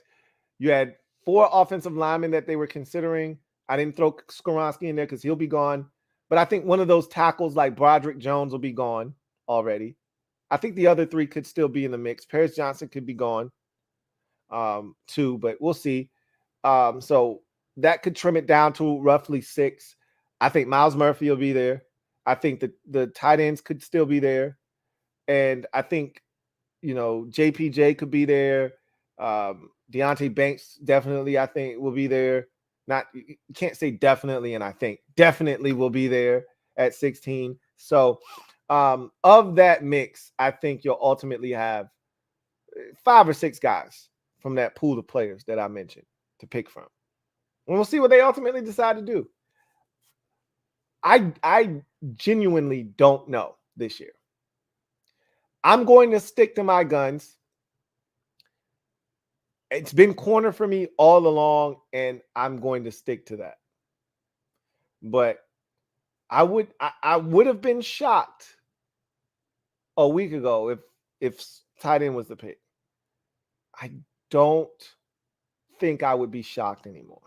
A: you had 4 offensive linemen that they were considering. I didn't throw Skoronski in there because he'll be gone. But I think one of those tackles like Broderick Jones will be gone already. I think the other 3 could still be in the mix. Paris Johnson could be gone too, but we'll see. So that could trim it down to roughly 6. I think Miles Murphy will be there. I think the tight ends could still be there. And I think, JPJ could be there. Deonte Banks definitely, I think, will be there. You can't say definitely, and I think definitely will be there at 16. So of that mix, I think you'll ultimately have 5 or 6 guys from that pool of players that I mentioned to pick from. And we'll see what they ultimately decide to do. I genuinely don't know this year. I'm going to stick to my guns. It's been corner for me all along, and I'm going to stick to that. But I would have been shocked a week ago if tight end was the pick. I don't think I would be shocked anymore.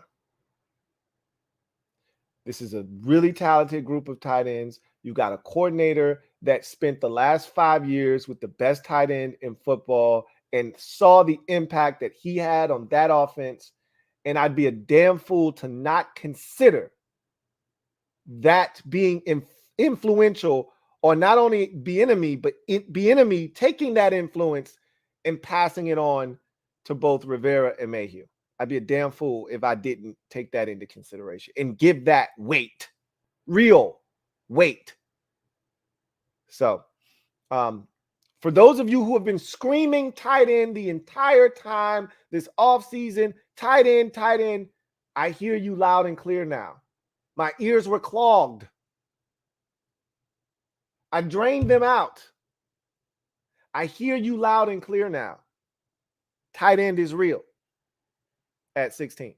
A: This is a really talented group of tight ends. You've got a coordinator that spent the last 5 years with the best tight end in football and saw the impact that he had on that offense. And I'd be a damn fool to not consider that being influential, or not only Bieniemy, but Bieniemy taking that influence and passing it on to both Rivera and Mayhew. I'd be a damn fool if I didn't take that into consideration and give that weight, real weight. So, for those of you who have been screaming tight end the entire time this offseason, tight end, I hear you loud and clear now. My ears were clogged. I drained them out. I hear you loud and clear now. Tight end is real at 16.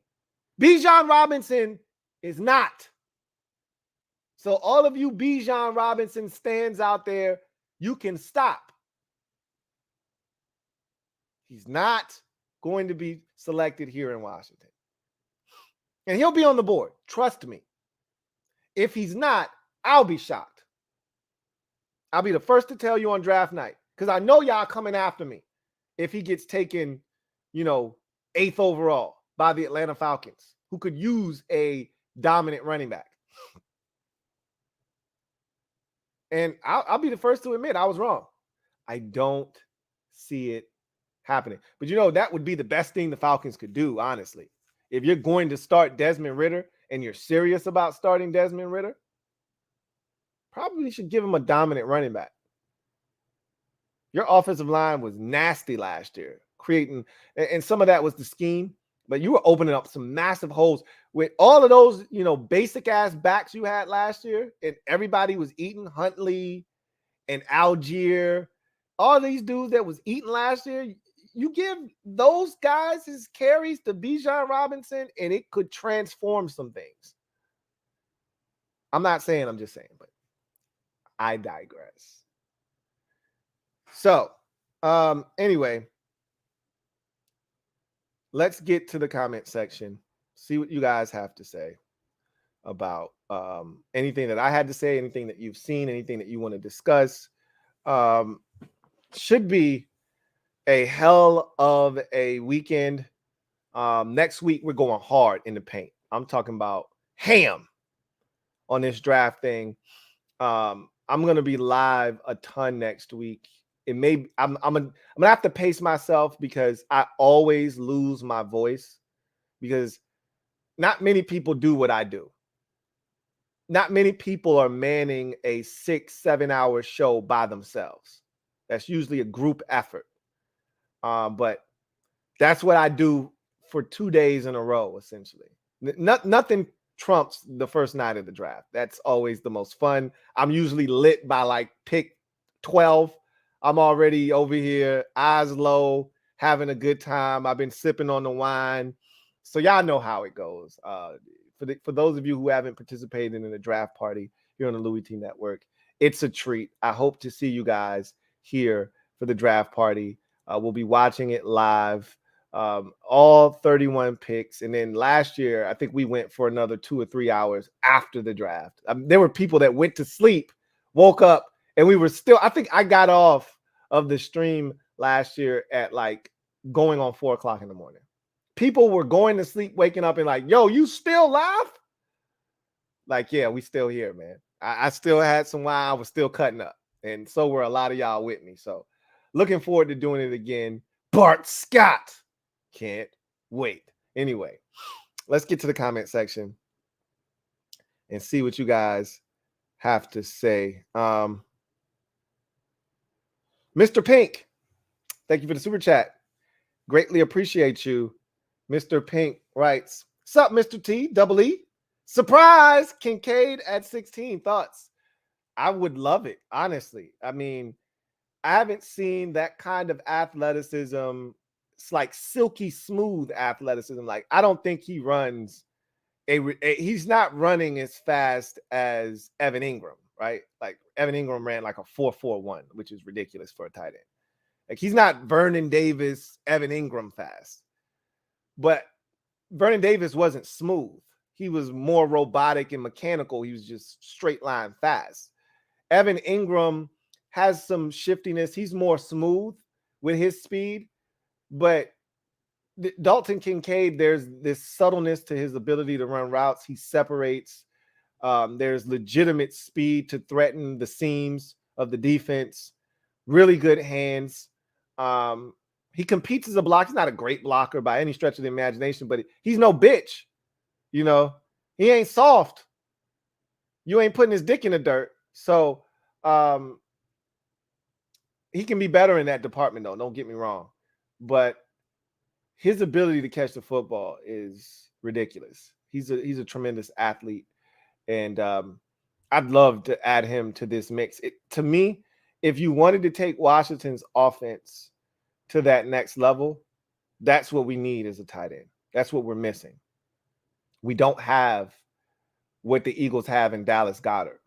A: Bijan Robinson is not. So all of you Bijan Robinson stands out there, you can stop. He's not going to be selected here in Washington. And he'll be on the board. Trust me. If he's not, I'll be shocked. I'll be the first to tell you on draft night. Because I know y'all coming after me if he gets taken, 8th overall by the Atlanta Falcons, who could use a dominant running back. And I'll be the first to admit I was wrong. I don't see it happening. But that would be the best thing the Falcons could do, honestly. If you're going to start Desmond Ridder and you're serious about starting Desmond Ridder, probably should give him a dominant running back. Your offensive line was nasty last year, creating, and some of that was the scheme, but you were opening up some massive holes with all of those, basic ass backs you had last year, and everybody was eating Huntley and Algier, all these dudes that was eating last year. You give those guys his carries to Bijan Robinson, and it could transform some things. I'm not saying, I'm just saying, but I digress. So, anyway, let's get to the comment section. See what you guys have to say about anything that I had to say, anything that you've seen, anything that you want to discuss. Should be a hell of a weekend. Next week, we're going hard in the paint. I'm talking about ham on this draft thing. I'm going to be live a ton next week. It may I'm gonna have to pace myself because I always lose my voice because not many people do what I do. Not many people are manning a 6-7 hour show by themselves. That's usually a group effort. But that's what I do for 2 days in a row, essentially. Nothing trumps the first night of the draft. That's always the most fun. I'm usually lit by like pick 12. I'm already over here, eyes low, having a good time. I've been sipping on the wine. So y'all know how it goes. For those of you who haven't participated in the draft party here on the Louie T Network, it's a treat. I hope to see you guys here for the draft party. We'll be watching it live, all 31 picks. And then last year, I think we went for another 2 or 3 hours after the draft. There were people that went to sleep, woke up, and we were still, I think I got off of the stream last year at like going on 4 o'clock in the morning. People were going to sleep, waking up and like, yo, you still live? Like, yeah, we still here, man. I still had some wine. I was still cutting up. And so were a lot of y'all with me. So looking forward to doing it again. Bart Scott. Can't wait. Anyway, let's get to the comment section and see what you guys have to say. Mr. Pink, thank you for the super chat. Greatly appreciate you. Mr. Pink writes, sup, Mr. T, double E? Surprise, Kincaid at 16. Thoughts? I would love it, honestly. I mean, I haven't seen that kind of athleticism. It's like silky smooth athleticism. Like, I don't think he runs he's not running as fast as Evan Ingram, right? Like Evan Ingram ran like a 4.41, which is ridiculous for a tight end. Like he's not Vernon Davis, Evan Ingram fast. But Vernon Davis wasn't smooth. He was more robotic and mechanical. He was just straight line fast. Evan Ingram has some shiftiness. He's more smooth with his speed. But Dalton Kincaid, there's this subtleness to his ability to run routes. He separates. There's legitimate speed to threaten the seams of the defense. Really good hands. He competes as a blocker. He's not a great blocker by any stretch of the imagination, but he's no bitch. You know, he ain't soft. You ain't putting his dick in the dirt. So he can be better in that department, though. Don't get me wrong. But his ability to catch the football is ridiculous. He's a tremendous athlete. And I'd love to add him to this mix. To me, if you wanted to take Washington's offense to that next level, that's what we need as a tight end. That's what we're missing. We don't have what the Eagles have in Dallas Goedert.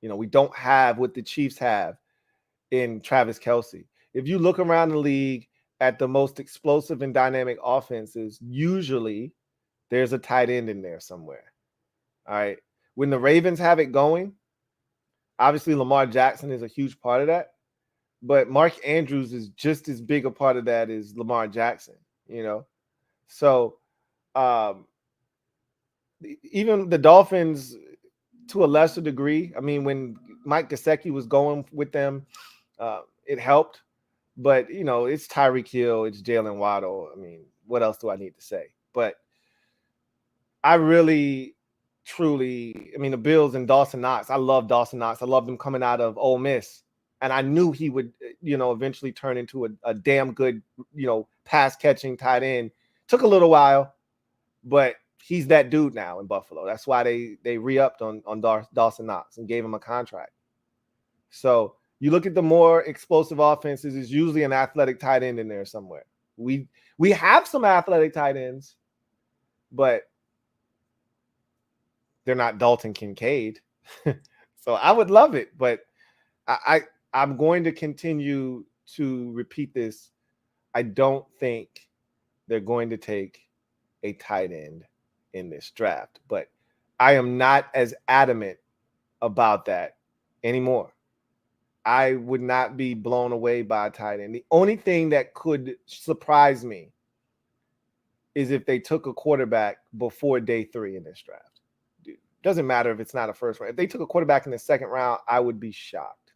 A: You know, we don't have what the Chiefs have in Travis Kelce. If you look around the league at the most explosive and dynamic offenses, usually there's a tight end in there somewhere. All right. When the Ravens have it going, obviously Lamar Jackson is a huge part of that. but Mark Andrews is just as big a part of that as Lamar Jackson, you know? So even the Dolphins, to a lesser degree, I mean, when Mike Gesicki was going with them, it helped. But, you know, it's Tyreek Hill, it's Jalen Waddle. I mean, what else do I need to say? But I really, truly, I mean, the Bills and Dawson Knox, I love Dawson Knox. I love him coming out of Ole Miss. And I knew he would, you know, eventually turn into a damn good, you know, pass catching tight end. Took a little while, but he's that dude now in Buffalo. That's why they re-upped on Dawson Knox and gave him a contract. So you look at the more explosive offenses, it's usually an athletic tight end in there somewhere. We have some athletic tight ends, but they're not Dalton Kincaid. So I would love it, but I'm going to continue to repeat this. I don't think they're going to take a tight end in this draft, but I am not as adamant about that anymore. I would not be blown away by a tight end. The only thing that could surprise me is if they took a quarterback before day 3 in this draft. Dude, doesn't matter if it's not a first round. If they took a quarterback in the second round, I would be shocked.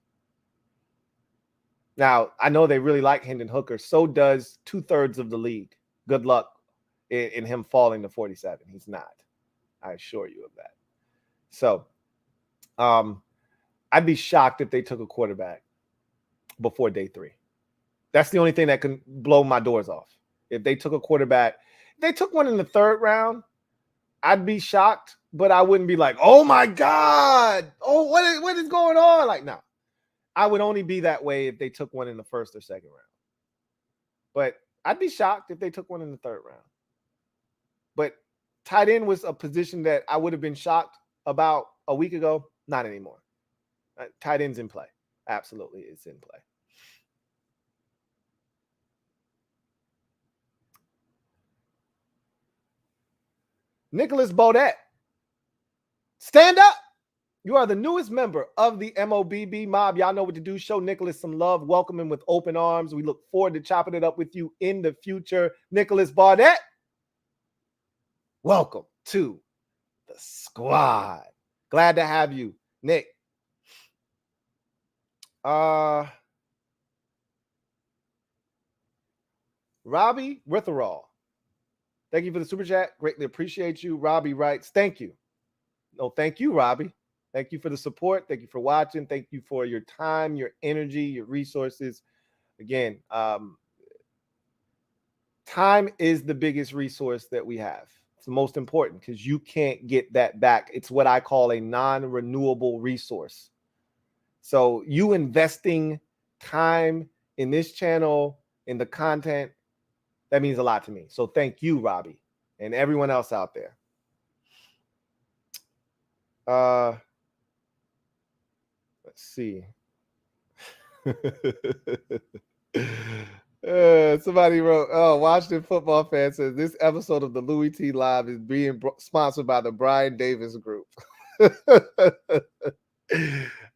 A: Now, I know they really like Hendon Hooker. So does 2/3 of the league. Good luck in him falling to 47. He's not. I assure you of that. So, I'd be shocked if they took a quarterback before day 3. That's the only thing that can blow my doors off. If they took a quarterback, if they took one in the 3rd round, I'd be shocked, but I wouldn't be like, oh my God. Oh, what is going on? Like, no. I would only be that way if they took one in the 1st or 2nd round. But I'd be shocked if they took one in the 3rd round. But tight end was a position that I would have been shocked about a week ago. Not anymore. Tight end's in play. Absolutely, it's in play. Nicholas Baudette, stand up. You are the newest member of the MOBB mob. Y'all know what to do. Show Nicholas some love. Welcome him with open arms. We look forward to chopping it up with you in the future. Nicholas Baudette, welcome to the squad. Glad to have you, Nick. Robbie Witherall, thank you for the super chat. Greatly appreciate you. Robbie writes, thank you. No, thank you, Robbie. Thank you for the support. Thank you for watching. Thank you for your time, your energy, your resources. Again, time is the biggest resource that we have. It's the most important because you can't get that back. It's what I call a non-renewable resource. So you investing time in this channel, in the content, that means a lot to me. So thank you, Robbie, and everyone else out there. Let's see. Somebody wrote, Washington football fan says this episode of the Louie T Live is being sponsored by the Brian Davis Group.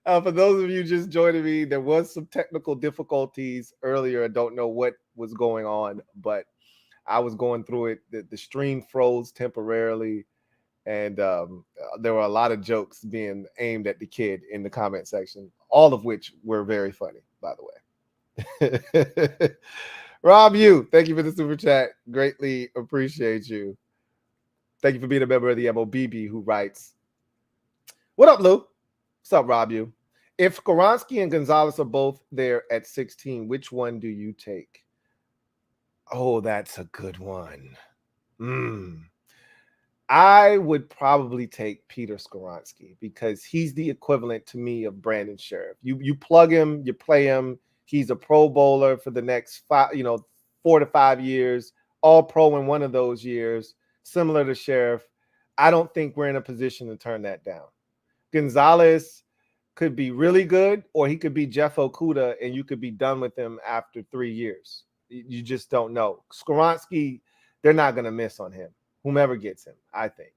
A: For those of you just joining me, there was some technical difficulties earlier. I don't know what was going on, but I was going through it. The stream froze temporarily, and there were a lot of jokes being aimed at the kid in the comment section, all of which were very funny, by the way. Rob, thank you for the super chat. Greatly appreciate you. Thank you for being a member of the MOBB who writes, what up, Lou? What's up, Rob? If Skoronski and Gonzalez are both there at 16, which one do you take? Oh, that's a good one. I would probably take Peter Skoronski because he's the equivalent to me of Brandon Sheriff. You plug him, you play him. He's a Pro Bowler for the next 4 to 5 years, all pro in one of those years, similar to Sheriff. I don't think we're in a position to turn that down. Gonzalez could be really good, or he could be Jeff Okudah, and you could be done with him after 3 years. You just don't know. Skoronski, they're not going to miss on him, whomever gets him, I think.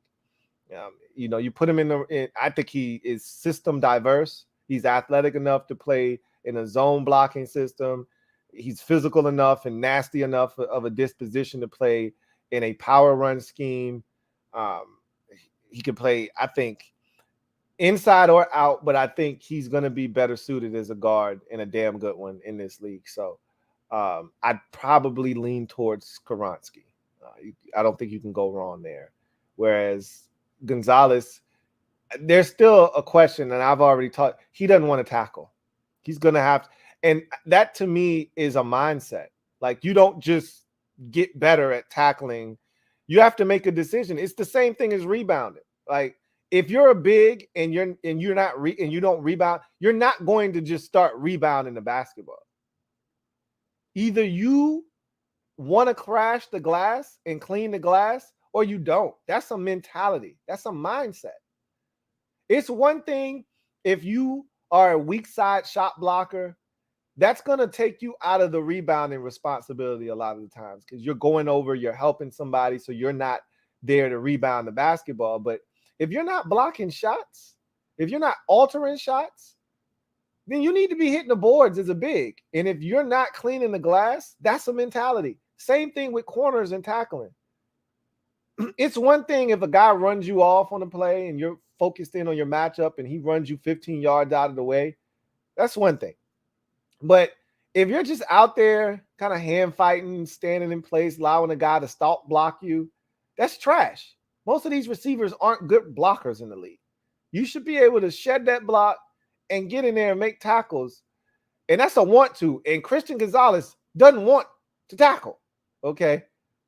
A: You put him in I think he is system diverse. He's athletic enough to play in a zone blocking system. He's physical enough and nasty enough of a disposition to play in a power run scheme. He can play, I think, inside or out, but I think he's going to be better suited as a guard and a damn good one in this league. So I'd probably lean towards Skoronski. I don't think you can go wrong there. Whereas Gonzalez, there's still a question, and I've already taught, he doesn't want to tackle. He's going to have, and that to me is a mindset. Like, you don't just get better at tackling. You have to make a decision. It's the same thing as rebounding. Like, if you're a big and you don't rebound, you're not going to just start rebounding the basketball. Either you want to crash the glass and clean the glass, or you don't. That's a mentality. That's a mindset. It's one thing if you are a weak side shot blocker, that's going to take you out of the rebounding responsibility a lot of the times, because you're going over, you're helping somebody, so you're not there to rebound the basketball. But if you're not blocking shots, if you're not altering shots, then you need to be hitting the boards as a big. And if you're not cleaning the glass, that's a mentality. Same thing with corners and tackling. It's one thing if a guy runs you off on a play and you're focused in on your matchup and he runs you 15 yards out of the way. That's one thing. But if you're just out there kind of hand fighting, standing in place, allowing a guy to stalk block you, that's trash. Most of these receivers aren't good blockers in the league. You should be able to shed that block and get in there and make tackles. And that's a want to. And Christian Gonzalez doesn't want to tackle. Okay?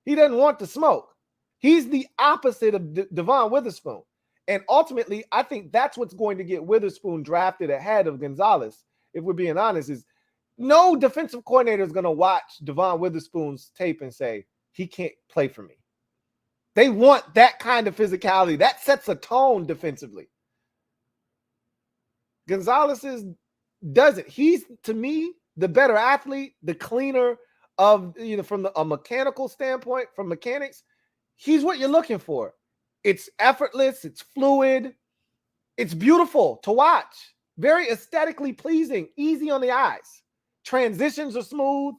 A: He doesn't want to smoke. He's the opposite of Devon Witherspoon. And ultimately, I think that's what's going to get Witherspoon drafted ahead of Gonzalez, if we're being honest, is no defensive coordinator is going to watch Devon Witherspoon's tape and say, he can't play for me. They want that kind of physicality. That sets a tone defensively. Gonzalez doesn't. He's, to me, the better athlete, the cleaner of, from a mechanical standpoint, from mechanics. He's what you're looking for. It's effortless. It's fluid. It's beautiful to watch. Very aesthetically pleasing, easy on the eyes. Transitions are smooth.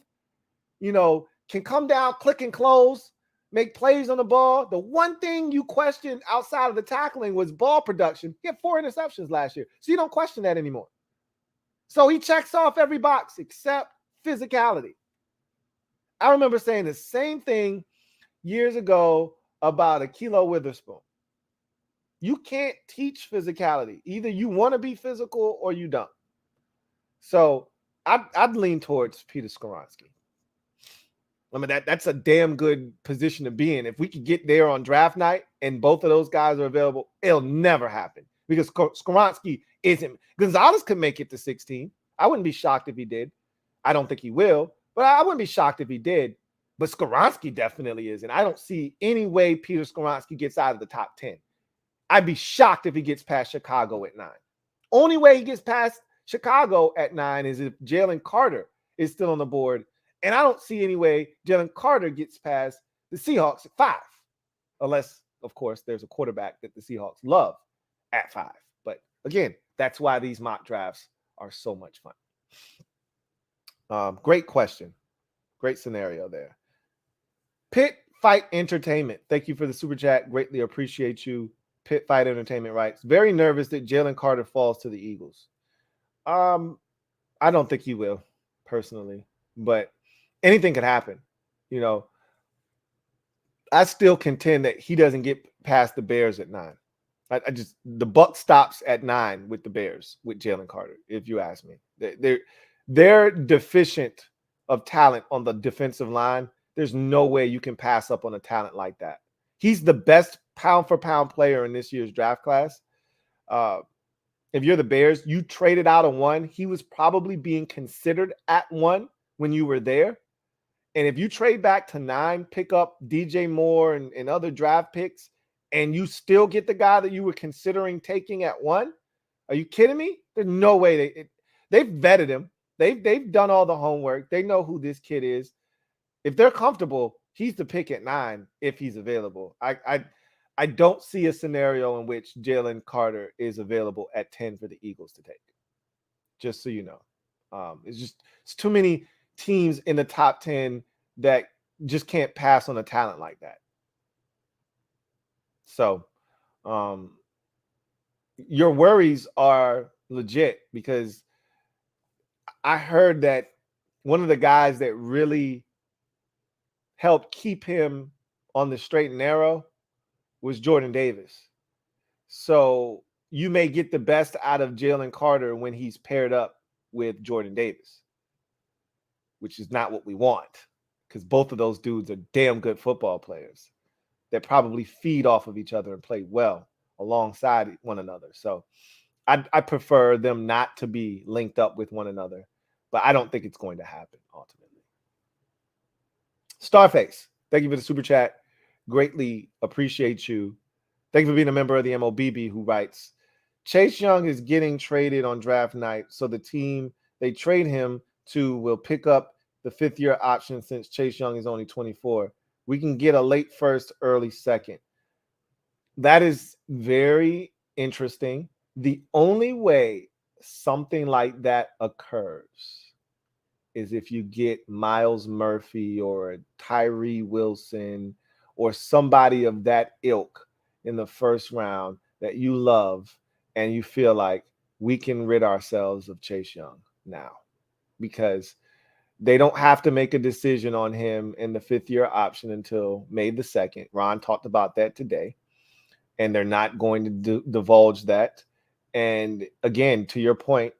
A: Can come down, click and close, make plays on the ball. The one thing you questioned outside of the tackling was ball production. He had 4 interceptions last year, so you don't question that anymore. So he checks off every box except physicality. I remember saying the same thing years ago about Ahkello Witherspoon. You can't teach physicality. Either you want to be physical or you don't. So I'd lean towards Peter Skoronski. I mean, that's a damn good position to be in. If we could get there on draft night and both of those guys are available, it'll never happen because Skoronski isn't. Gonzalez could make it to 16. I wouldn't be shocked if he did. I don't think he will, but I wouldn't be shocked if he did. But Skoronski definitely is, and I don't see any way Peter Skoronski gets out of the top 10. I'd be shocked if he gets past Chicago at 9. Only way he gets past Chicago at 9 is if Jalen Carter is still on the board. And I don't see any way Jalen Carter gets past the Seahawks at 5. Unless, of course, there's a quarterback that the Seahawks love at 5. But again, that's why these mock drafts are so much fun. Great question. Great scenario there. Pit Fight Entertainment. Thank you for the super chat. Greatly appreciate you. Pit Fight Entertainment writes, very nervous that Jalen Carter falls to the Eagles. I don't think he will, personally, but anything could happen. I still contend that he doesn't get past the Bears at 9. The buck stops at 9 with the Bears with Jalen Carter, if you ask me. They're deficient of talent on the defensive line. There's no way you can pass up on a talent like that. He's the best pound-for-pound player in this year's draft class. If you're the Bears, you traded out a 1. He was probably being considered at 1 when you were there. And if you trade back to 9, pick up DJ Moore and other draft picks, and you still get the guy that you were considering taking at 1, are you kidding me? There's no way they've vetted him. They've done all the homework. They know who this kid is. If they're comfortable, he's the pick at 9 if he's available. I don't see a scenario in which Jalen Carter is available at 10 for the Eagles to take. Just so you know. It's too many teams in the top 10 that just can't pass on a talent like that. So your worries are legit, because I heard that one of the guys that really helped keep him on the straight and narrow was Jordan Davis. So you may get the best out of Jalen Carter when he's paired up with Jordan Davis, which is not what we want, because both of those dudes are damn good football players that probably feed off of each other and play well alongside one another. So I prefer them not to be linked up with one another, but I don't think it's going to happen ultimately. Starface, thank you for the super chat. Greatly appreciate you. Thank you for being a member of the MOBB, who writes, Chase Young is getting traded on draft night, so the team they trade him to will pick up the fifth-year option since Chase Young is only 24. We can get a late first, early second. That is very interesting. The only way something like that occurs is if you get Miles Murphy or Tyree Wilson or somebody of that ilk in the first round that you love, and you feel like we can rid ourselves of Chase Young now, because they don't have to make a decision on him in the fifth-year option until May the 2nd. Ron talked about that today, and they're not going to divulge that. And again, to your point,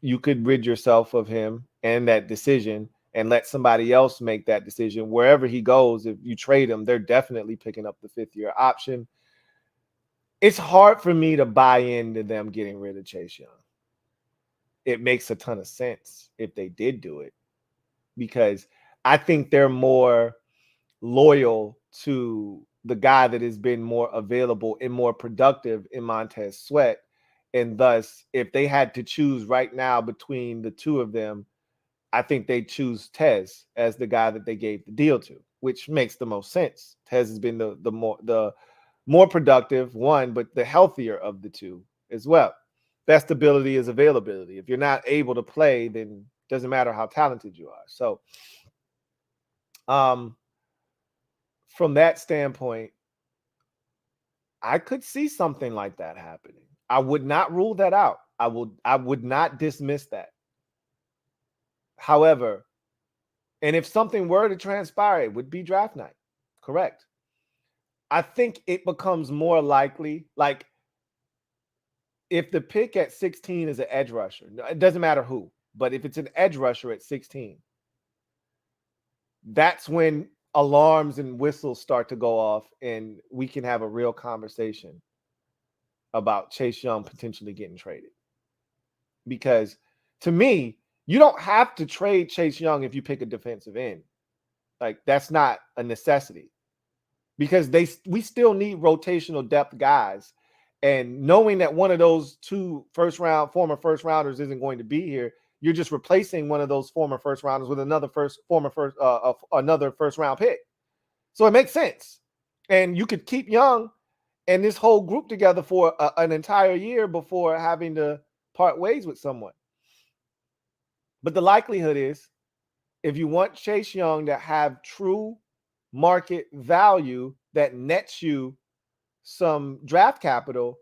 A: you could rid yourself of him and that decision and let somebody else make that decision. Wherever he goes, if you trade him, they're definitely picking up the fifth-year option. It's hard for me to buy into them getting rid of Chase Young. It makes a ton of sense if they did do it, because I think they're more loyal to the guy that has been more available and more productive in Montez Sweat. And thus, if they had to choose right now between the two of them, I think they choose Tez as the guy that they gave the deal to, which makes the most sense. Tez has been the more productive one, but the healthier of the two as well. Best ability is availability. If you're not able to play, then it doesn't matter how talented you are. So from that standpoint, I could see something like that happening. I would not rule that out. I would not dismiss that. However, and if something were to transpire, it would be draft night. Correct. I think it becomes more likely, like, if the pick at 16 is an edge rusher, it doesn't matter who, but if it's an edge rusher at 16, that's when alarms and whistles start to go off, and we can have a real conversation about Chase Young potentially getting traded. Because to me, you don't have to trade Chase Young if you pick a defensive end. Like, that's not a necessity, because we still need rotational depth guys. And knowing that one of those two former first rounders isn't going to be here, you're just replacing one of those former first rounders with another first round pick. So it makes sense. And you could keep Young and this whole group together for an entire year before having to part ways with someone. But the likelihood is, if you want Chase Young to have true market value that nets you some draft capital,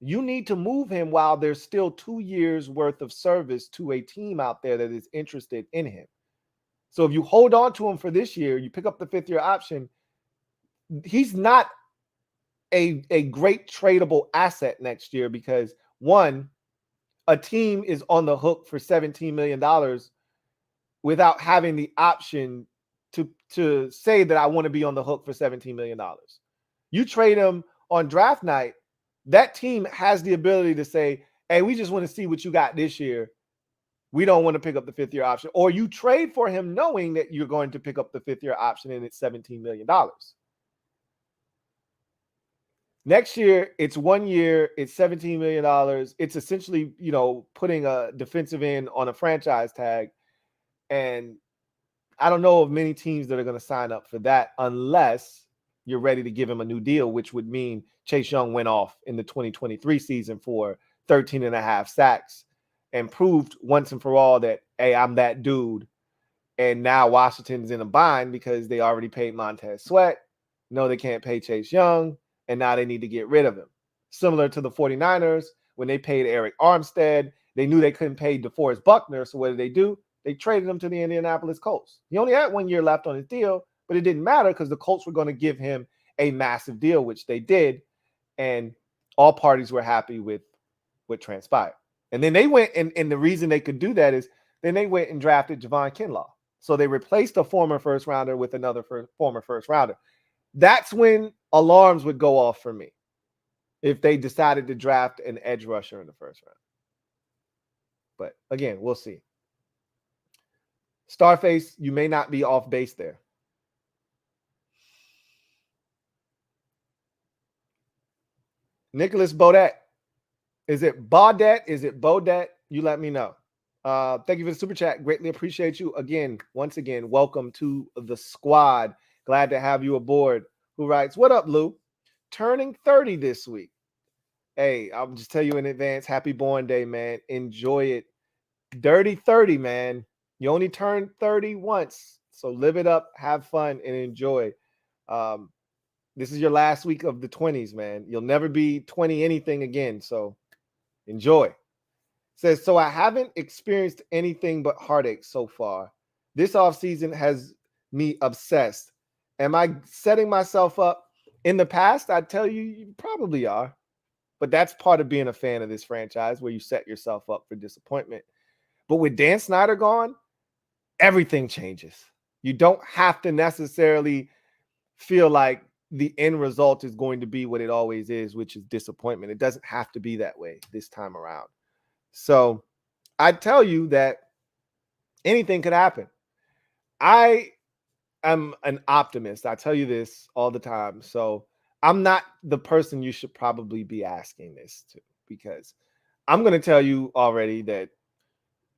A: you need to move him while there's still 2 years worth of service to a team out there that is interested in him. So if you hold on to him for this year, you pick up the fifth-year option, he's not a great tradable asset next year, because one, a team is on the hook for $17 million without having the option to say that I want to be on the hook for $17 million. You trade him on draft night, that team has the ability to say, hey, we just want to see what you got this year. We don't want to pick up the fifth-year option. Or you trade for him knowing that you're going to pick up the fifth-year option and it's $17 million. Next year, it's 1 year, it's $17 million. It's essentially, putting a defensive end on a franchise tag. And I don't know of many teams that are going to sign up for that unless you're ready to give him a new deal, which would mean Chase Young went off in the 2023 season for 13.5 sacks and proved once and for all that hey, I'm that dude. And now Washington's in a bind because they already paid Montez Sweat. No, they can't pay Chase Young. And now they need to get rid of him. Similar to the 49ers, when they paid Eric Armstead, they knew they couldn't pay DeForest Buckner. So what did they do? They traded him to the Indianapolis Colts. He only had 1 year left on his deal, but it didn't matter because the Colts were going to give him a massive deal, which they did. And all parties were happy with what transpired. And then they went, and the reason they could do that is then they went and drafted Javon Kinlaw. So they replaced a former first rounder with another former first rounder. That's when alarms would go off for me if they decided to draft an edge rusher in the first round. But again, we'll see. Starface, you may not be off base there. Nicholas Baudet. Is it Baudet? Is it Baudet? You let me know. Thank you for the super chat. Greatly appreciate you. Again, once again, welcome to the squad. Glad to have you aboard. Who writes, what up, Lou? Turning 30 this week. Hey, I'll just tell you in advance, happy born day, man. Enjoy it. Dirty 30, man. You only turn 30 once. So live it up, have fun, and enjoy. This is your last week of the 20s, man. You'll never be 20 anything again. So enjoy. Says, so I haven't experienced anything but heartache so far. This offseason has me obsessed. Am I setting myself up? In the past, I'd tell you, you probably are. But that's part of being a fan of this franchise, where you set yourself up for disappointment. But with Dan Snyder gone, everything changes. You don't have to necessarily feel like the end result is going to be what it always is, which is disappointment. It doesn't have to be that way this time around. So I tell you that anything could happen. I am an optimist. I tell you this all the time. So I'm not the person you should probably be asking this to, because I'm going to tell you already that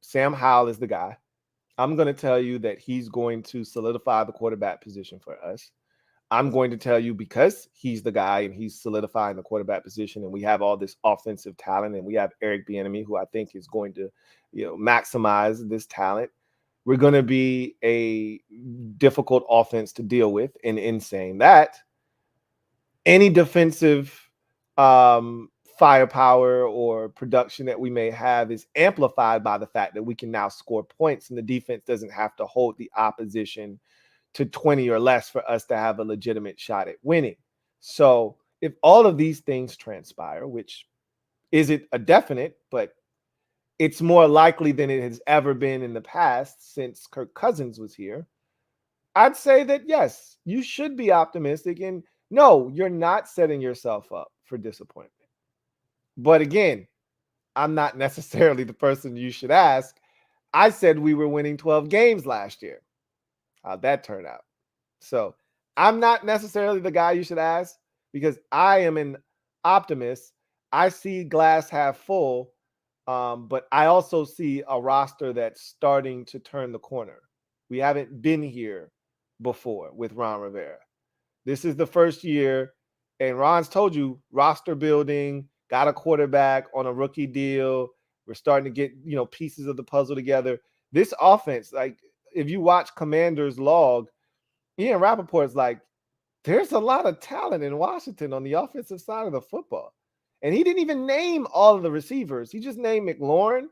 A: Sam Howell is the guy. I'm going to tell you that he's going to solidify the quarterback position for us. I'm going to tell you, because he's the guy and he's solidifying the quarterback position, and we have all this offensive talent, and we have Eric Bieniemy, who I think is going to, maximize this talent. We're going to be a difficult offense to deal with. And in saying that, any defensive firepower or production that we may have is amplified by the fact that we can now score points, and the defense doesn't have to hold the opposition to 20 or less for us to have a legitimate shot at winning. So if all of these things transpire, which isn't a definite, but it's more likely than it has ever been in the past since Kirk Cousins was here, I'd say that, yes, you should be optimistic. And no, you're not setting yourself up for disappointment. But again, I'm not necessarily the person you should ask. I said we were winning 12 games last year. How'd that turn out? So I'm not necessarily the guy you should ask, because I am an optimist. I see glass half full, but I also see a roster that's starting to turn the corner. We haven't been here before with Ron Rivera. This is the first year, and Ron's told you, roster building, got a quarterback on a rookie deal. We're starting to get, pieces of the puzzle together. This offense, like, if you watch Commander's log, Ian Rappaport's like, there's a lot of talent in Washington on the offensive side of the football. And he didn't even name all of the receivers. He just named McLaurin,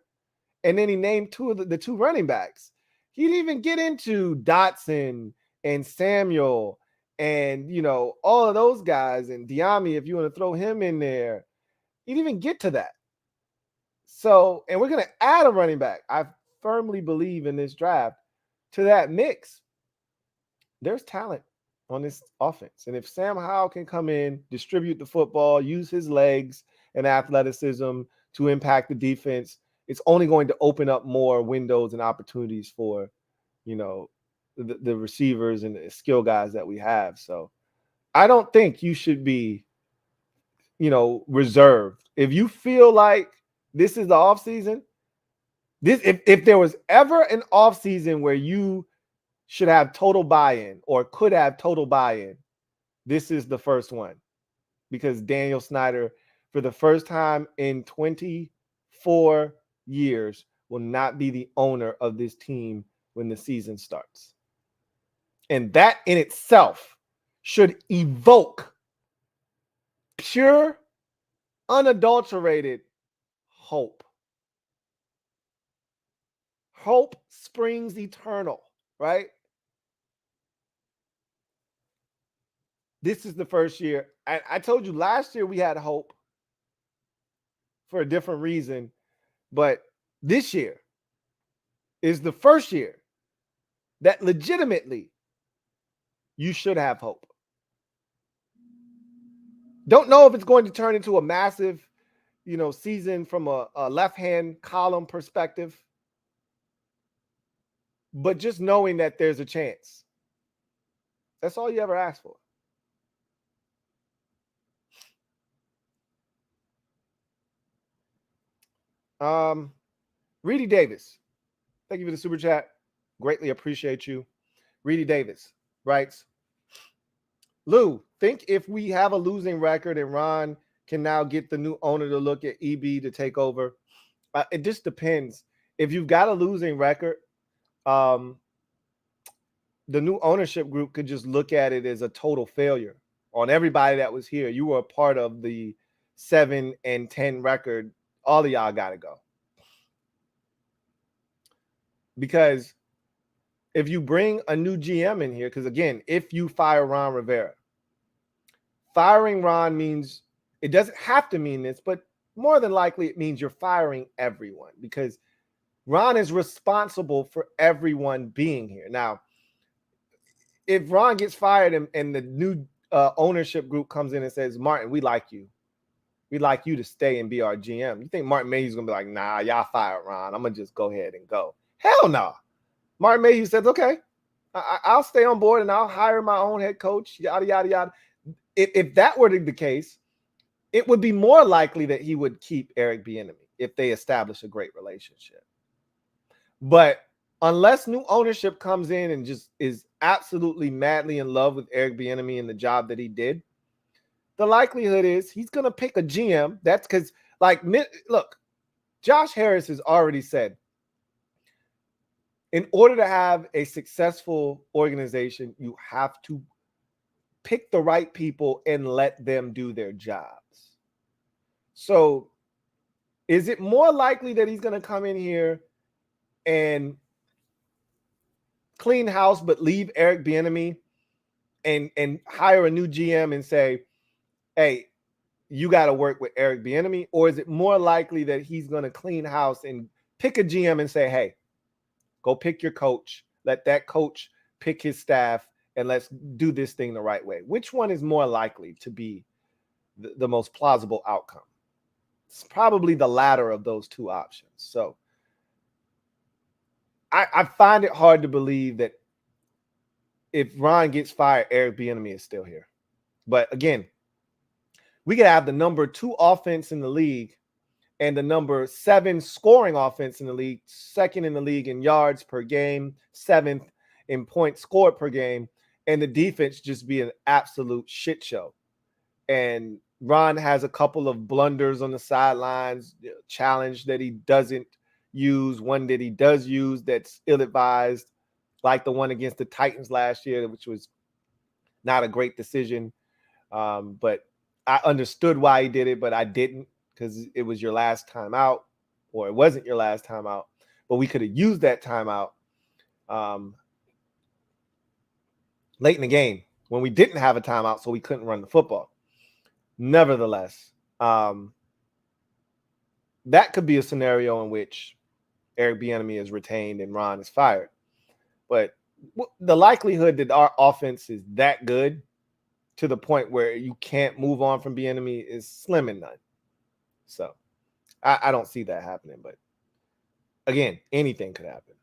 A: and then he named two of the two running backs. He didn't even get into Dotson and Samuel and, all of those guys, and Diami, if you want to throw him in there. He didn't even get to that. So, and we're going to add a running back, I firmly believe, in this draft to that mix. There's talent on this offense. And if Sam Howell can come in, distribute the football, use his legs and athleticism to impact the defense, it's only going to open up more windows and opportunities for, the receivers and the skill guys that we have. So I don't think you should be, reserved. If you feel like this is the offseason, if there was ever an offseason where you should have total buy-in or could have total buy-in, this is the first one. Because Daniel Snyder, for the first time in 24 years, will not be the owner of this team when the season starts. And that in itself should evoke pure, unadulterated hope. Hope springs eternal, right? This is the first year. I told you last year we had hope for a different reason, but this year is the first year that legitimately you should have hope. Don't know if it's going to turn into a massive, season from a left-hand column perspective, but just knowing that there's a chance. That's all you ever ask for. Reedy Davis, thank you for the super chat. Greatly appreciate you. Reedy Davis writes, Lou, think if we have a losing record and Ron can now get the new owner to look at EB to take over, it just depends. If you've got a losing record, the new ownership group could just look at it as a total failure on everybody that was here. You were a part of the 7-10 record. All of y'all got to go. Because if you bring a new GM in here, because again, if you fire Ron Rivera, firing Ron means, it doesn't have to mean this, but more than likely it means you're firing everyone because Ron is responsible for everyone being here. Now, if Ron gets fired and the new ownership group comes in and says, Martin, we like you. We'd like you to stay and be our GM. You think Martin Mayhew's going to be like, nah, y'all fire Ron. I'm going to just go ahead and go. Hell no. Martin Mayhew says, okay, I'll stay on board and I'll hire my own head coach, yada, yada, yada. If that were the case, it would be more likely that he would keep Eric Bieniemy if they establish a great relationship. But unless new ownership comes in and just is absolutely madly in love with Eric Bieniemy and the job that he did, the likelihood is he's going to pick a GM. That's because, look, Josh Harris has already said, in order to have a successful organization, you have to pick the right people and let them do their jobs. So is it more likely that he's going to come in here and clean house but leave Eric Bieniemy and hire a new GM and say, hey, you got to work with Eric Bieniemy? Or is it more likely that he's going to clean house and pick a GM and say, hey, go pick your coach, let that coach pick his staff, and let's do this thing the right way? Which one is more likely to be the most plausible outcome? It's probably the latter of those two options. So I find it hard to believe that if Ron gets fired, Eric Bieniemy is still here. But again, we could have the number 2 offense in the league and the number 7 scoring offense in the league, 2nd in the league in yards per game, 7th in points scored per game, and the defense just be an absolute shit show. And Ron has a couple of blunders on the sidelines, challenge that he doesn't use, one that he does use that's ill-advised, like the one against the Titans last year, which was not a great decision. But I understood why he did it, but I didn't, because it was your last time out, or it wasn't your last time out. But we could have used that timeout late in the game when we didn't have a timeout, so we couldn't run the football. Nevertheless, that could be a scenario in which Eric Bieniemy is retained and Ron is fired. But the likelihood that our offense is that good to the point where you can't move on from Bieniemy is slim and none. So I don't see that happening. But again, anything could happen.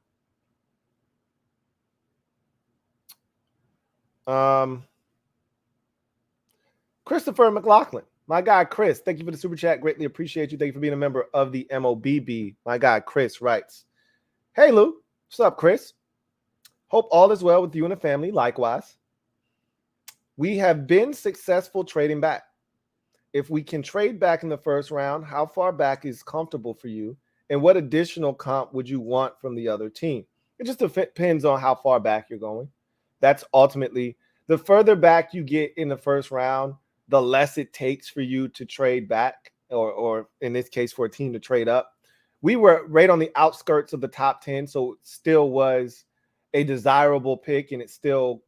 A: Christopher McLaughlin, my guy Chris, thank you for the super chat. Greatly appreciate you. Thank you for being a member of the MOBB. My guy Chris writes, hey Lou, what's up, Chris? Hope all is well with you and the family. Likewise. We have been successful trading back. If we can trade back in the first round, how far back is comfortable for you? and what additional comp would you want from the other team? It just depends on how far back you're going. That's ultimately, the further back you get in the first round, the less it takes for you to trade back, or in this case, for a team to trade up. We were right on the outskirts of the top 10, so it still was a desirable pick, and it's still,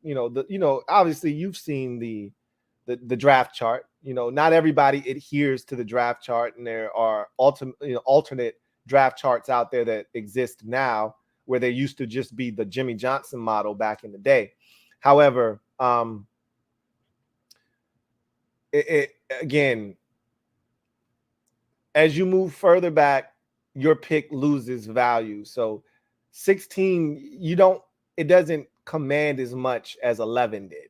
A: obviously you've seen the draft chart. Not everybody adheres to the draft chart, and there are alternate draft charts out there that exist now, where there used to just be the Jimmy Johnson model back in the day. However, again, as you move further back, your pick loses value. So 16, it doesn't command as much as 11 did.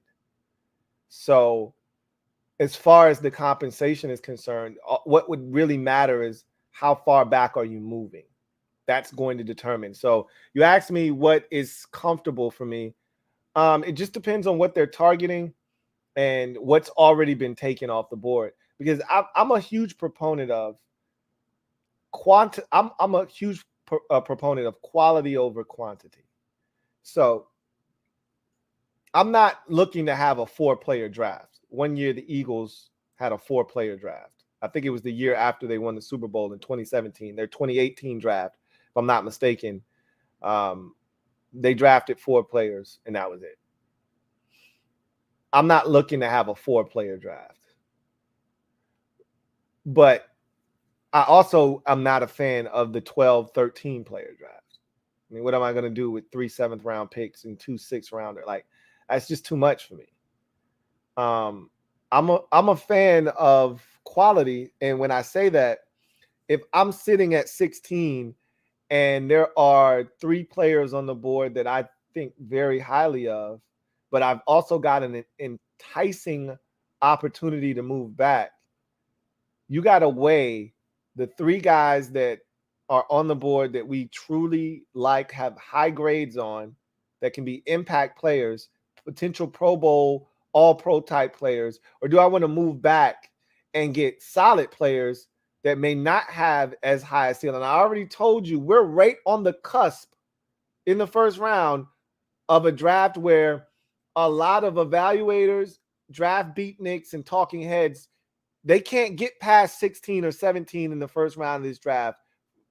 A: So as far as the compensation is concerned, what would really matter is how far back are you moving? That's going to determine. So you asked me what is comfortable for me. It just depends on what they're targeting and what's already been taken off the board. Because I'm a huge proponent of I'm a huge proponent of quality over quantity. So I'm not looking to have a 4-player draft. One year the Eagles had a 4-player draft. I think it was the year after they won the Super Bowl in 2017. Their 2018 draft, if I'm not mistaken, they drafted 4 players, and that was it. I'm not looking to have a 4-player draft. But I also am not a fan of the 12, 13-player draft. I mean, what am I going to do with 3 7th-round picks and 2 6th-rounder? Like, that's just too much for me. I'm a fan of quality, and when I say that, if I'm sitting at 16 and there are 3 players on the board that I think very highly of, but I've also got an enticing opportunity to move back, you got to weigh the 3 guys that are on the board that we truly like, have high grades on, that can be impact players, potential Pro Bowl, all-pro type players, or do I want to move back and get solid players that may not have as high a ceiling? I already told you we're right on the cusp in the first round of a draft where a lot of evaluators, draft beatniks, and talking heads, they can't get past 16 or 17 in the first round of this draft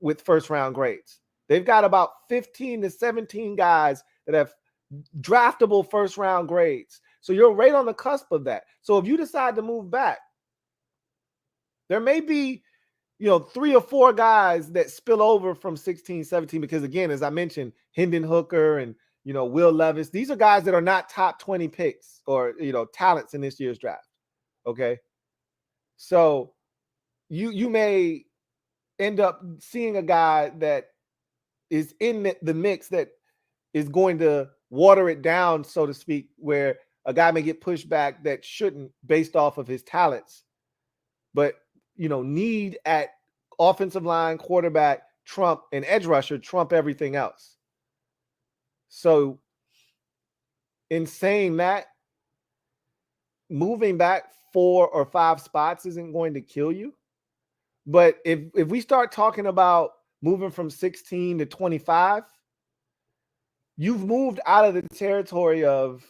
A: with first-round grades. They've got about 15 to 17 guys that have draftable first-round grades. So you're right on the cusp of that. So if you decide to move back, there may be, 3 or 4 guys that spill over from 16, 17, because again, as I mentioned, Hendon Hooker and, Will Levis, these are guys that are not top 20 picks or, talents in this year's draft. Okay. So you may end up seeing a guy that is in the mix that is going to water it down, so to speak, where a guy may get pushed back that shouldn't based off of his talents, but, need at offensive line, quarterback, trump, and edge rusher trump everything else. So in saying that, moving back 4 or 5 spots isn't going to kill you. But if we start talking about moving from 16 to 25, you've moved out of the territory of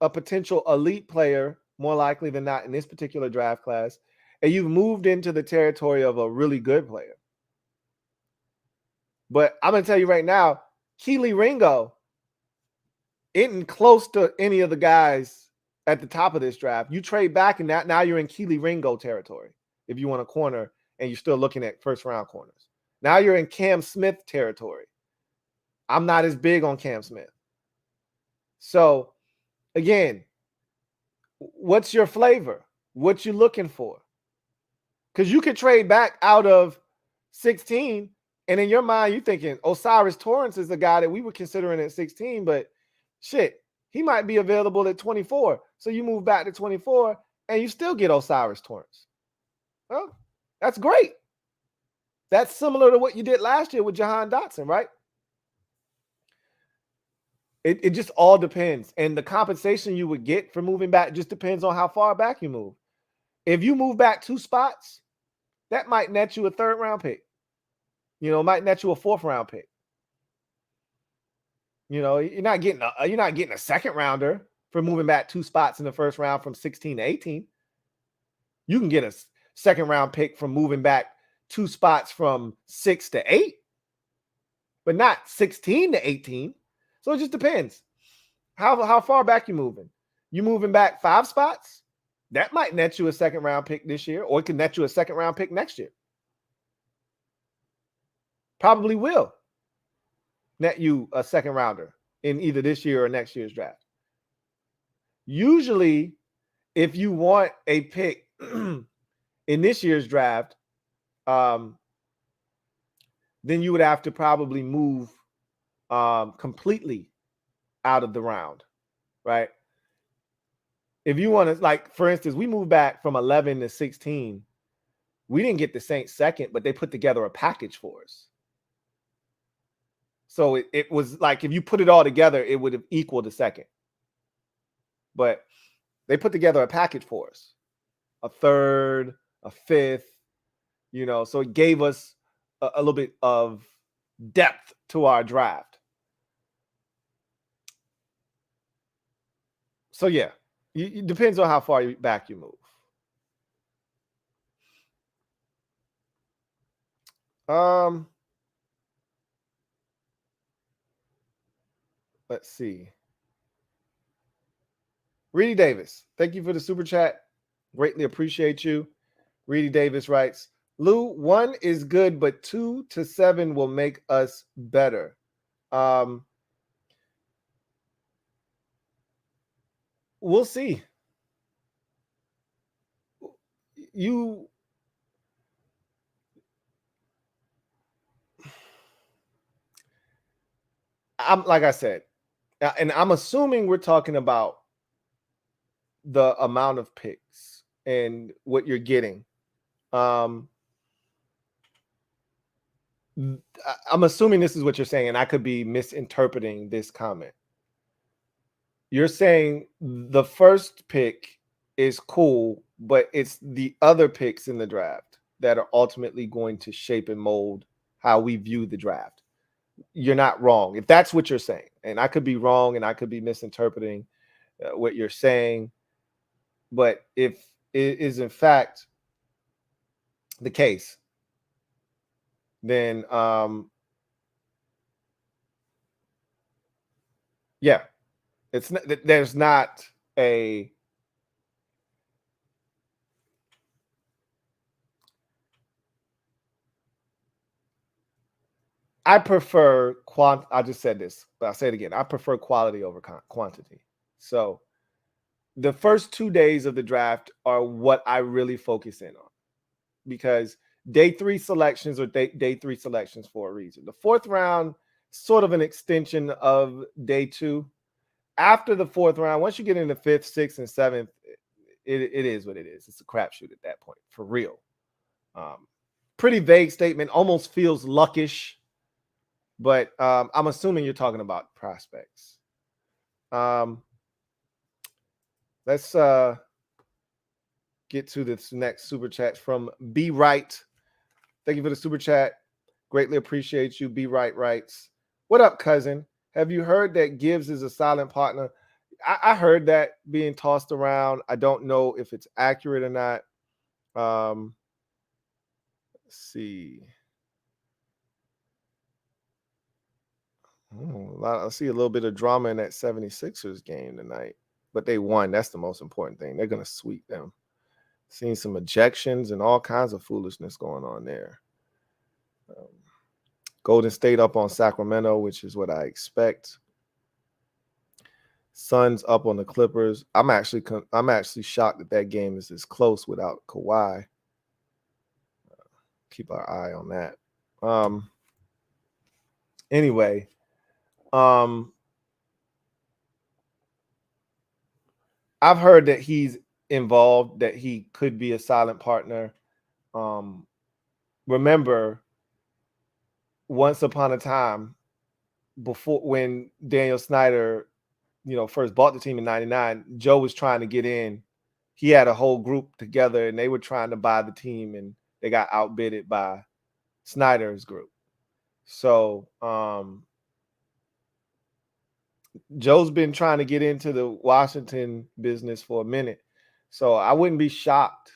A: a potential elite player, more likely than not in this particular draft class, and you've moved into the territory of a really good player. But I'm going to tell you right now, Kelee Ringo isn't close to any of the guys at the top of this draft. You trade back, and now you're in Kelee Ringo territory if you want a corner and you're still looking at first-round corners. Now you're in Cam Smith territory. I'm not as big on Cam Smith. So, again, what's your flavor? What you looking for? Because you could trade back out of 16, and in your mind, you're thinking Osiris Torrance is the guy that we were considering at 16, but shit, he might be available at 24. So you move back to 24, and you still get Osiris Torrance. Well, that's great. That's similar to what you did last year with Jahan Dotson, right? It just all depends. And the compensation you would get for moving back just depends on how far back you move. If you move back 2 spots, that might net you a 3rd-round pick. You know, it might net you a 4th round pick. You know, you're not getting a second rounder for moving back 2 spots in the 1st round from 16 to 18. You can get a second round pick from moving back 2 spots from 6 to 8, but not 16 to 18. So it just depends how far back you moving. You moving back 5 spots? That might net you a second round pick this year, or it can net you a second round pick next year. Probably will net you a second rounder in either this year or next year's draft. Usually, if you want a pick in this year's draft, then you would have to probably move completely out of the round, right? If you want to, like, for instance, we moved back from 11 to 16. We didn't get the Saints second, but they put together a package for us. So it was like, if you put it all together, it would have equaled the second. But they put together a package for us, a 3rd, a 5th, you know, so it gave us a little bit of depth to our draft. So yeah, it depends on how far back you move. Let's see. Reedy Davis, thank you for the super chat. Greatly appreciate you. Reedy Davis writes, Lou, 1 is good, but 2 to 7 will make us better. We'll see. I'm like I said, and I'm assuming we're talking about the amount of picks and what you're getting. I'm assuming this is what you're saying, and I could be misinterpreting this comment. You're saying the first pick is cool, but it's the other picks in the draft that are ultimately going to shape and mold how we view the draft. You're not wrong if that's what you're saying, and I could be wrong, and I could be misinterpreting what you're saying. But if it is in fact the case, then yeah, it's not, there's not a I prefer I just said this, but I'll say it again. I prefer quality over quantity. So the first 2 days of the draft are what I really focus in on, because day 3 selections are day 3 selections for a reason. The 4th round, sort of an extension of day 2. After the 4th round, once you get into 5th, 6th, and 7th, it is what it is. It's a crapshoot at that point, for real. Pretty vague statement, almost feels luckish, but I'm assuming you're talking about prospects. Let's get to this next super chat from B Wright. Thank you for the super chat. Greatly appreciate you. B Wright writes, what up, cousin? Have you heard that Gibbs is a silent partner? I heard that being tossed around. I don't know if it's accurate or not. Let's see. I see a little bit of drama in that 76ers game tonight, but they won. That's the most important thing. They're going to sweep them. Seeing some ejections and all kinds of foolishness going on there. Golden State up on Sacramento, which is what I expect. Suns up on the Clippers. I'm actually shocked that game is this close without Kawhi. Keep our eye on that. Anyway, I've heard that he's involved, that he could be a silent partner. Remember, once upon a time, before, when Daniel Snyder, first bought the team in '99, Joe was trying to get in. He had a whole group together, and they were trying to buy the team, and they got outbidded by Snyder's group. So Joe's been trying to get into the Washington business for a minute. So I wouldn't be shocked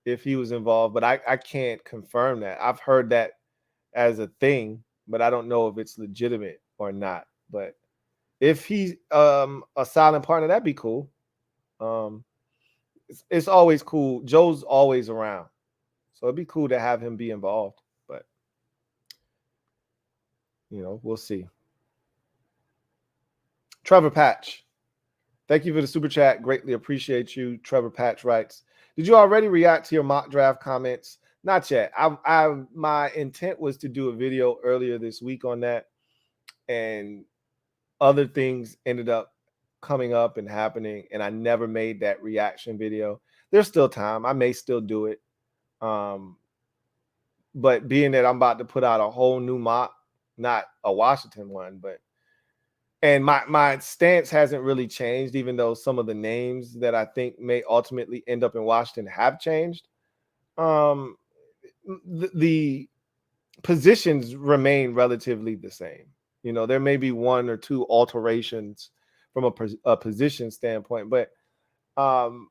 A: if he was involved, but I can't confirm that. I've heard that as a thing, but I don't know if it's legitimate or not. But if he's a silent partner, that'd be cool. It's always cool. Joe's always around, so it'd be cool to have him be involved. But we'll see. Trevor Patch, thank you for the super chat. Greatly appreciate you. Trevor Patch writes, "Did you already react to your mock draft comments?" Not yet. My intent was to do a video earlier this week on that, and other things ended up coming up and happening, and I never made that reaction video. There's still time. I may still do it. But being that I'm about to put out a whole new mock, not a Washington one, and my stance hasn't really changed, even though some of the names that I think may ultimately end up in Washington have changed. The positions remain relatively the same. There may be one or two alterations from a position standpoint, but all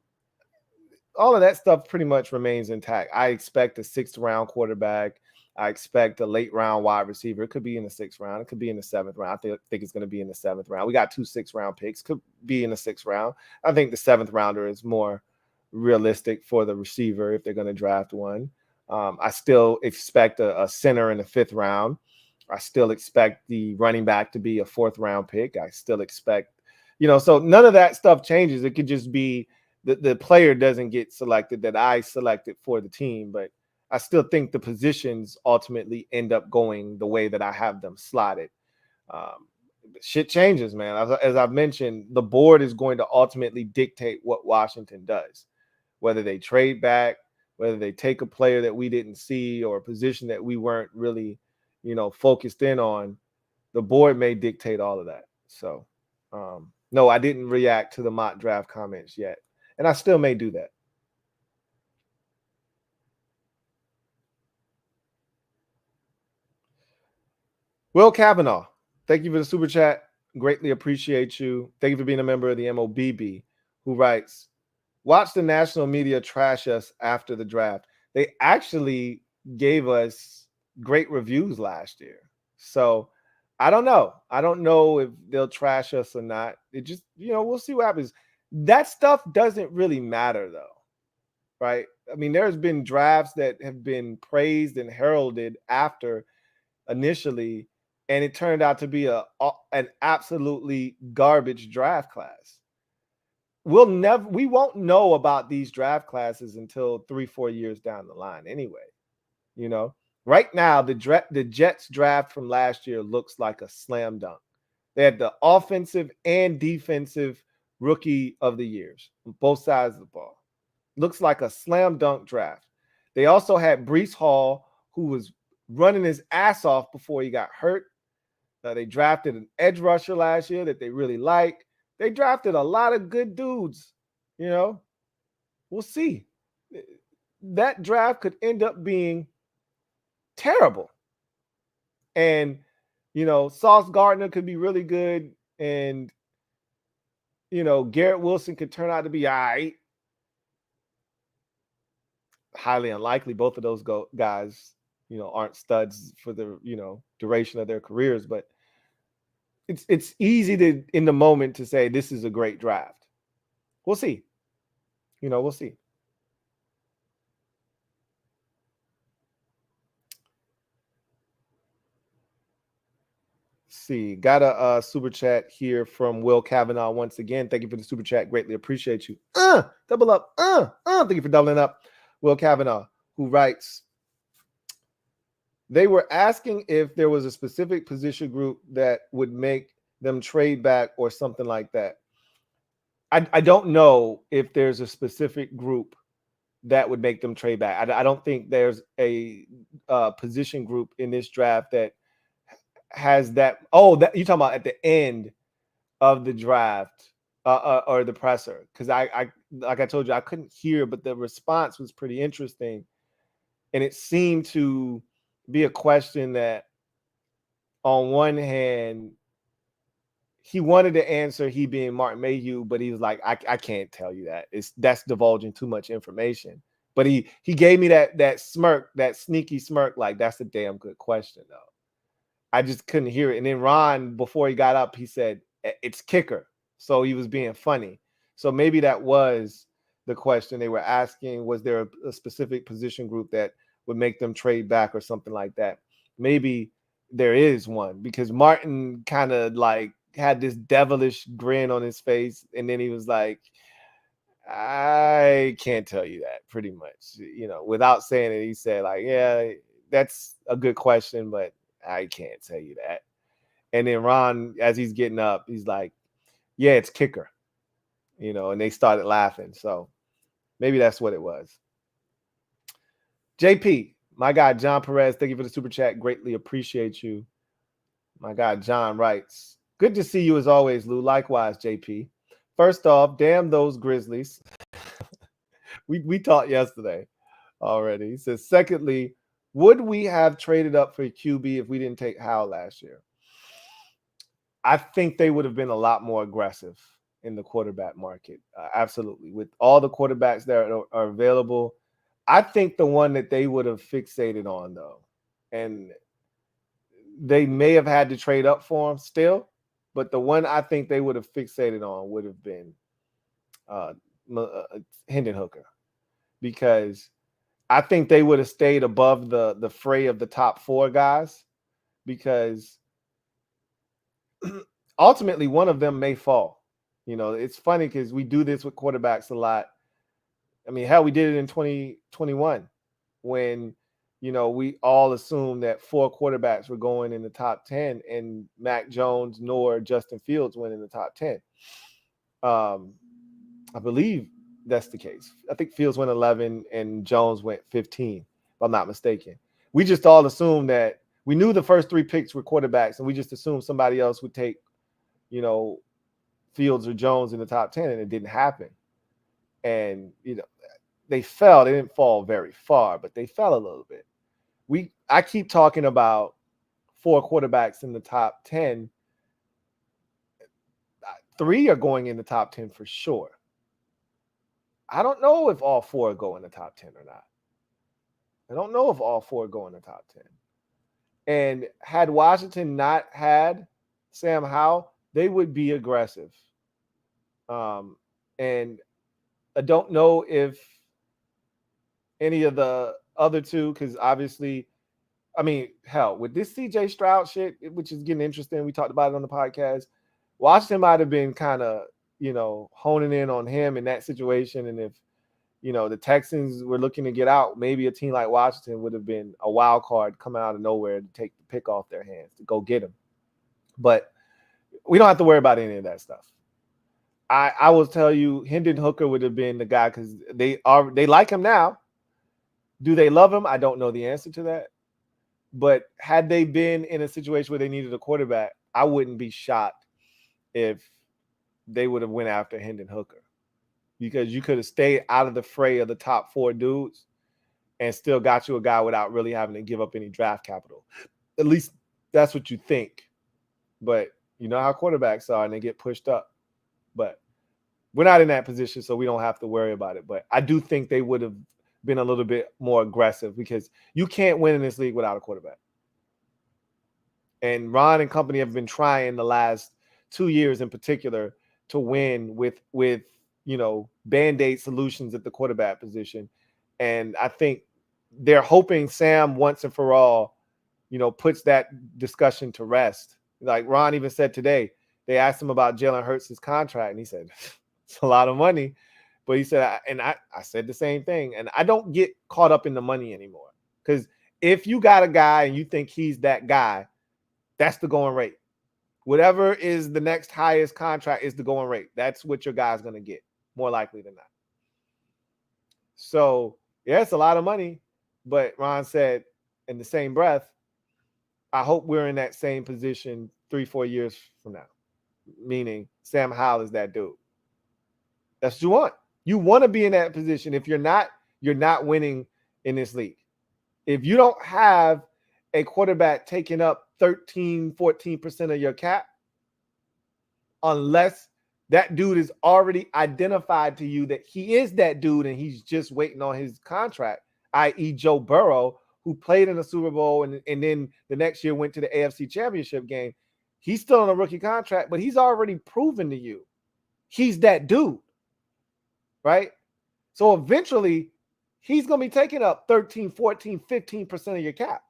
A: of that stuff pretty much remains intact. I expect a 6th round quarterback. I expect a late round wide receiver. It could be in the 6th round. It could be in the 7th round. I think it's going to be in the 7th round. We got 2 6th round picks. Could be in the 6th round. I think the 7th rounder is more realistic for the receiver if they're going to draft one. I still expect a center in the 5th round. I still expect the running back to be a 4th round pick. I still expect, so none of that stuff changes. It could just be the player doesn't get selected that I selected for the team, but I still think the positions ultimately end up going the way that I have them slotted. Shit changes, man. As I've mentioned, the board is going to ultimately dictate what Washington does, whether they trade back, whether they take a player that we didn't see or a position that we weren't really, focused in on. The board may dictate all of that. So, no, I didn't react to the mock draft comments yet, and I still may do that. Will Kavanaugh, thank you for the super chat. Greatly appreciate you. Thank you for being a member of the MOBB, who writes, "Watch the national media trash us after the draft." They actually gave us great reviews last year. So I don't know. I don't know if they'll trash us or not. It just, we'll see what happens. That stuff doesn't really matter, though, right? I mean, there's been drafts that have been praised and heralded after initially, and it turned out to be an absolutely garbage draft class. We won't know about these draft classes until 3-4 years down the line anyway. Right now the Jets draft from last year looks like a slam dunk. They had the offensive and defensive rookie of the years on both sides of the ball. Looks like a slam dunk draft. They also had Breece Hall, who was running his ass off before he got hurt. They drafted an edge rusher last year that they really like. They drafted a lot of good dudes. We'll see. That draft could end up being terrible. And, Sauce Gardner could be really good. And, Garrett Wilson could turn out to be all right. Highly unlikely. Both of those guys, aren't studs for the, duration of their careers. But it's easy to, in the moment, to say this is a great draft. We'll see. We'll see. See, got a super chat here from Will Kavanaugh once again. Thank you for the super chat. Greatly appreciate you. Double up. Thank you for doubling up. Will Kavanaugh, who writes, "They were asking if there was a specific position group that would make them trade back or something like that." I don't know if there's a specific group that would make them trade back. I don't think there's a position group in this draft that has that. Oh, that you're talking about at the end of the draft or the presser, because I like I told you, I couldn't hear, but the response was pretty interesting, and it seemed to be a question that on one hand, he wanted to answer he being Martin Mayhew, but he was like, I can't tell you that. That's divulging too much information. But he gave me that smirk, that sneaky smirk, like that's a damn good question, though. I just couldn't hear it. And then Ron, before he got up, he said, it's kicker. So he was being funny. So maybe that was the question they were asking. Was there a specific position group that would make them trade back or something like that? Maybe there is one, because Martin kind of like had this devilish grin on his face. And then he was like, I can't tell you that, pretty much, without saying it. He said like, yeah, that's a good question, but I can't tell you that. And then Ron, as he's getting up, he's like, yeah, it's kicker, and they started laughing. So maybe that's what it was. JP, my guy, John Perez, thank you for the super chat. Greatly appreciate you. My guy, John writes, good to see you as always, Lou. Likewise, JP. First off, damn those Grizzlies. we talked yesterday already. He says, secondly, would we have traded up for QB if we didn't take Howell last year? I think they would have been a lot more aggressive in the quarterback market. Absolutely. With all the quarterbacks that are available, I think the one that they would have fixated on, though, and they may have had to trade up for him still, but the one I think they would have fixated on would have been Hendon Hooker, because I think they would have stayed above the fray of the top four guys, because ultimately one of them may fall. It's funny because we do this with quarterbacks a lot. I mean, hell, we did it in 2021 when, we all assumed that 4 quarterbacks were going in the top 10 and Mac Jones nor Justin Fields went in the top 10. I believe that's the case. I think Fields went 11 and Jones went 15, if I'm not mistaken. We just all assumed that we knew the first 3 picks were quarterbacks, and we just assumed somebody else would take, Fields or Jones in the top 10, and it didn't happen. And, they fell. They didn't fall very far, but they fell a little bit. I keep talking about 4 quarterbacks in the top 10. 3 are going in the top 10 for sure. I don't know if all 4 go in the top 10 or not. I don't know if all 4 go in the top 10. And had Washington not had Sam Howell, they would be aggressive. And I don't know if any of the other 2, because obviously, I mean, hell, with this CJ Stroud shit, which is getting interesting, we talked about it on the podcast, Washington might have been kind of, honing in on him in that situation. And if, the Texans were looking to get out, maybe a team like Washington would have been a wild card coming out of nowhere to take the pick off their hands to go get him. But we don't have to worry about any of that stuff. I will tell you, Hendon Hooker would have been the guy, because they like him now. Do they love him? I don't know the answer to that. But had they been in a situation where they needed a quarterback, I wouldn't be shocked if they would have went after Hendon Hooker, because you could have stayed out of the fray of the top 4 dudes and still got you a guy without really having to give up any draft capital. At least that's what you think. But you know how quarterbacks are, and they get pushed up. But we're not in that position, so we don't have to worry about it. But I do think they would have been a little bit more aggressive, because you can't win in this league without a quarterback. And Ron and company have been trying the last 2 years in particular to win with Band-Aid solutions at the quarterback position. And I think they're hoping Sam once and for all, puts that discussion to rest. Like Ron even said today, they asked him about Jalen Hurts' contract, and he said, it's a lot of money. But he said, and I said the same thing, and I don't get caught up in the money anymore. Because if you got a guy and you think he's that guy, that's the going rate. Whatever is the next highest contract is the going rate. That's what your guy's going to get, more likely than not. So, yeah, it's a lot of money. But Ron said in the same breath, I hope we're in that same position 3-4 years from now. Meaning Sam Howell is that dude. That's what you want. You want to be in that position. If you're not winning in this league. If you don't have a quarterback taking up 13, 14% of your cap unless that dude is already identified to you that he is that dude and he's just waiting on his contract, i.e. Joe Burrow, who played in the Super Bowl and then the next year went to the AFC Championship game. He's still on a rookie contract, but he's already proven to you he's that dude, right? So eventually, he's going to be taking up 13, 14, 15% of your cap.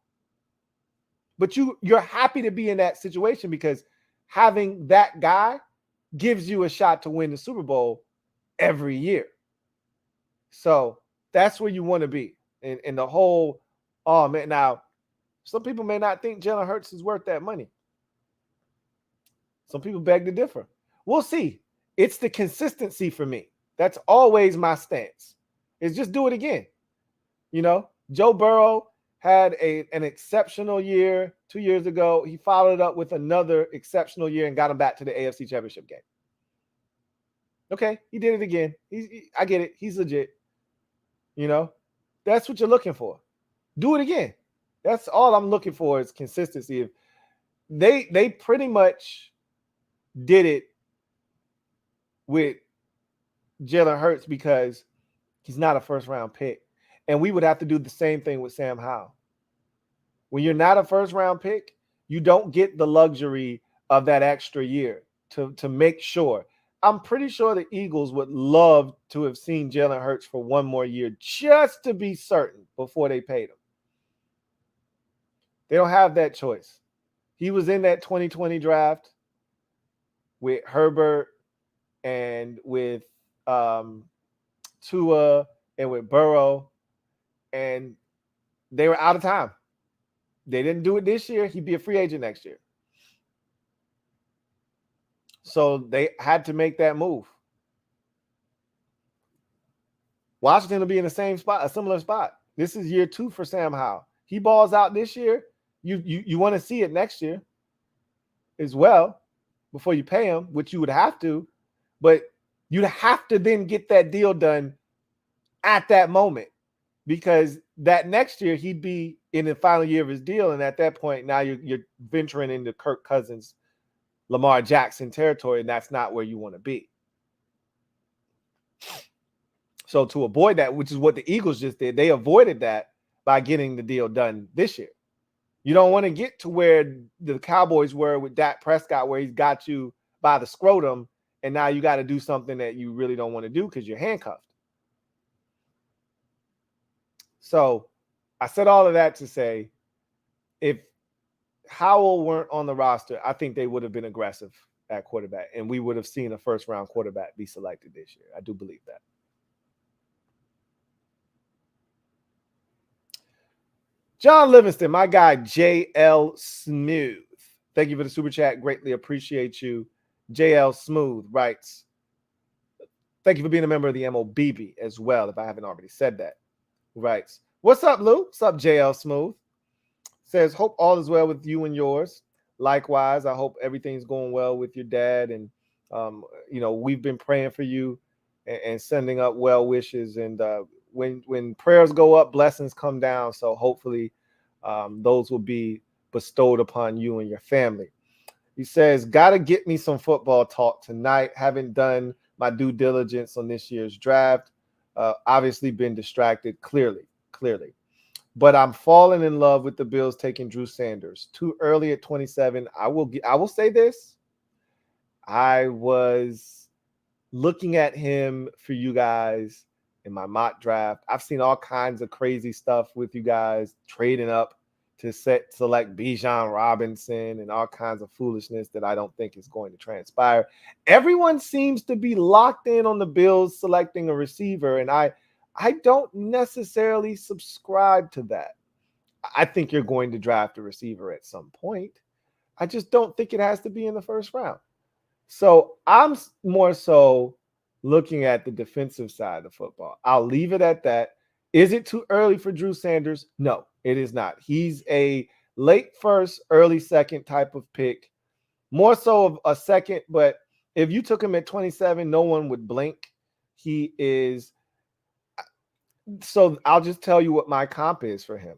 A: But you're happy to be in that situation because having that guy gives you a shot to win the Super Bowl every year. So that's where you want to be. And the whole, oh man, now some people may not think Jalen Hurts is worth that money. Some people beg to differ. We'll see. It's the consistency for me. That's always my stance. Is just do it again. You know, Joe Burrow had an exceptional year 2 years ago. He followed it up with another exceptional year and got him back to the AFC Championship game. Okay, he did it again. I get it. He's legit. You know, that's what you're looking for. Do it again. That's all I'm looking for is consistency. If they pretty much did it with Jalen Hurts because he's not a first-round pick. And we would have to do the same thing with Sam Howell. When you're not a first-round pick, you don't get the luxury of that extra year to make sure. I'm pretty sure the Eagles would love to have seen Jalen Hurts for one more year just to be certain before they paid him. They don't have that choice. He was in that 2020 draft with Herbert and with Tua and with Burrow, and they were out of time. They didn't do it this year. He'd be a free agent next year. So they had to make that move. Washington will be in the same spot, a similar spot. This is year 2 for Sam Howell. He balls out this year. You want to see it next year as well before you pay him, which you would have to. But you'd have to then get that deal done at that moment because that next year he'd be in the final year of his deal. And at that point, now you're venturing into Kirk Cousins, Lamar Jackson territory, and that's not where you want to be. So to avoid that, which is what the Eagles just did, they avoided that by getting the deal done this year. You don't want to get to where the Cowboys were with Dak Prescott, where he's got you by the scrotum, and now you got to do something that you really don't want to do because you're handcuffed. So I said all of that to say, if Howell weren't on the roster, I think they would have been aggressive at quarterback, and we would have seen a first-round quarterback be selected this year. I do believe that. John Livingston, my guy, JL Smooth. Thank you for the super chat. Greatly appreciate you. JL Smooth writes, thank you for being a member of the MOBB as well, if I haven't already said that. Writes, what's up, Lou? What's up, JL Smooth? Says, hope all is well with you and yours. Likewise, I hope everything's going well with your dad. And, we've been praying for you and sending up well wishes. And when prayers go up, blessings come down. So hopefully those will be bestowed upon you and your family. He says, got to get me some football talk tonight. Haven't done my due diligence on this year's draft. Obviously been distracted, clearly. But I'm falling in love with the Bills taking Drew Sanders. Too early at 27. I will say this. I was looking at him for you guys in my mock draft. I've seen all kinds of crazy stuff with you guys trading up to select Bijan Robinson and all kinds of foolishness that I don't think is going to transpire. Everyone seems to be locked in on the Bills selecting a receiver, and I don't necessarily subscribe to that. I think you're going to draft a receiver at some point. I just don't think it has to be in the first round. So I'm more so looking at the defensive side of football. I'll leave it at that. Is it too early for Drew Sanders? No, it is not. He's a late first, early second type of pick. More so of a second, but if you took him at 27, no one would blink. He is. So I'll just tell you what my comp is for him.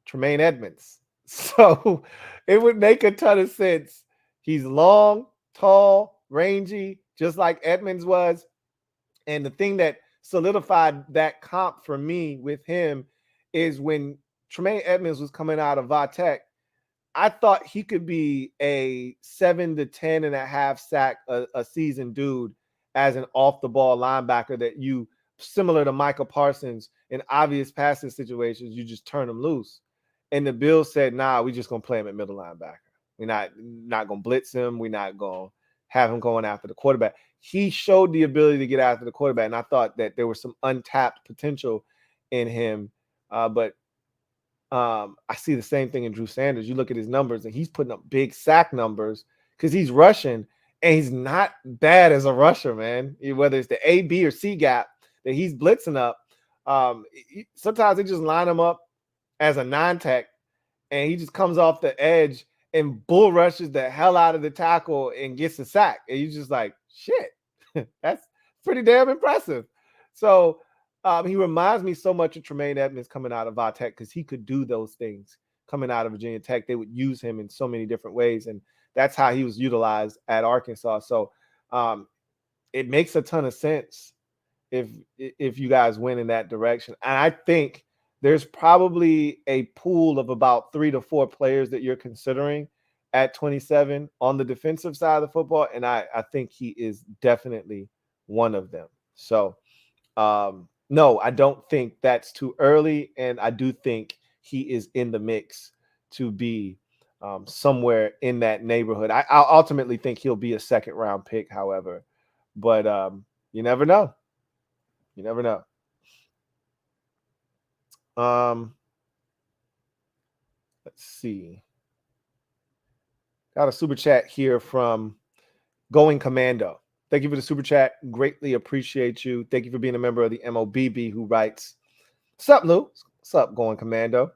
A: Tremaine Edmonds. So it would make a ton of sense. He's long, tall, rangy, just like Edmonds was. And the thing that solidified that comp for me with him is when Tremaine Edmonds was coming out of Vatech, I thought he could be a 7 to 10 and a half sack a season dude as an off the ball linebacker that you, similar to Michael Parsons, in obvious passing situations, you just turn him loose. And the Bills said, nah, we just gonna play him at middle linebacker. We're not gonna blitz him. We're not gonna have him going after the quarterback. He showed the ability to get after the quarterback, and I thought that there was some untapped potential in him. But I see the same thing in Drew Sanders. You look at his numbers, and he's putting up big sack numbers because he's rushing, and he's not bad as a rusher, man. Whether it's the A, B, or C gap that he's blitzing up, sometimes they just line him up as a non-tech, and he just comes off the edge and bull rushes the hell out of the tackle and gets a sack. And you're just like, shit, that's pretty damn impressive. So he reminds me so much of Tremaine Edmonds coming out of Vatech because he could do those things coming out of Virginia Tech. They would use him in so many different ways, and that's how he was utilized at Arkansas. So it makes a ton of sense if you guys went in that direction. And I think there's probably a pool of about 3 to 4 players that you're considering at 27 on the defensive side of the football, and I think he is definitely one of them. So no, I don't think that's too early, and I do think he is in the mix to be somewhere in that neighborhood. I ultimately think he'll be a second round pick, however, but you never know. You never know. Let's see. Got a super chat here from Going Commando. Thank you for the super chat. Greatly appreciate you. Thank you for being a member of the MOBB who writes, "Sup, Lou? Sup, Going Commando?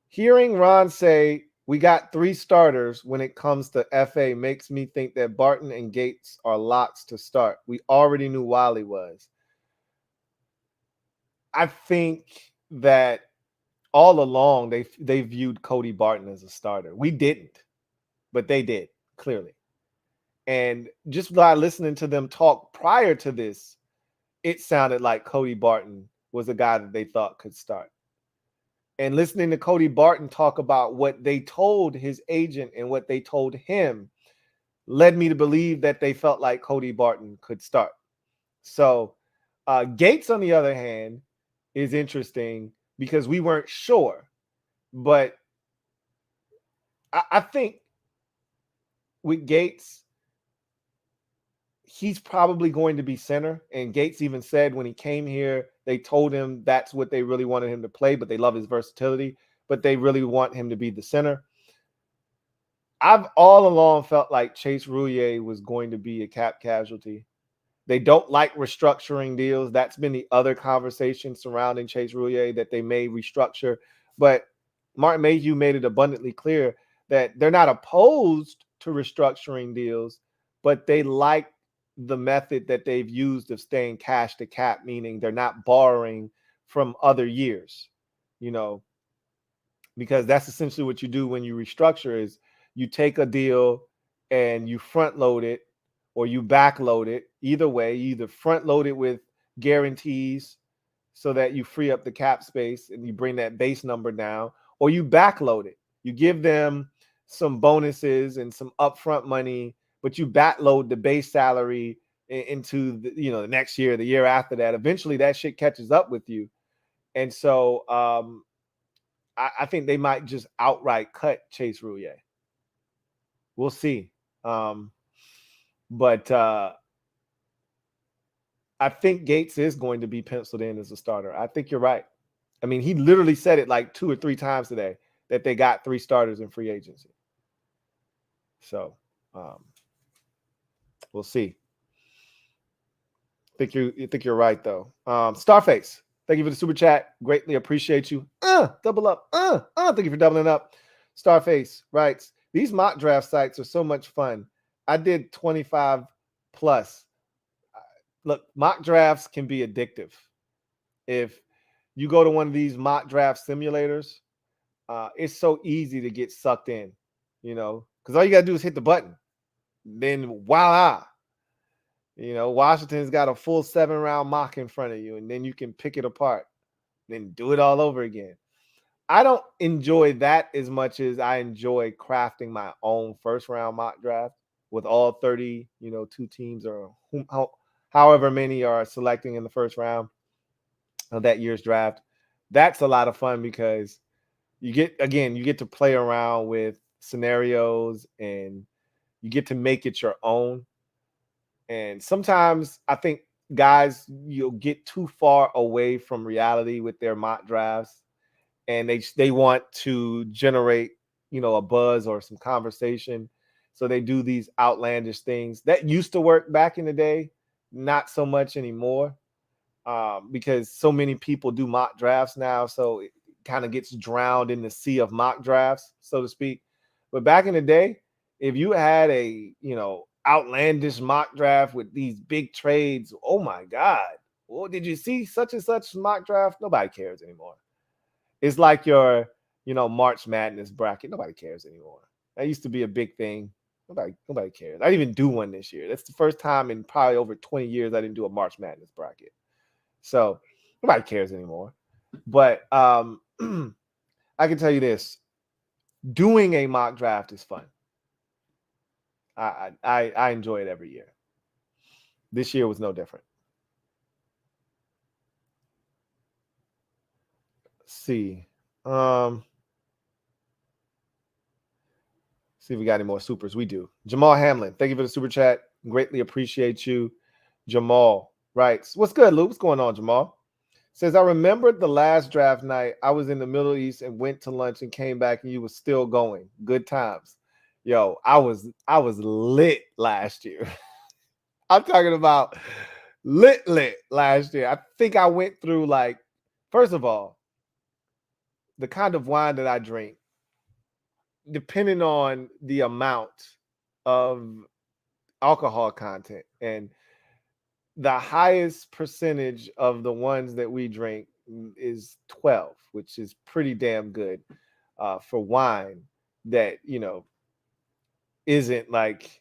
A: Hearing Ron say we got 3 starters when it comes to FA makes me think that Barton and Gates are locks to start. We already knew Wiley was." I think that all along they viewed Cody Barton as a starter. We didn't, but they did, clearly. And just by listening to them talk prior to this, it sounded like Cody Barton was a guy that they thought could start. And listening to Cody Barton talk about what they told his agent and what they told him led me to believe that they felt like Cody Barton could start. So Gates, on the other hand, is interesting because we weren't sure. But I think with Gates, he's probably going to be center. And Gates even said when he came here, they told him that's what they really wanted him to play, but they love his versatility, but they really want him to be the center. I've all along felt like Chase Roullier was going to be a cap casualty. They don't like restructuring deals. That's been the other conversation surrounding Chase Roullier, that they may restructure. But Martin Mayhew made it abundantly clear that they're not opposed to restructuring deals, but they like the method that they've used of staying cash to cap, meaning they're not borrowing from other years, because that's essentially what you do when you restructure is you take a deal and you front load it or you back load it. Either way, you either front load it with guarantees so that you free up the cap space and you bring that base number down, or you back load it. You give them some bonuses and some upfront money, but you back load the base salary into the next year, the year after that. Eventually that shit catches up with you. And so I think they might just outright cut Chase Roullier. We'll see. But I think Gates is going to be penciled in as a starter. I think you're right. I mean, he literally said it like 2 or 3 times today that they got 3 starters in free agency. So we'll see. I think you're right though. Starface, thank you for the super chat. Greatly appreciate you. Double up. Thank you for doubling up. Starface writes, these mock draft sites are so much fun. I did 25 plus. Look, mock drafts can be addictive. If you go to one of these mock draft simulators, it's so easy to get sucked in, because all you got to do is hit the button. Then voila, Washington's got a full 7-round mock in front of you, and then you can pick it apart, then do it all over again. I don't enjoy that as much as I enjoy crafting my own first-round mock draft with all 30, two teams or however many are selecting in the first round of that year's draft. That's a lot of fun because you get to play around with scenarios and you get to make it your own. And sometimes I think guys, you'll get too far away from reality with their mock drafts, and they want to generate, a buzz or some conversation. So they do these outlandish things that used to work back in the day, not so much anymore, because so many people do mock drafts now. So it kind of gets drowned in the sea of mock drafts, so to speak. But back in the day, if you had a, outlandish mock draft with these big trades, oh my God, well, did you see such and such mock draft? Nobody cares anymore. It's like your, March Madness bracket. Nobody cares anymore. That used to be a big thing. Nobody cares. I didn't even do one this year. That's the first time in probably over 20 years I didn't do a March Madness bracket. So nobody cares anymore. But I can tell you this: doing a mock draft is fun. I enjoy it every year. This year was no different. Let's see. See if we got any more supers. We do. Jamal Hamlin, thank you for the super chat. Greatly appreciate you. Jamal writes, what's good, Lou? What's going on, Jamal? Says, I remembered the last draft night. I was in the Middle East and went to lunch and came back and you were still going. Good times. Yo, I was lit last year. I'm talking about lit last year. I think I went through, like, first of all, the kind of wine that I drink, depending on the amount of alcohol content, and the highest percentage of the ones that we drink is 12, which is pretty damn good for wine that, isn't like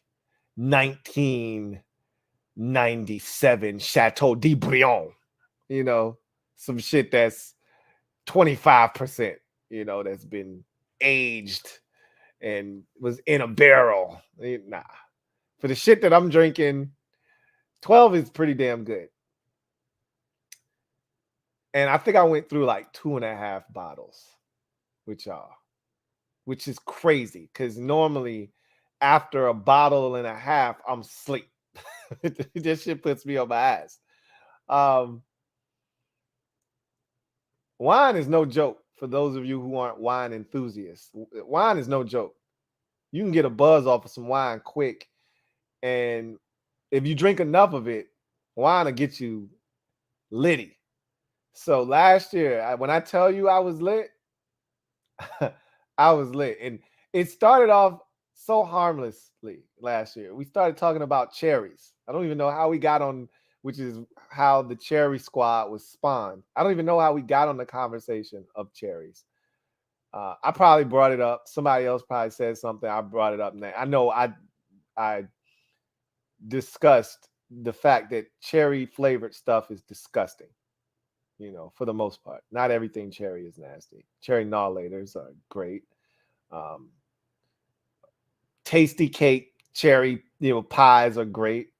A: 1997 Chateau d'Yquem, some shit that's 25%, that's been aged and was in a barrel. Nah. For the shit that I'm drinking, 12 is pretty damn good. And I think I went through like 2.5 bottles with y'all, which is crazy because normally after a bottle and a half, I'm asleep. This shit puts me on my ass. Wine is no joke for those of you who aren't wine enthusiasts. Wine is no joke. You can get a buzz off of some wine quick. And if you drink enough of it, wine will get you litty. So last year, when I tell you I was lit, I was lit. And it started off so harmlessly last year. We started talking about cherries. I don't even know how we got on, which is how the cherry squad was spawned. I don't even know how we got on the conversation of cherries. I probably brought it up. Somebody else probably said something. I brought it up. Now I know I discussed the fact that cherry flavored stuff is disgusting, for the most part. Not everything cherry is nasty. Cherry gnawlators are great. Tasty cake cherry, pies are great.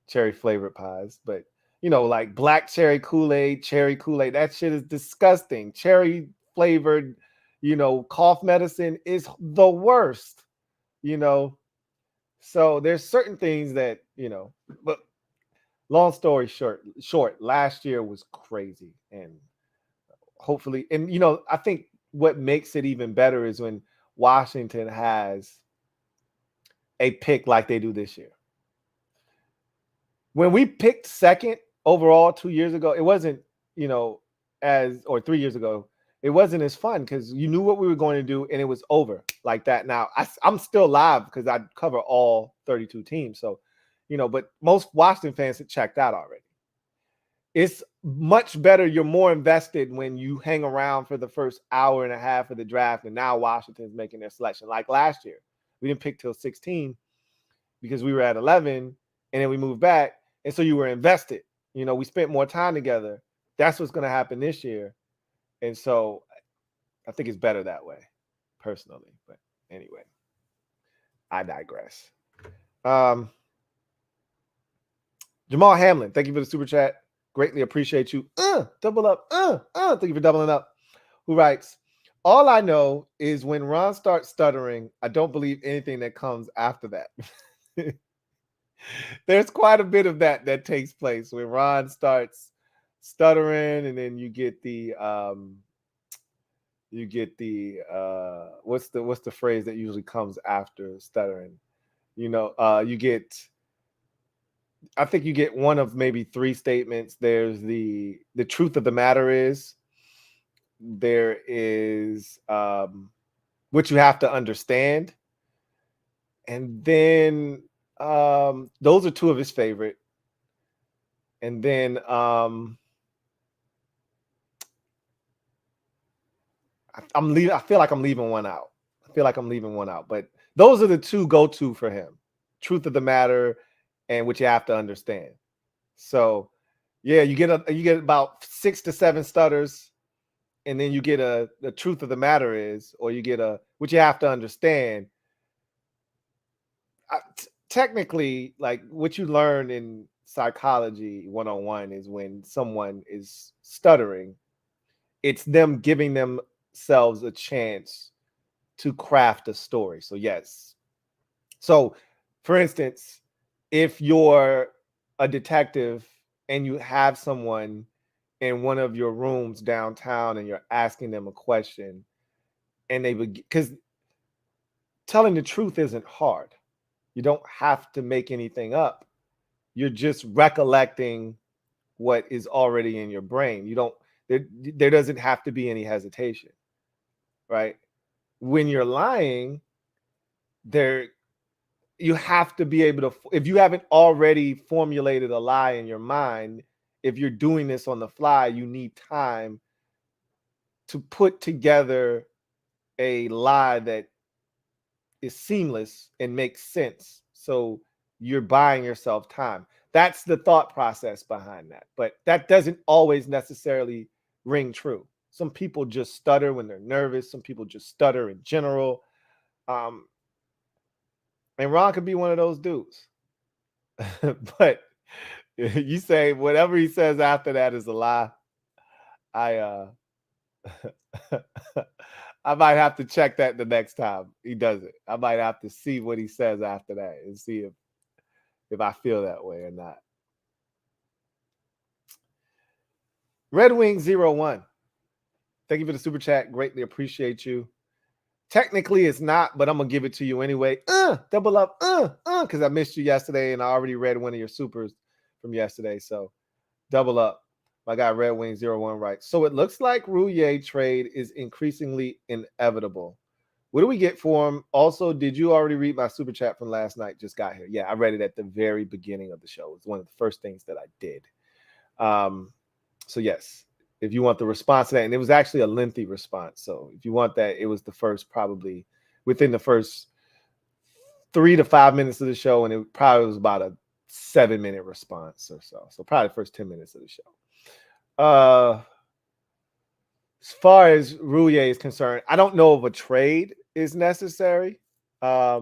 A: Cherry flavored pies, but like black cherry Kool-Aid, that shit is disgusting. Cherry flavored, cough medicine is the worst, So there's certain things that, but long story short, last year was crazy. And hopefully, and I think what makes it even better is when Washington has a pick like they do this year. When we picked second overall 2 years ago, it wasn't, or 3 years ago, it wasn't as fun because you knew what we were going to do and it was over like that. Now I'm still live because I cover all 32 teams. So, but most Washington fans had checked out already. It's much better. You're more invested when you hang around for the first hour and a half of the draft, and now Washington's making their selection. Like last year, we didn't pick till 16 because we were at 11, and then we moved back, and so you were invested. You know, we spent more time together. That's what's going to happen this year, and so I think it's better that way, personally. But anyway, I digress. Jamal Hamlin, thank you for the super chat. Greatly appreciate you. Double up. Thank you for doubling up. Who writes, all I know is when Ron starts stuttering, I don't believe anything that comes after that. There's quite a bit of that takes place when Ron starts stuttering, and then you get the what's the phrase that usually comes after stuttering? You know, I think you get one of maybe three statements. There's the truth of the matter is, there is what you have to understand, and then those are two of his favorite. And then I feel like I'm leaving one out. But those are the two go-to for him: truth of the matter and what you have to understand. So yeah, you get about 6 to 7 stutters, and then you get the truth of the matter is, or you get what you have to understand. Technically, like what you learn in psychology 101 is when someone is stuttering, it's them giving themselves a chance to craft a story. So yes. So for instance, if you're a detective and you have someone in one of your rooms downtown and you're asking them a question, and because telling the truth isn't hard. You don't have to make anything up. You're just recollecting what is already in your brain. You don't, there doesn't have to be any hesitation, right? When you're lying, you have to be able to, if you haven't already formulated a lie in your mind, if you're doing this on the fly, you need time to put together a lie that is seamless and makes sense. So you're buying yourself time. That's the thought process behind that. But that doesn't always necessarily ring true. Some people just stutter when they're nervous. Some people just stutter in general. And Ron could be one of those dudes. But you say whatever he says after that is a lie. I I might have to check that the next time he does it. I might have to see what he says after that and see if I feel that way or not. Red Wing 01. Thank you for the super chat. Greatly appreciate you. Technically, it's not, but I'm going to give it to you anyway. Double up. Because I missed you yesterday and I already read one of your supers from yesterday. So double up. My guy Red Wing 01 writes, so it looks like Rouillet trade is increasingly inevitable. What do we get for him? Also, did you already read my super chat from last night? Just got here. Yeah, I read it at the very beginning of the show. It's one of the first things that I did. So yes, if you want the response to that, and it was actually a lengthy response. So if you want that, it was the first, probably within the first 3 to 5 minutes of the show, and it probably was about a 7-minute response or so. So probably the first 10 minutes of the show. As far as Rouillet is concerned, I don't know if a trade is necessary. I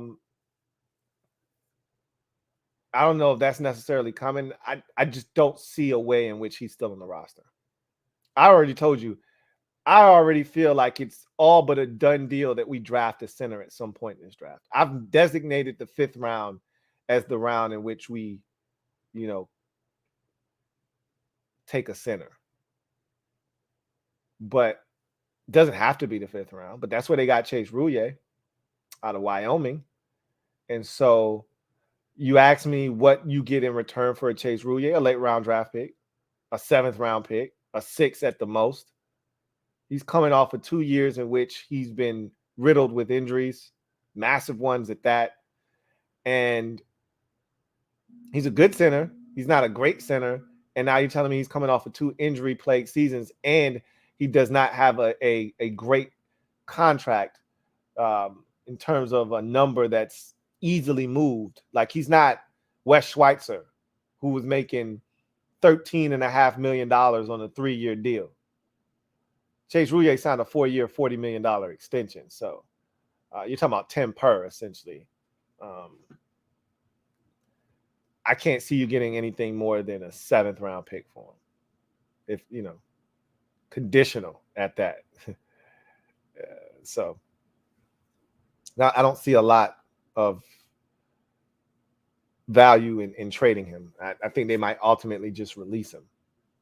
A: don't know if that's necessarily coming. I just don't see a way in which he's still on the roster. I already told you, I already feel like it's all but a done deal that we draft a center at some point in this draft. I've designated the 5th round as the round in which we, take a center. But it doesn't have to be the 5th round, but that's where they got Chase Rouillet out of Wyoming. And so you ask me what you get in return for a Chase Rouillet: a late round draft pick, a 7th round pick, a 6th at the most. He's coming off of 2 years in which he's been riddled with injuries, massive ones at that. And he's a good center. He's not a great center. And now you're telling me he's coming off of 2 injury-plagued seasons, and he does not have a great contract in terms of a number that's easily moved. Like, he's not Wes Schweitzer, who was making $13.5 million on a 3-year deal. Chase Roullier signed a 4-year, $40 million extension. So you're talking about 10 per, essentially. I can't see you getting anything more than a 7th round pick for him. If, conditional at that. So now I don't see a lot of value in trading him. I think they might ultimately just release him.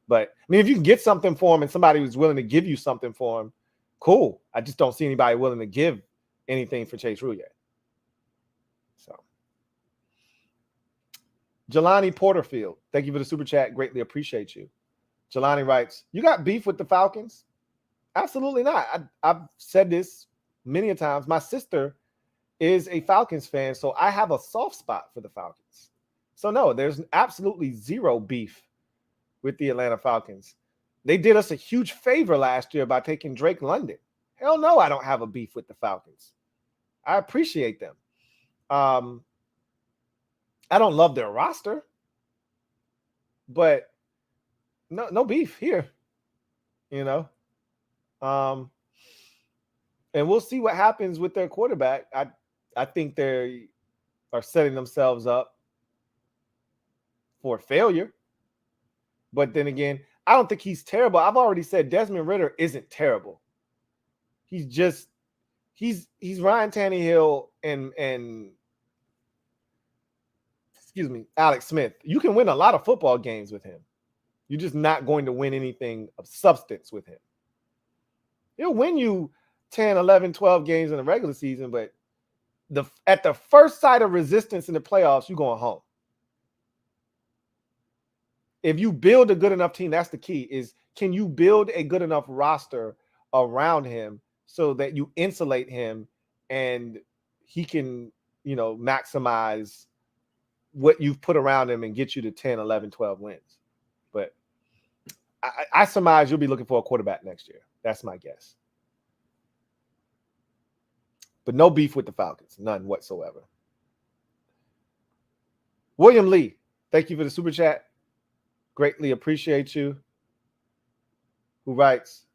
A: But I mean, if you can get something for him and somebody who's willing to give you something for him, cool. I just don't see anybody willing to give anything for Chase Roullier. So, Jelani Porterfield, thank you for the super chat. Greatly appreciate you. Jelani writes, you got beef with the Falcons? Absolutely not. I've said this many a times. My sister is a Falcons fan, so I have a soft spot for the Falcons. So no, there's absolutely zero beef with the Atlanta Falcons. They did us a huge favor last year by taking Drake London. Hell no, I don't have a beef with the Falcons. I appreciate them. I don't love their roster, but no beef here, And we'll see what happens with their quarterback. I think they are setting themselves up for failure. But then again, I don't think he's terrible. I've already said Desmond Ridder isn't terrible. He's Ryan Tannehill and Alex Smith. You can win a lot of football games with him. You're just not going to win anything of substance with him. He'll win you 10, 11, 12 games in the regular season, but at the first sight of resistance in the playoffs, you're going home. If you build a good enough team, that's the key, is can you build a good enough roster around him so that you insulate him and he can, maximize what you've put around him and get you to 10, 11, 12 wins. But I surmise you'll be looking for a quarterback next year. That's my guess. But no beef with the Falcons. None whatsoever. William Lee, thank you for the super chat. Greatly appreciate you. Who writes,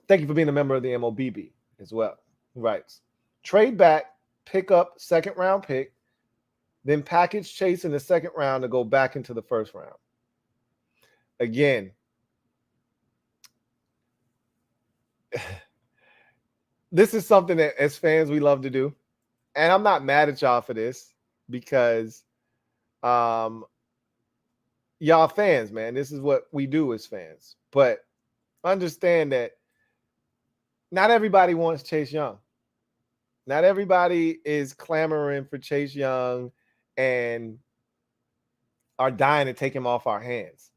A: thank you for being a member of the MOBB as well. Who writes, trade back, pick up 2nd round pick, then package Chase in the 2nd round to go back into the 1st round. Again, this is something that as fans we love to do. And I'm not mad at y'all for this because y'all fans, man. This is what we do as fans. But understand that not everybody wants Chase Young. Not everybody is clamoring for Chase Young and are dying to take him off our hands.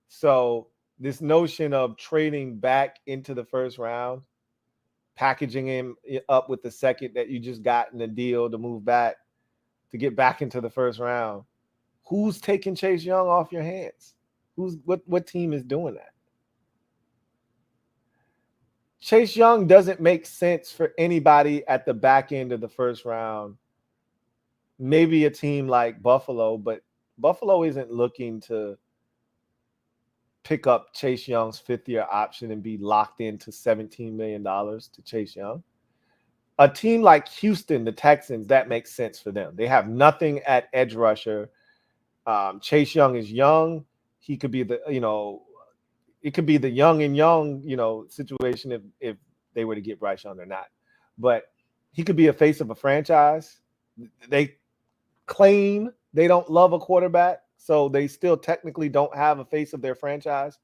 A: So this notion of trading back into the 1st round, packaging him up with the 2nd that you just got in the deal to move back, to get back into the 1st round, who's taking Chase Young off your hands? What team is doing that? Chase Young doesn't make sense for anybody at the back end of the 1st round. Maybe a team like Buffalo, but Buffalo isn't looking to pick up Chase Young's 5th-year option and be locked into $17 million to Chase Young. A team like Houston, the Texans, that makes sense for them. They have nothing at edge rusher. Chase Young is young. He could be it could be the young and young, situation if they were to get Bryce Young or not. But he could be a face of a franchise. They claim they don't love a quarterback, so they still technically don't have a face of their franchise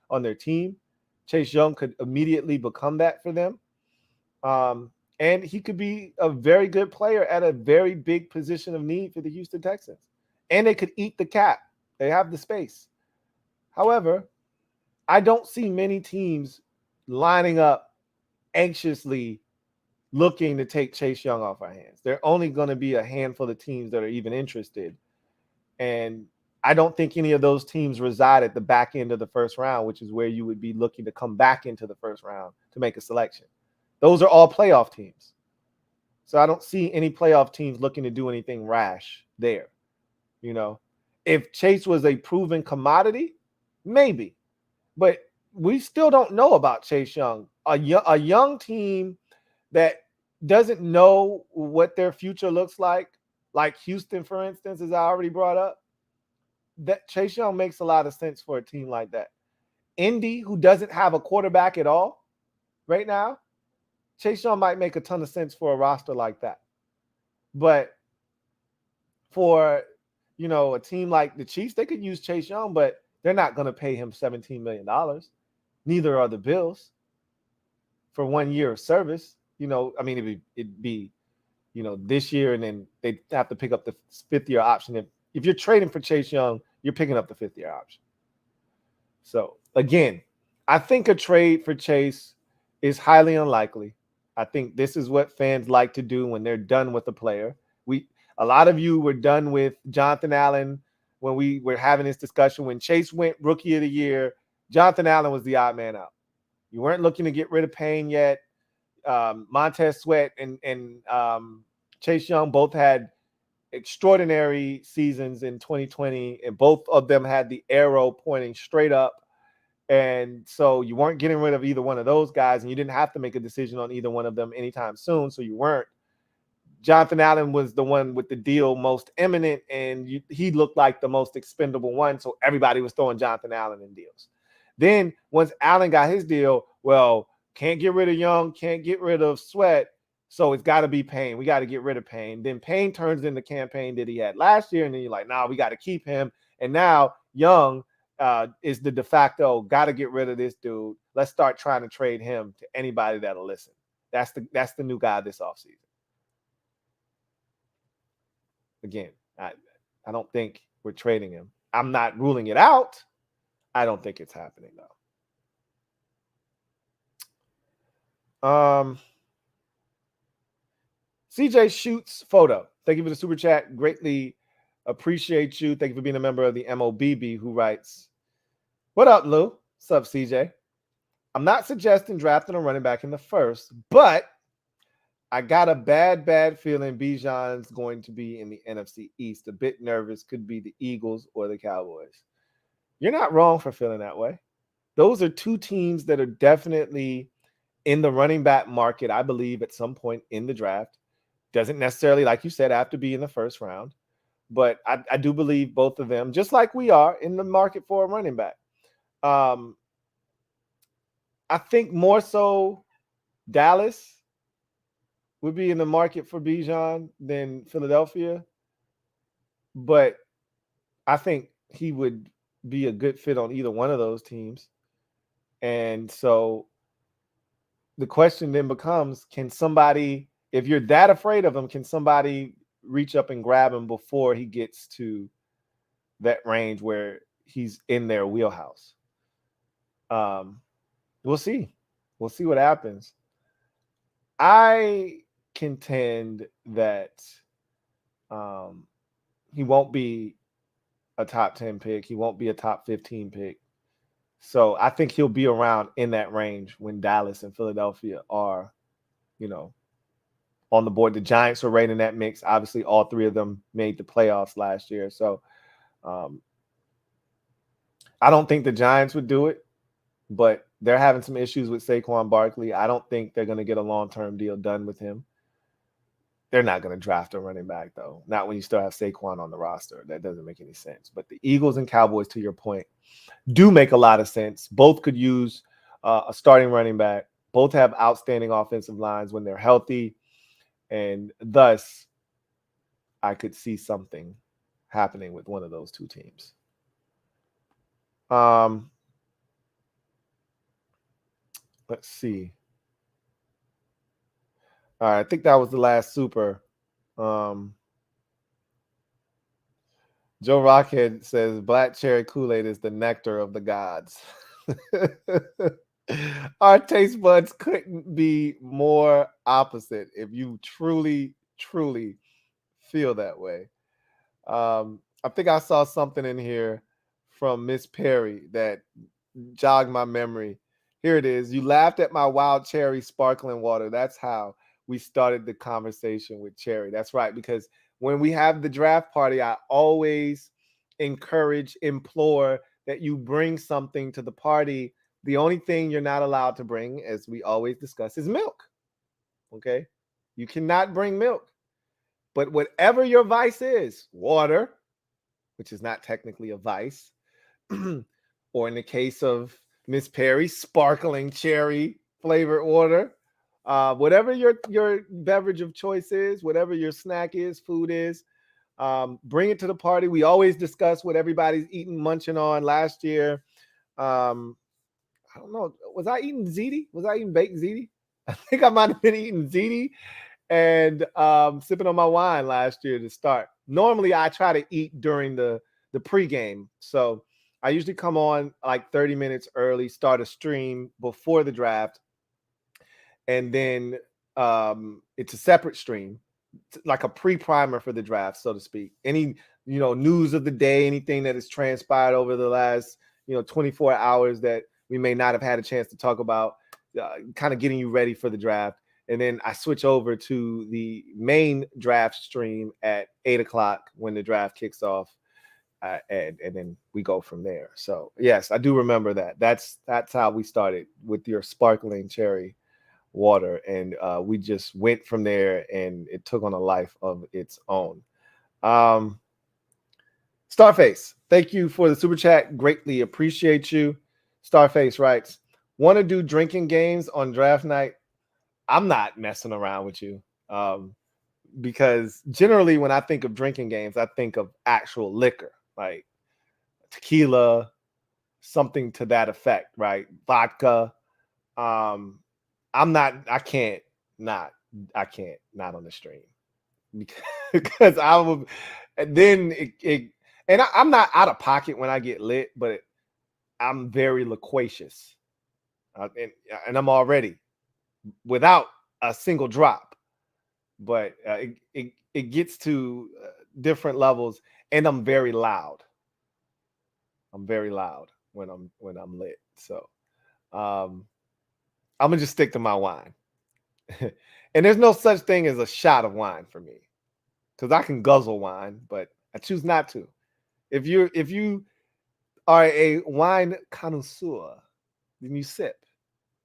A: on their team. Chase Young could immediately become that for them. And he could be a very good player at a very big position of need for the Houston Texans. And they could eat the cap. They have the space. However, I don't see many teams lining up anxiously looking to take Chase Young off our hands. There are only going to be a handful of teams that are even interested. And I don't think any of those teams reside at the back end of the first round, which is where you would be looking to come back into the first round to make a selection. Those are all playoff teams. So I don't see any playoff teams looking to do anything rash there. You know, if Chase was a proven commodity, maybe. But we still don't know about Chase Young. A young team that doesn't know what their future looks like Houston, for instance, as I already brought up, that Chase Young makes a lot of sense for a team like that. Indy, who doesn't have a quarterback at all right now, Chase Young might make a ton of sense for a roster like that. But for, a team like the Chiefs, they could use Chase Young, but they're not going to pay him $17 million. Neither are the Bills for 1 year of service. It'd be this year, and then they'd have to pick up the fifth-year option. If you're trading for Chase Young, you're picking up the fifth-year option. So, again, I think a trade for Chase is highly unlikely. I think this is what fans like to do when they're done with a player. A lot of you were done with Jonathan Allen when we were having this discussion. When Chase went Rookie of the Year, Jonathan Allen was the odd man out. You weren't looking to get rid of Payne yet. Montez Sweat and Chase Young both had extraordinary seasons in 2020, and both of them had the arrow pointing straight up. And so you weren't getting rid of either one of those guys, and you didn't have to make a decision on either one of them anytime soon. So you weren't. Jonathan Allen was the one with the deal most imminent, and he looked like the most expendable one. So everybody was throwing Jonathan Allen in deals. Then once Allen got his deal, well, can't get rid of Young, can't get rid of Sweat. So it's got to be Payne. We got to get rid of Payne. Then Payne turns in the campaign that he had last year, and then you're like, nah, we got to keep him. And now Young is the de facto, got to get rid of this dude. Let's start trying to trade him to anybody that'll listen. That's the new guy this offseason. Again, I don't think we're trading him. I'm not ruling it out. I don't think it's happening, though. CJ Shoots Photo. Thank you for the super chat. Greatly appreciate you. Thank you for being a member of the MOBB, who writes, what up, Lou? What's up, CJ? I'm not suggesting drafting a running back in the first, but I got a bad feeling Bijan's going to be in the NFC East. A bit nervous. Could be the Eagles or the Cowboys. You're not wrong for feeling that way. Those are two teams that are definitely in the running back market, I believe, at some point in the draft. Doesn't necessarily, like you said, have to be in the first round. But I do believe both of them, just like we are, in the market for a running back. I think more so Dallas would be in the market for Bijan than Philadelphia. But I think he would be a good fit on either one of those teams. And so the question then becomes, can somebody, if you're that afraid of him, can somebody reach up and grab him before he gets to that range where he's in their wheelhouse? We'll see. We'll see what happens. I contend that he won't be a top 10 pick. He won't be a top 15 pick. So I think he'll be around in that range when Dallas and Philadelphia are, on the board. The Giants are right in that mix. Obviously, all three of them made the playoffs last year. So I don't think the Giants would do it, but they're having some issues with Saquon Barkley. I don't think they're going to get a long-term deal done with him. They're not going to draft a running back, though. Not when you still have Saquon on the roster. That doesn't make any sense. But the Eagles and Cowboys, to your point, do make a lot of sense. Both could use a starting running back. Both have outstanding offensive lines when they're healthy. And thus, I could see something happening with one of those two teams. Let's see. All right, I think that was the last super. Joe Rockhead says black cherry Kool-Aid is the nectar of the gods. Our taste buds couldn't be more opposite if you truly, truly feel that way. I think I saw something in here from Miss Perry that jogged my memory. Here it is. You laughed at my wild cherry sparkling water. That's how we started the conversation with Cherry. That's right. Because when we have the draft party, I always encourage, implore that you bring something to the party. The only thing you're not allowed to bring, as we always discuss, is milk. Okay. You cannot bring milk. But whatever your vice is, water, which is not technically a vice, or in the case of Miss Perry, sparkling cherry flavored water. Whatever your beverage of choice is, whatever your snack is, food is, bring it to the party. We always discuss what everybody's eating, munching on. Last year, I don't know, was I eating ziti? Was I eating baked ziti? I think I might have been eating ziti and sipping on my wine last year to start. Normally, I try to eat during the pregame, so I usually come on like 30 minutes early, start a stream before the draft, and then it's a separate stream, like a pre-primer for the draft, so to speak. Any news of the day, anything that has transpired over the last 24 hours that we may not have had a chance to talk about, kind of getting you ready for the draft. And then I switch over to the main draft stream at 8 o'clock when the draft kicks off. And then we go from there. So yes, I do remember that. That's how we started with your sparkling cherry water, and we just went from there, and it took on a life of its own. Starface, thank you for the super chat. Greatly appreciate you. Starface writes, want to do drinking games on draft night? I'm not messing around with you. Because generally when I think of drinking games, I think of actual liquor, like tequila, something to that effect, right? Vodka. I can't not on the stream because I will, and then I'm not out of pocket when I get lit, but I'm very loquacious, and I'm already without a single drop, but it gets to different levels, and I'm very loud. I'm very loud when I'm lit. So I'm gonna just stick to my wine. And there's no such thing as a shot of wine for me, because I can guzzle wine, but I choose not to. If you are a wine connoisseur, then you sip.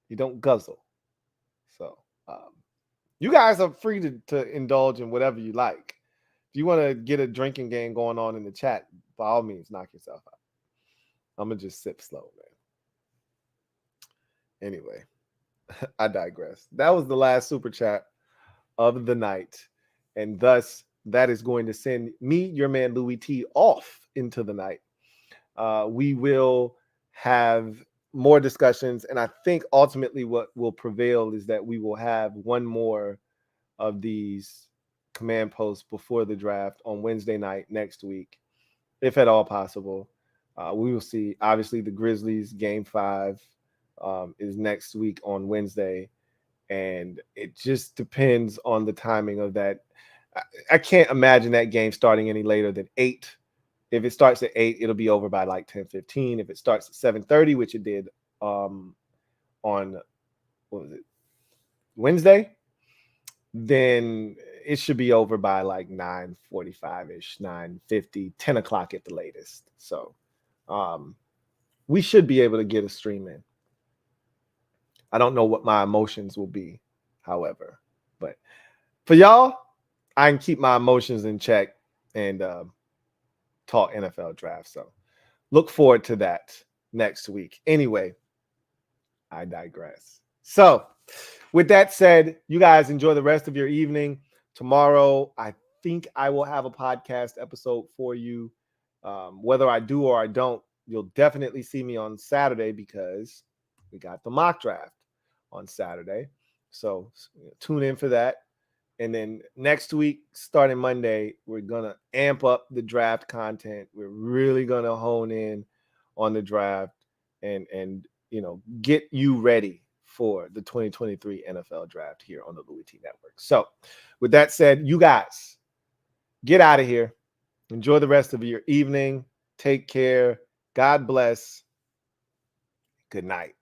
A: You don't guzzle. So you guys are free to indulge in whatever you like. If you want to get a drinking game going on in the chat, by all means, knock yourself out. I'm gonna just sip slow, man. Anyway, I digress. That was the last super chat of the night, and thus that is going to send me, your man Louie T, off into the night. We will have more discussions, and I think ultimately what will prevail is that we will have one more of these command posts before the draft on Wednesday night next week, if at all possible. We will see. Obviously, the Grizzlies game 5 is next week on Wednesday, and it just depends on the timing of that. I can't imagine that game starting any later than 8. If it starts at 8, it'll be over by like 10:15. If it starts at 7:30, which it did on what was it, Wednesday, then it should be over by like 9:45-ish, 9:50, 10 o'clock at the latest. So we should be able to get a stream in. I don't know what my emotions will be, however, but for y'all, I can keep my emotions in check and talk NFL draft. So look forward to that next week. Anyway, I digress. So with that said, you guys enjoy the rest of your evening. Tomorrow, I think I will have a podcast episode for you. Whether I do or I don't, you'll definitely see me on Saturday because we got the mock draft on Saturday. So tune in for that. And then next week, starting Monday, we're going to amp up the draft content. We're really going to hone in on the draft and get you ready for the 2023 NFL draft here on the Louie T Network. So with that said, you guys get out of here. Enjoy the rest of your evening. Take care. God bless. Good night.